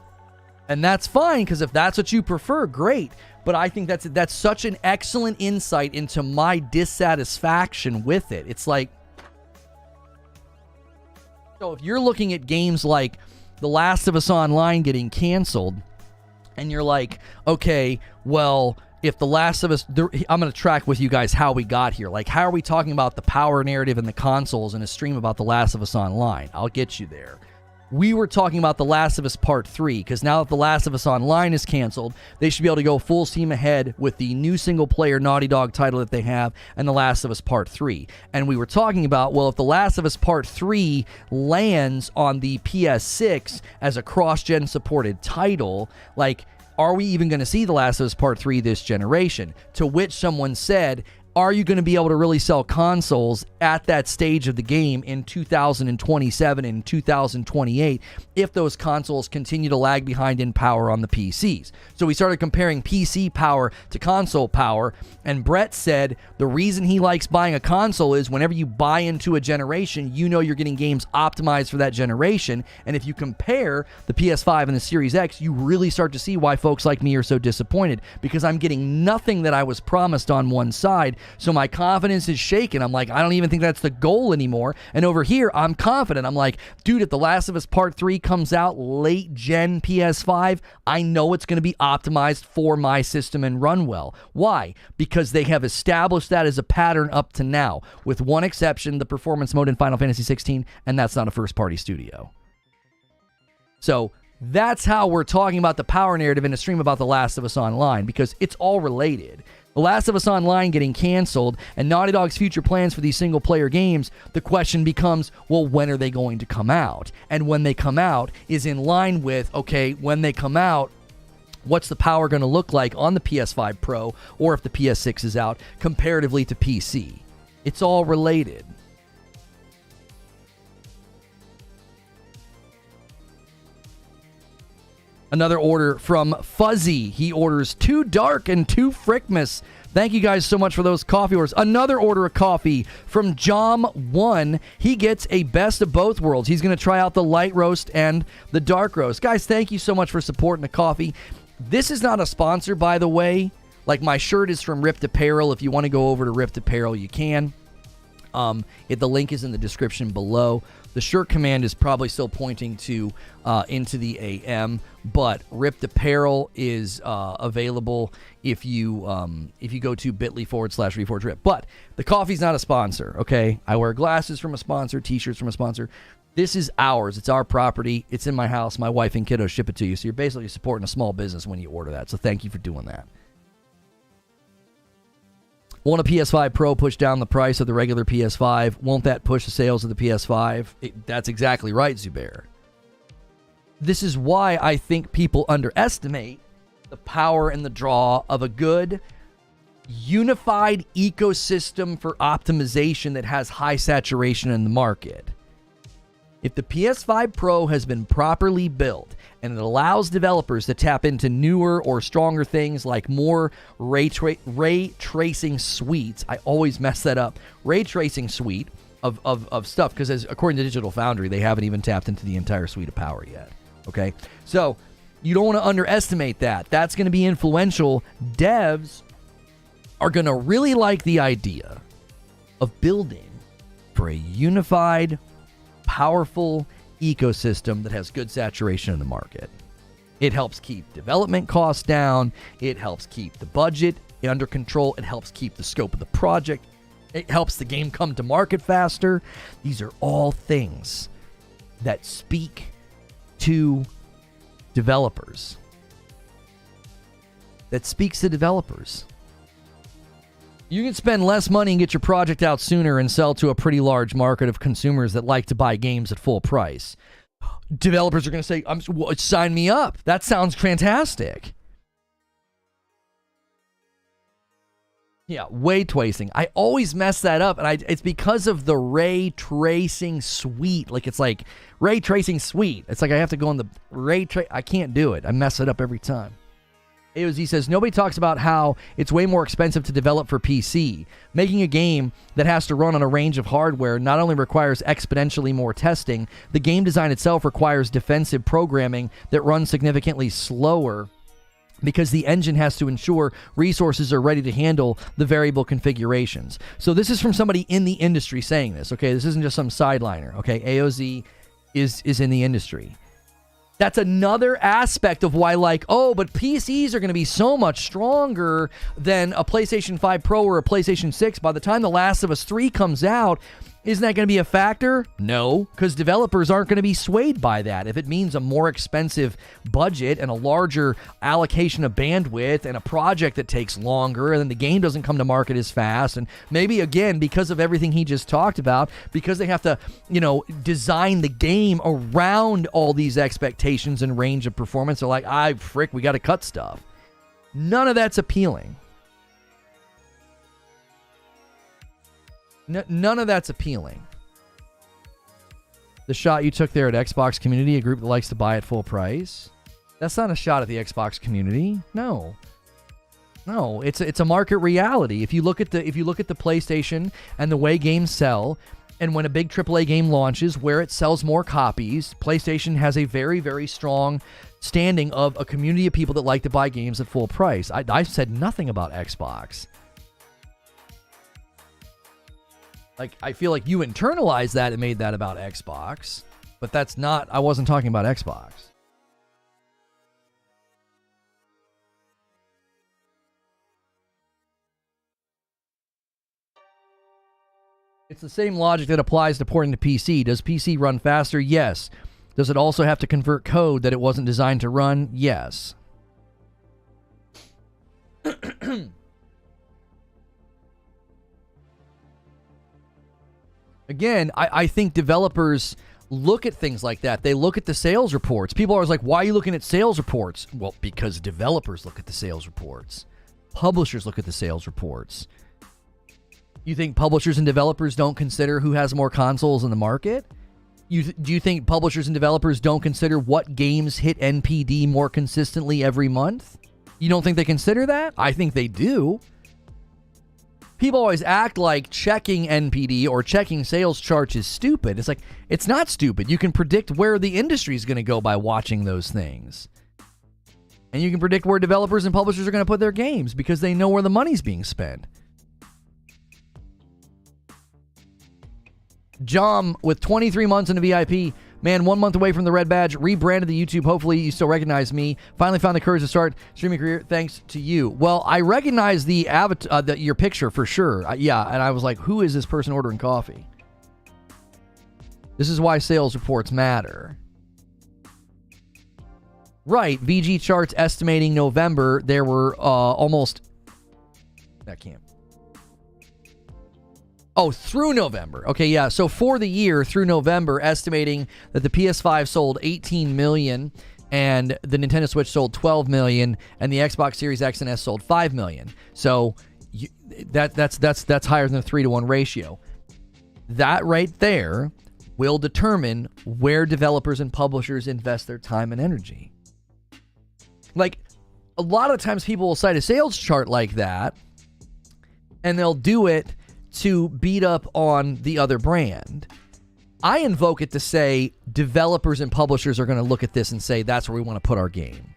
And that's fine, because if that's what you prefer, great. But I think that's such an excellent insight into my dissatisfaction with it. It's like, so if you're looking at games like The Last of Us Online getting canceled, and you're like, okay, well, if The Last of Us, I'm going to track with you guys how we got here. Like, how are we talking about the power narrative in the consoles in a stream about The Last of Us Online? I'll get you there. we were talking about The Last of Us Part 3, because now that The Last of Us Online is canceled, they should be able to go full steam ahead with the new single-player Naughty Dog title that they have and The Last of Us Part 3. And we were talking about, well, if The Last of Us Part 3 lands on the PS6 as a cross-gen supported title, like, are we even going to see The Last of Us Part 3 this generation? To which someone said, are you going to be able to really sell consoles at that stage of the game in 2027 and 2028 if those consoles continue to lag behind in power on the PCs? So we started comparing PC power to console power, and Brett said the reason he likes buying a console is whenever you buy into a generation, you know you're getting games optimized for that generation, and if you compare the PS5 and the Series X, you really start to see why folks like me are so disappointed, because I'm getting nothing that I was promised on one side. So my confidence is shaken. I'm like, I don't even think that's the goal anymore. And over here, I'm confident. I'm like, dude, if The Last of Us Part 3 comes out late gen PS5, I know it's going to be optimized for my system and run well. Why? Because they have established that as a pattern up to now, with one exception, the performance mode in Final Fantasy 16, and that's not a first-party studio. So that's how we're talking about the power narrative in a stream about The Last of Us Online, because it's all related. The Last of Us Online getting canceled and Naughty Dog's future plans for these single-player games, the question becomes, well, when are they going to come out? And when they come out is in line with, okay, when they come out, what's the power going to look like on the PS5 Pro, or if the PS6 is out, comparatively to PC? It's all related. Another order from Fuzzy. He orders 2 Dark and 2 Frickmas. Thank you guys so much for those coffee orders. Another order of coffee from Jom1. He gets a best of both worlds. He's going to try out the light roast and the dark roast. Guys, thank you so much for supporting the coffee. This is not a sponsor, by the way. Like, my shirt is from Ripped Apparel. If you want to go over to Ripped Apparel, you can. The link is in the description below. The shirt command is probably still pointing to into the AM, but Ripped Apparel is available if you go to bit.ly/reforgerip. But the coffee's not a sponsor, okay? I wear glasses from a sponsor, t-shirts from a sponsor. This is ours. It's our property. It's in my house. My wife and kiddos ship it to you. So you're basically supporting a small business when you order that. So thank you for doing that. Won't a PS5 Pro push down the price of the regular PS5? Won't that push the sales of the PS5? That's exactly right, Zubair. This is why I think people underestimate the power and the draw of a good, unified ecosystem for optimization that has high saturation in the market. If the PS5 Pro has been properly built and it allows developers to tap into newer or stronger things like more ray tracing suites, I always mess that up, ray tracing suite of stuff, because according to Digital Foundry, they haven't even tapped into the entire suite of power yet. Okay, so you don't want to underestimate that. That's going to be influential. Devs are going to really like the idea of building for a unified, powerful ecosystem that has good saturation in the market. It helps keep development costs down. It helps keep the budget under control. It helps keep the scope of the project. It helps the game come to market faster. These are all things that speak to developers. That speaks to developers. You can spend less money and get your project out sooner and sell to a pretty large market of consumers that like to buy games at full price. Developers are going to say, sign me up. That sounds fantastic. Yeah, ray tracing. I always mess that up, and it's because of the ray tracing suite. Like, it's like ray tracing suite. It's like I have to go on the ray trace. I can't do it. I mess it up every time. AOZ says, nobody talks about how it's way more expensive to develop for PC. Making a game that has to run on a range of hardware not only requires exponentially more testing, the game design itself requires defensive programming that runs significantly slower because the engine has to ensure resources are ready to handle the variable configurations. So this is from somebody in the industry saying this, okay? This isn't just some sideliner, okay? AOZ is in the industry. That's another aspect of why, like, oh, but PCs are going to be so much stronger than a PlayStation 5 Pro or a PlayStation 6. By the time The Last of Us 3 comes out, Isn't that going to be a factor? No, because developers aren't going to be swayed by that. If it means a more expensive budget and a larger allocation of bandwidth and a project that takes longer, and then the game doesn't come to market as fast, and maybe, again, because of everything he just talked about, because they have to, design the game around all these expectations and range of performance, they're like, we got to cut stuff. None of that's appealing. None of that's appealing. The shot you took there at Xbox community, a group that likes to buy at full price. That's not a shot at the Xbox community. No, it's a market reality. If you look at the PlayStation and the way games sell, and when a big AAA game launches, where it sells more copies, PlayStation has a very, very strong standing of a community of people that like to buy games at full price. I've said nothing about Xbox. I feel like you internalized that and made that about Xbox, but that's not, I wasn't talking about Xbox. It's the same logic that applies to porting to PC. Does PC run faster? Yes. Does it also have to convert code that it wasn't designed to run? Yes. Again, I think developers look at things like that. They look at the sales reports. People are always like, why are you looking at sales reports? Well, because developers look at the sales reports. Publishers look at the sales reports. You think publishers and developers don't consider who has more consoles in the market? Do you think publishers and developers don't consider what games hit NPD more consistently every month? You don't think they consider that? I think they do. People always act like checking NPD or checking sales charts is stupid. It's like, it's not stupid. You can predict where the industry is going to go by watching those things. And you can predict where developers and publishers are going to put their games because they know where the money's being spent. Jom with 23 months in the VIP. Man, 1 month away from the red badge. Rebranded the YouTube. Hopefully you still recognize me. Finally found the courage to start streaming career. Thanks to you. Well, I recognize the avatar, your picture for sure. Yeah, and I was like, who is this person ordering coffee? This is why sales reports matter. Right. VG charts estimating November. There were almost... That can't... Oh, through November. Okay, yeah. So for the year, through November, estimating that the PS5 sold 18 million and the Nintendo Switch sold 12 million and the Xbox Series X and S sold 5 million. So that's higher than a 3-to-1 ratio. That right there will determine where developers and publishers invest their time and energy. Like, a lot of times people will cite a sales chart like that, and they'll do it to beat up on the other brand. I invoke it to say developers and publishers are going to look at this and say that's where we want to put our game.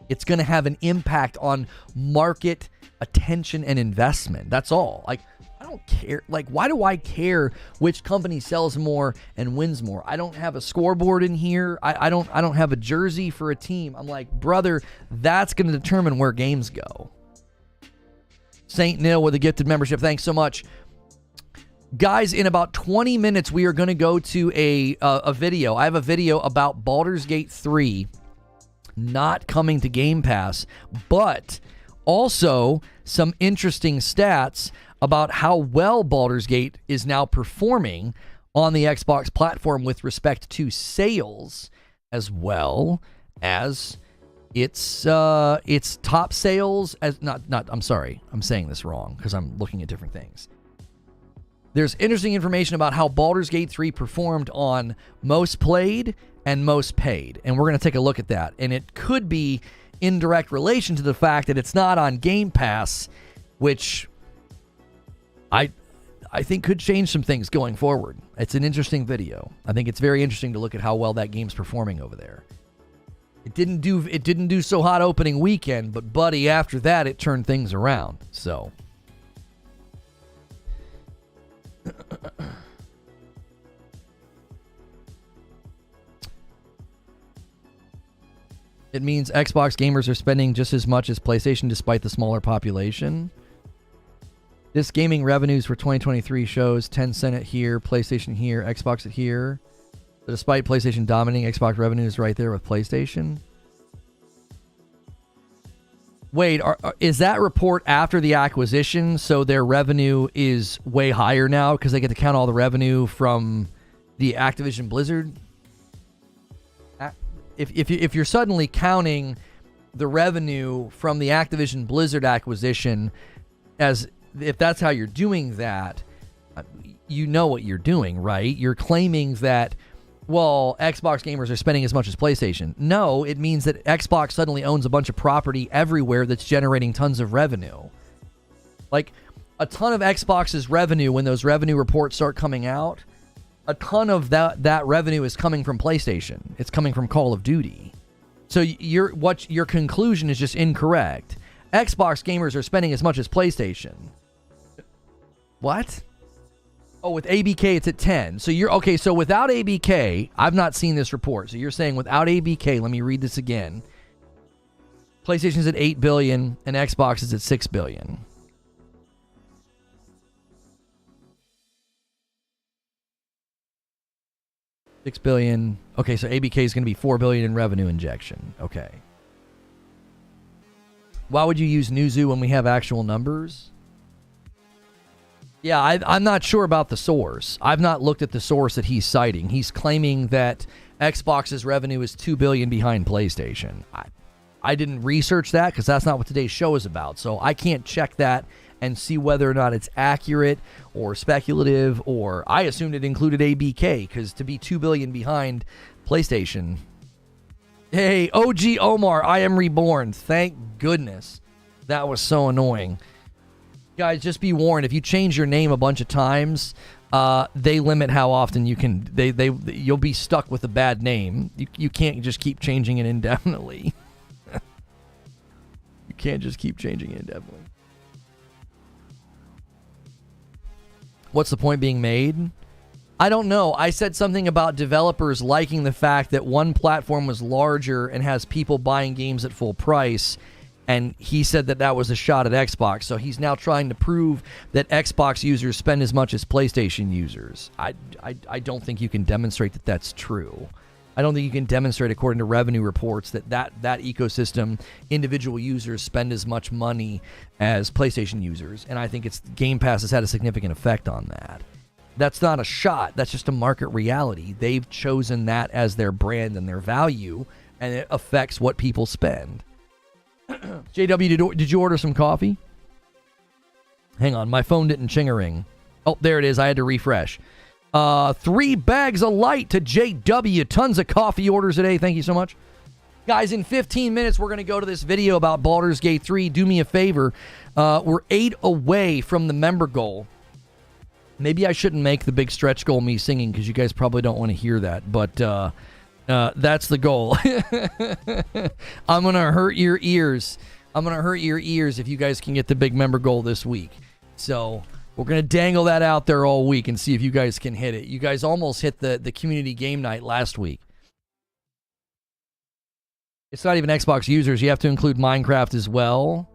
It's going to have an impact on market attention and investment. That's all. Like, I don't care. Like, why do I care which company sells more and wins more? I don't have a scoreboard in here. I don't have a jersey for a team. I'm like, brother, that's going to determine where games go. Saint Nil with a gifted membership. Thanks so much. Guys, in about 20 minutes, we are going to go to a video. I have a video about Baldur's Gate 3 not coming to Game Pass, but also some interesting stats about how well Baldur's Gate is now performing on the Xbox platform with respect to sales, as well as its top sales as I'm sorry, I'm saying this wrong because I'm looking at different things. There's interesting information about how Baldur's Gate 3 performed on most played and most paid, and we're going to take a look at that. And it could be in direct relation to the fact that it's not on Game Pass, which I think could change some things going forward. It's an interesting video. I think it's very interesting to look at how well that game's performing over there. It didn't do so hot opening weekend, but buddy, after that it turned things around. So it means Xbox gamers are spending just as much as PlayStation despite the smaller population. This gaming revenues for 2023 shows Tencent at here, PlayStation here, Xbox at here. But despite PlayStation dominating, Xbox revenues right there with PlayStation. Wait, is that report after the acquisition? So their revenue is way higher now because they get to count all the revenue from the Activision Blizzard? If you're suddenly counting the revenue from the Activision Blizzard acquisition as if that's how you're doing that, you know what you're doing, right? You're claiming that, well, Xbox gamers are spending as much as PlayStation. No, it means that Xbox suddenly owns a bunch of property everywhere that's generating tons of revenue. Like, a ton of Xbox's revenue, when those revenue reports start coming out, a ton of that revenue is coming from PlayStation. It's coming from Call of Duty. So your conclusion is just incorrect. Xbox gamers are spending as much as PlayStation. What? Oh, with ABK, it's at 10. So you're okay. So without ABK, I've not seen this report. So you're saying without ABK, let me read this again. PlayStation's at 8 billion and Xbox is at 6 billion. $6 billion. Okay, so ABK is going to be $4 billion in revenue injection. Okay. Why would you use Newzoo when we have actual numbers? Yeah, I'm not sure about the source. I've not looked at the source that he's citing. He's claiming that Xbox's revenue is $2 billion behind PlayStation. I didn't research that because that's not what today's show is about. So I can't check that and see whether or not it's accurate or speculative, or I assumed it included ABK because to be $2 billion behind PlayStation. Hey, OG Omar, I am reborn. Thank goodness. That was so annoying. Guys, just be warned, if you change your name a bunch of times, they limit how often you can, you'll be stuck with a bad name. You can't just keep changing it indefinitely. You can't just keep changing it indefinitely. What's the point being made? I don't know. I said something about developers liking the fact that one platform was larger and has people buying games at full price, and he said that that was a shot at Xbox. So he's now trying to prove that Xbox users spend as much as PlayStation users. I don't think you can demonstrate that that's true. I don't think you can demonstrate, according to revenue reports, that ecosystem, individual users spend as much money as PlayStation users. And I think Game Pass has had a significant effect on that. That's not a shot. That's just a market reality. They've chosen that as their brand and their value, and it affects what people spend. JW, did you order some coffee? Hang on, my phone didn't ching-a-ring. Oh, there it is. I had to refresh. 3 bags of light to JW. Tons of coffee orders today. Thank you so much. Guys, in 15 minutes, we're going to go to this video about Baldur's Gate 3. Do me a favor. We're 8 away from the member goal. Maybe I shouldn't make the big stretch goal me singing because you guys probably don't want to hear that. But that's the goal. I'm going to hurt your ears. I'm going to hurt your ears if you guys can get the big member goal this week. So we're going to dangle that out there all week and see if you guys can hit it. You guys almost hit the community game night last week. It's not even Xbox users. You have to include Minecraft as well.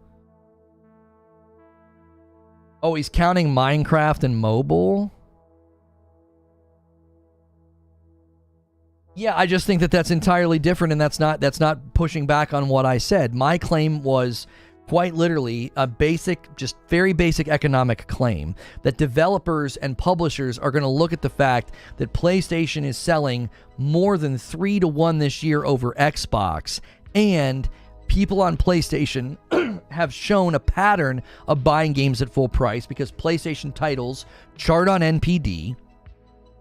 Oh, he's counting Minecraft and mobile? Yeah, I just think that that's entirely different, and that's not pushing back on what I said. My claim was quite literally a basic, just very basic economic claim that developers and publishers are going to look at the fact that PlayStation is selling more than 3-1 this year over Xbox, and people on PlayStation have shown a pattern of buying games at full price because PlayStation titles chart on NPD,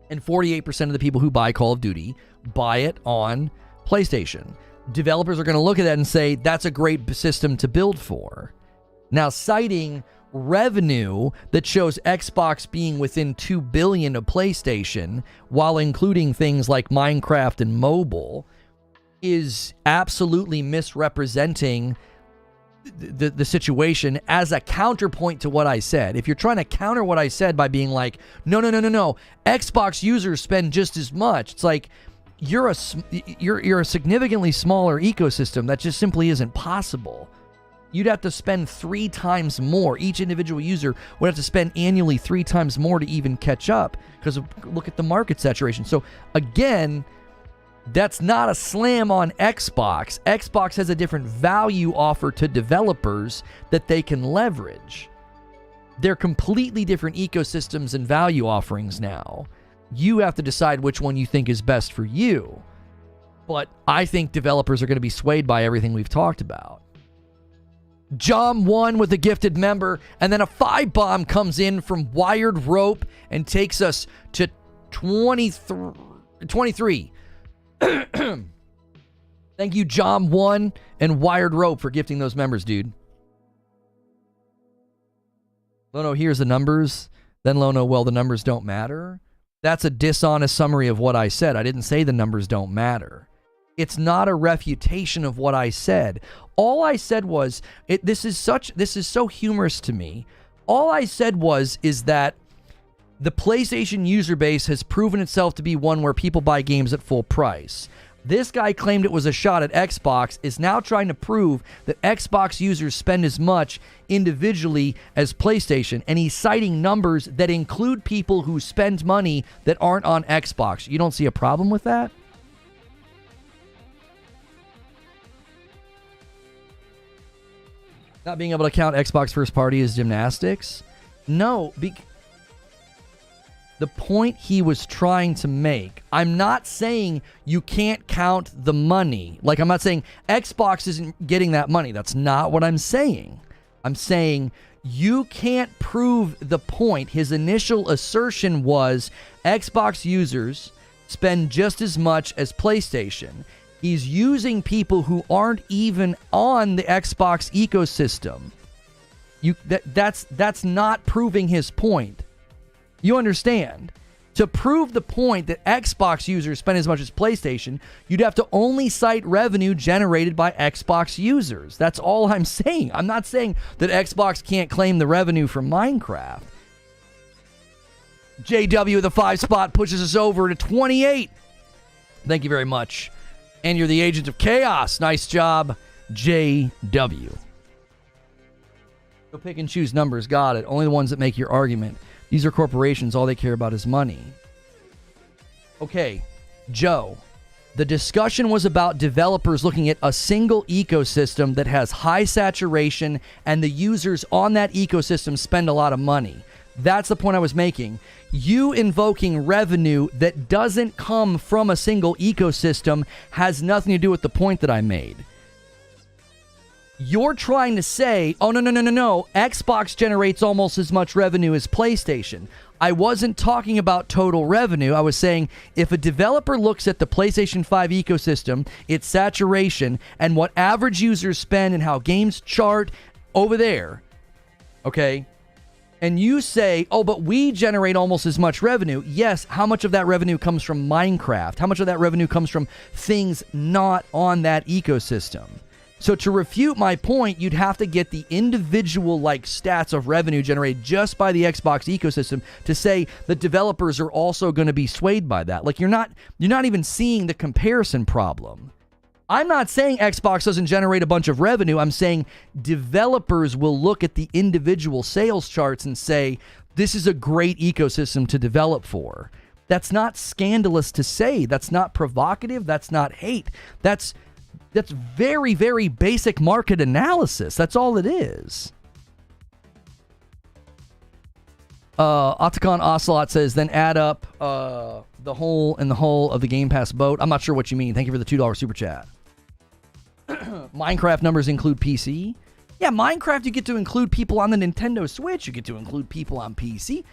and 48% of the people who buy Call of Duty buy it on PlayStation. Developers are going to look at that and say, that's a great system to build for. Now, citing revenue that shows Xbox being within $2 billion of PlayStation, while including things like Minecraft and mobile, is absolutely misrepresenting the situation as a counterpoint to what I said. If you're trying to counter what I said by being like, no, Xbox users spend just as much, it's like, you're a significantly smaller ecosystem. That just simply isn't possible. you'd have to spend 3 times more. Each individual user would have to spend annually 3 times more to even catch up, because look at the market saturation. So again, that's not a slam on Xbox. Xbox has a different value offer to developers that they can leverage. They're completely different ecosystems and value offerings now. You have to decide which one you think is best for you. But I think developers are going to be swayed by everything we've talked about. Jom1 with a gifted member, and then a 5-bomb comes in from Wired Rope and takes us to 23. Thank you, Jom1 and Wired Rope, for gifting those members, dude. Lono hears the numbers. Then Lono, well, the numbers don't matter. That's a dishonest summary of what I said. I didn't say the numbers don't matter. It's not a refutation of what I said. All I said was, this is so humorous to me. All I said is that the PlayStation user base has proven itself to be one where people buy games at full price. This guy claimed it was a shot at Xbox, is now trying to prove that Xbox users spend as much individually as PlayStation, and he's citing numbers that include people who spend money that aren't on Xbox. You don't see a problem with that? Not being able to count Xbox first party as gymnastics? No, the point he was trying to make, I'm not saying you can't count the money. Like, I'm not saying Xbox isn't getting that money. That's not what I'm saying. I'm saying you can't prove the point. His initial assertion was Xbox users spend just as much as PlayStation. He's using people who aren't even on the Xbox ecosystem. That's not proving his point. You understand? To prove the point that Xbox users spend as much as PlayStation, you'd have to only cite revenue generated by Xbox users. That's all I'm saying. I'm not saying that Xbox can't claim the revenue from Minecraft. JW, the 5 spot, pushes us over to 28. Thank you very much. And you're the agent of chaos. Nice job, JW. Go pick and choose numbers. Got it. Only the ones that make your argument. These are corporations. All they care about is money. Okay, Joe. The discussion was about developers looking at a single ecosystem that has high saturation, and the users on that ecosystem spend a lot of money. That's the point I was making. You invoking revenue that doesn't come from a single ecosystem has nothing to do with the point that I made. You're trying to say, oh, no. Xbox generates almost as much revenue as PlayStation. I wasn't talking about total revenue. I was saying if a developer looks at the PlayStation 5 ecosystem, its saturation, and what average users spend and how games chart over there, okay, and you say, oh, but we generate almost as much revenue. Yes, how much of that revenue comes from Minecraft? How much of that revenue comes from things not on that ecosystem? So to refute my point, you'd have to get the individual stats of revenue generated just by the Xbox ecosystem to say that developers are also going to be swayed by that. You're not even seeing the comparison problem. I'm not saying Xbox doesn't generate a bunch of revenue. I'm saying developers will look at the individual sales charts and say, this is a great ecosystem to develop for. That's not scandalous to say. That's not provocative. That's not hate. That's very, very basic market analysis. That's all it is. Otacon Ocelot says, then add up the whole of the Game Pass boat. I'm not sure what you mean. Thank you for the $2 super chat. Minecraft numbers include PC. Yeah, Minecraft, you get to include people on the Nintendo Switch. You get to include people on PC.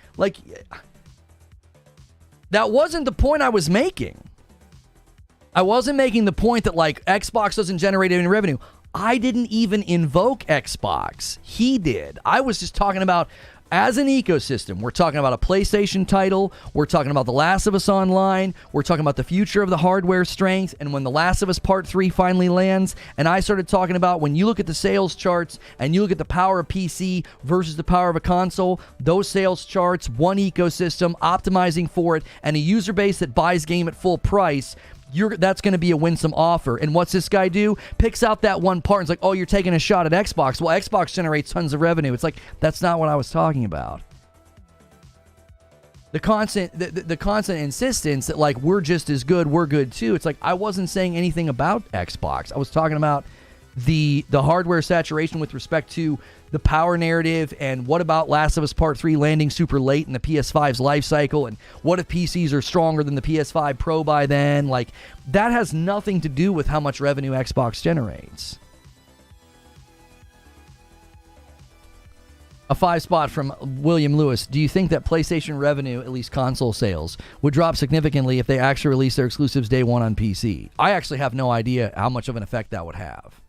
That wasn't the point I was making. I wasn't making the point that Xbox doesn't generate any revenue. I didn't even invoke Xbox. He did. I was just talking about as an ecosystem. We're talking about a PlayStation title. We're talking about The Last of Us Online. We're talking about the future of the hardware strength. And when The Last of Us Part 3 finally lands, and I started talking about when you look at the sales charts and you look at the power of PC versus the power of a console, those sales charts, one ecosystem optimizing for it, and a user base that buys game at full price, that's going to be a winsome offer. And what's this guy do? Picks out that one part and it's like, oh, you're taking a shot at Xbox. Well, Xbox generates tons of revenue. It's like, that's not what I was talking about. The constant insistence that like we're just as good, we're good too. It's like I wasn't saying anything about Xbox. I was talking about the hardware saturation with respect to the power narrative, and what about Last of Us Part 3 landing super late in the PS5's life cycle, and what if PCs are stronger than the PS5 Pro by then? Like, that has nothing to do with how much revenue Xbox generates. A 5-spot from William Lewis. Do you think that PlayStation revenue, at least console sales, would drop significantly if they actually release their exclusives day one on PC? I actually have no idea how much of an effect that would have.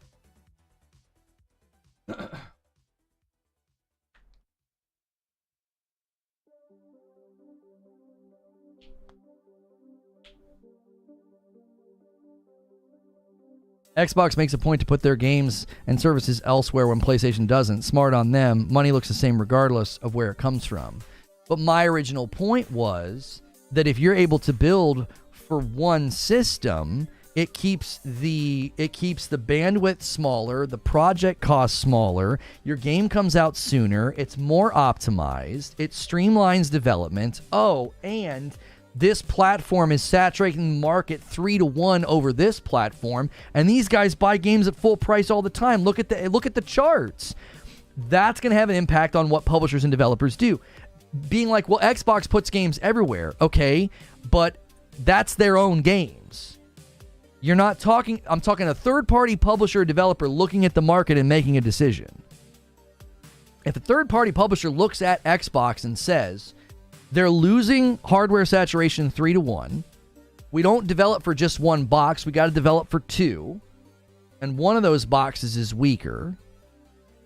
Xbox makes a point to put their games and services elsewhere when PlayStation doesn't. Smart on them. Money looks the same regardless of where it comes from. But my original point was that if you're able to build for one system, it keeps the bandwidth smaller, the project costs smaller, your game comes out sooner, it's more optimized, it streamlines development. Oh, and this platform is saturating the market 3-1 over this platform, and these guys buy games at full price all the time. Look at the charts. That's going to have an impact on what publishers and developers do. Being like, well, Xbox puts games everywhere, okay, but that's their own games. I'm talking a third-party publisher or developer looking at the market and making a decision. If a third-party publisher looks at Xbox and says, they're losing hardware saturation 3-1. We don't develop for just one box. We got to develop for two. And one of those boxes is weaker.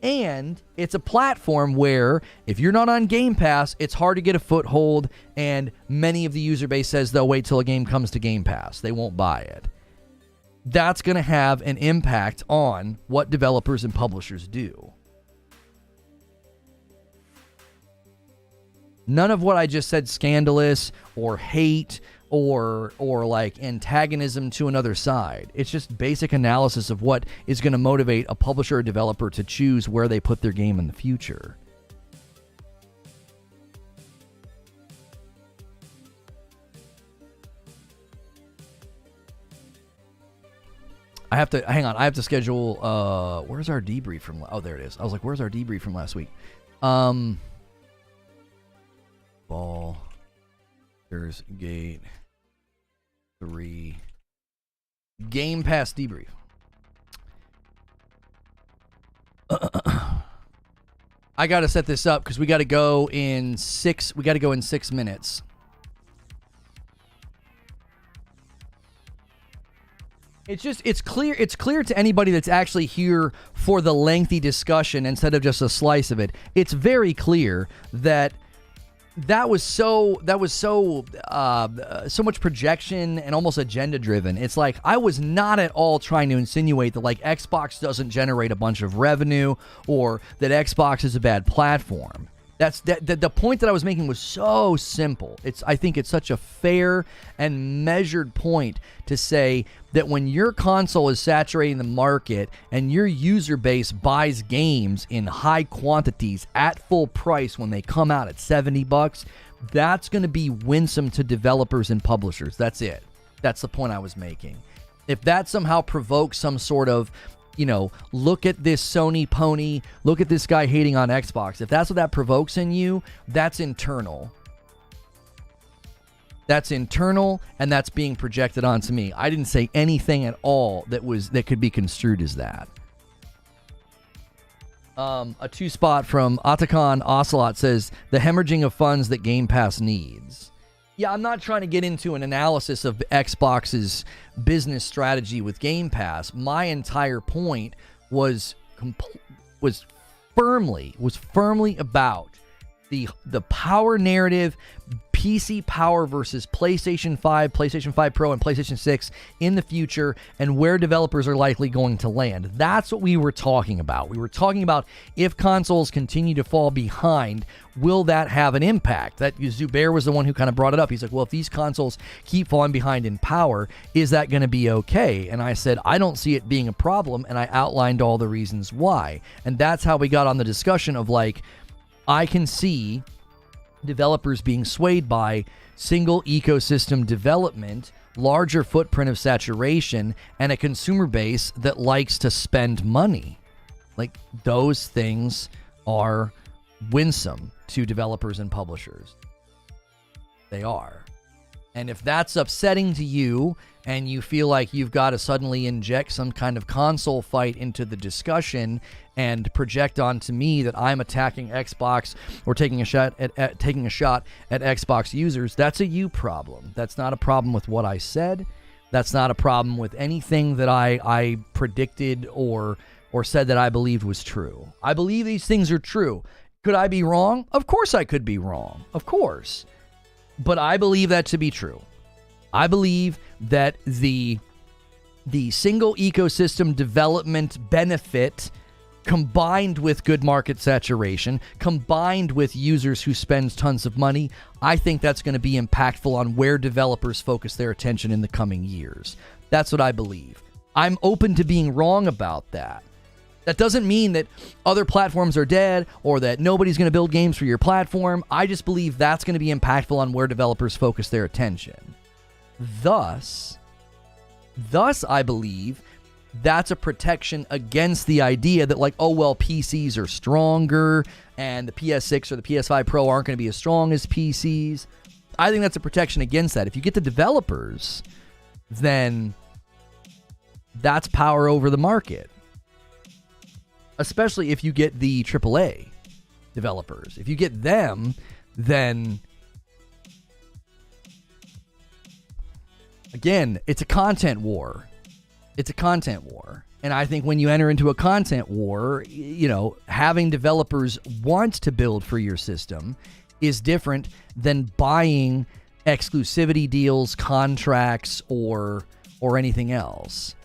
And it's a platform where if you're not on Game Pass, it's hard to get a foothold. And many of the user base says they'll wait till a game comes to Game Pass. They won't buy it. That's going to have an impact on what developers and publishers do. None of what I just said scandalous or hate or like antagonism to another side. It's just basic analysis of what is going to motivate a publisher or developer to choose where they put their game in the future. I have to schedule where's our debrief from there it is. I was like, where's our debrief from last week? Ball, there's Gate 3, Game Pass debrief. I got to set this up because we got to go in 6 minutes. It's clear to anybody that's actually here for the lengthy discussion instead of just a slice of it. It's very clear that was so much projection and almost agenda driven. It's like I was not at all trying to insinuate that like Xbox doesn't generate a bunch of revenue or that Xbox is a bad platform. The point that I was making was so simple. I think it's such a fair and measured point to say that when your console is saturating the market and your user base buys games in high quantities at full price when they come out at $70, that's going to be winsome to developers and publishers. That's it. That's the point I was making. If that somehow provokes some sort of look at this Sony pony, look at this guy hating on Xbox. If that's what that provokes in you, that's internal. That's internal, and that's being projected onto me. I didn't say anything at all that could be construed as that. A 2-spot from Atakan Ocelot says, the hemorrhaging of funds that Game Pass needs. Yeah, I'm not trying to get into an analysis of Xbox's business strategy with Game Pass. My entire point was firmly about the power narrative PC power versus PlayStation 5, PlayStation 5 Pro, and PlayStation 6 in the future, and where developers are likely going to land. That's what we were talking about. We were talking about if consoles continue to fall behind, will that have an impact? That Zubair was the one who kind of brought it up. He's like, well, if these consoles keep falling behind in power, is that going to be okay? And I said, I don't see it being a problem, and I outlined all the reasons why. And that's how we got on the discussion of like, I can see developers being swayed by single ecosystem development, larger footprint of saturation, and a consumer base that likes to spend money. Like, those things are winsome to developers and publishers. They are. And if that's upsetting to you and you feel like you've got to suddenly inject some kind of console fight into the discussion and project onto me that I'm attacking Xbox or taking a shot at Xbox users, that's a you problem. That's not a problem with what I said. That's not a problem with anything that I predicted or said that I believed was true. I believe these things are true. Could I be wrong? Of course I could be wrong. Of course. But I believe that to be true. I believe that the single ecosystem development benefit, combined with good market saturation, combined with users who spend tons of money, I think that's going to be impactful on where developers focus their attention in the coming years. That's what I believe. I'm open to being wrong about that. That doesn't mean that other platforms are dead or that nobody's going to build games for your platform. I just believe that's going to be impactful on where developers focus their attention. Thus, I believe that's a protection against the idea that like, oh, well, PCs are stronger and the PS6 or the PS5 Pro aren't going to be as strong as PCs. I think that's a protection against that. If you get the developers, then that's power over the market. Especially if you get the AAA developers. If you get them, then again, it's a content war. It's a content war. And I think when you enter into a content war, you know, having developers want to build for your system is different than buying exclusivity deals, contracts, or anything else.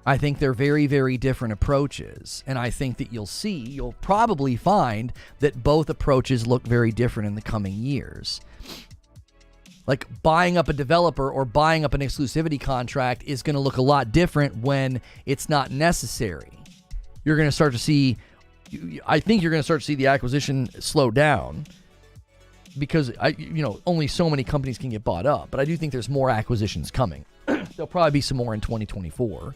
I think they're very, very different approaches. And I think that you'll probably find that both approaches look very different in the coming years. Like buying up a developer or buying up an exclusivity contract is going to look a lot different when it's not necessary. You're going to start to see, I think you're going to start to see the acquisition slow down because only so many companies can get bought up. But I do think there's more acquisitions coming. There'll probably be some more in 2024.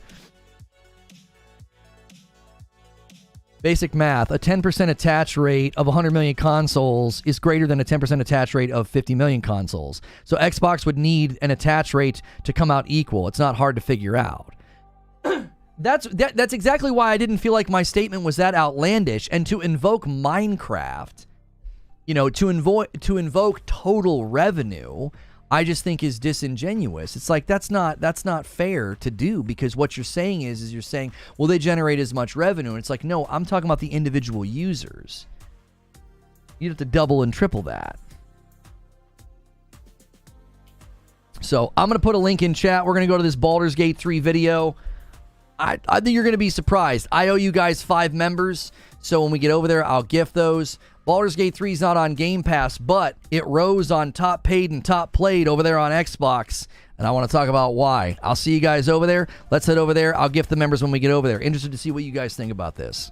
Basic math, a 10% attach rate of 100 million consoles is greater than a 10% attach rate of 50 million consoles. So Xbox would need an attach rate to come out equal. It's not hard to figure out. That's exactly why I didn't feel like my statement was that outlandish. And to invoke Minecraft, to invoke total revenue, I just think is disingenuous. It's like that's not fair to do, because what you're saying is you're saying, well, they generate as much revenue. And it's like, no, I'm talking about the individual users. You'd have to double and triple that. So I'm going to put a link in chat. We're going to go to this Baldur's Gate 3 video. I think you're going to be surprised. I owe you guys 5 members. So when we get over there, I'll gift those. Baldur's Gate 3 is not on Game Pass, but it rose on top paid and top played over there on Xbox, and I want to talk about why. I'll see you guys over there. Let's head over there. I'll gift the members when we get over there. Interested to see what you guys think about this.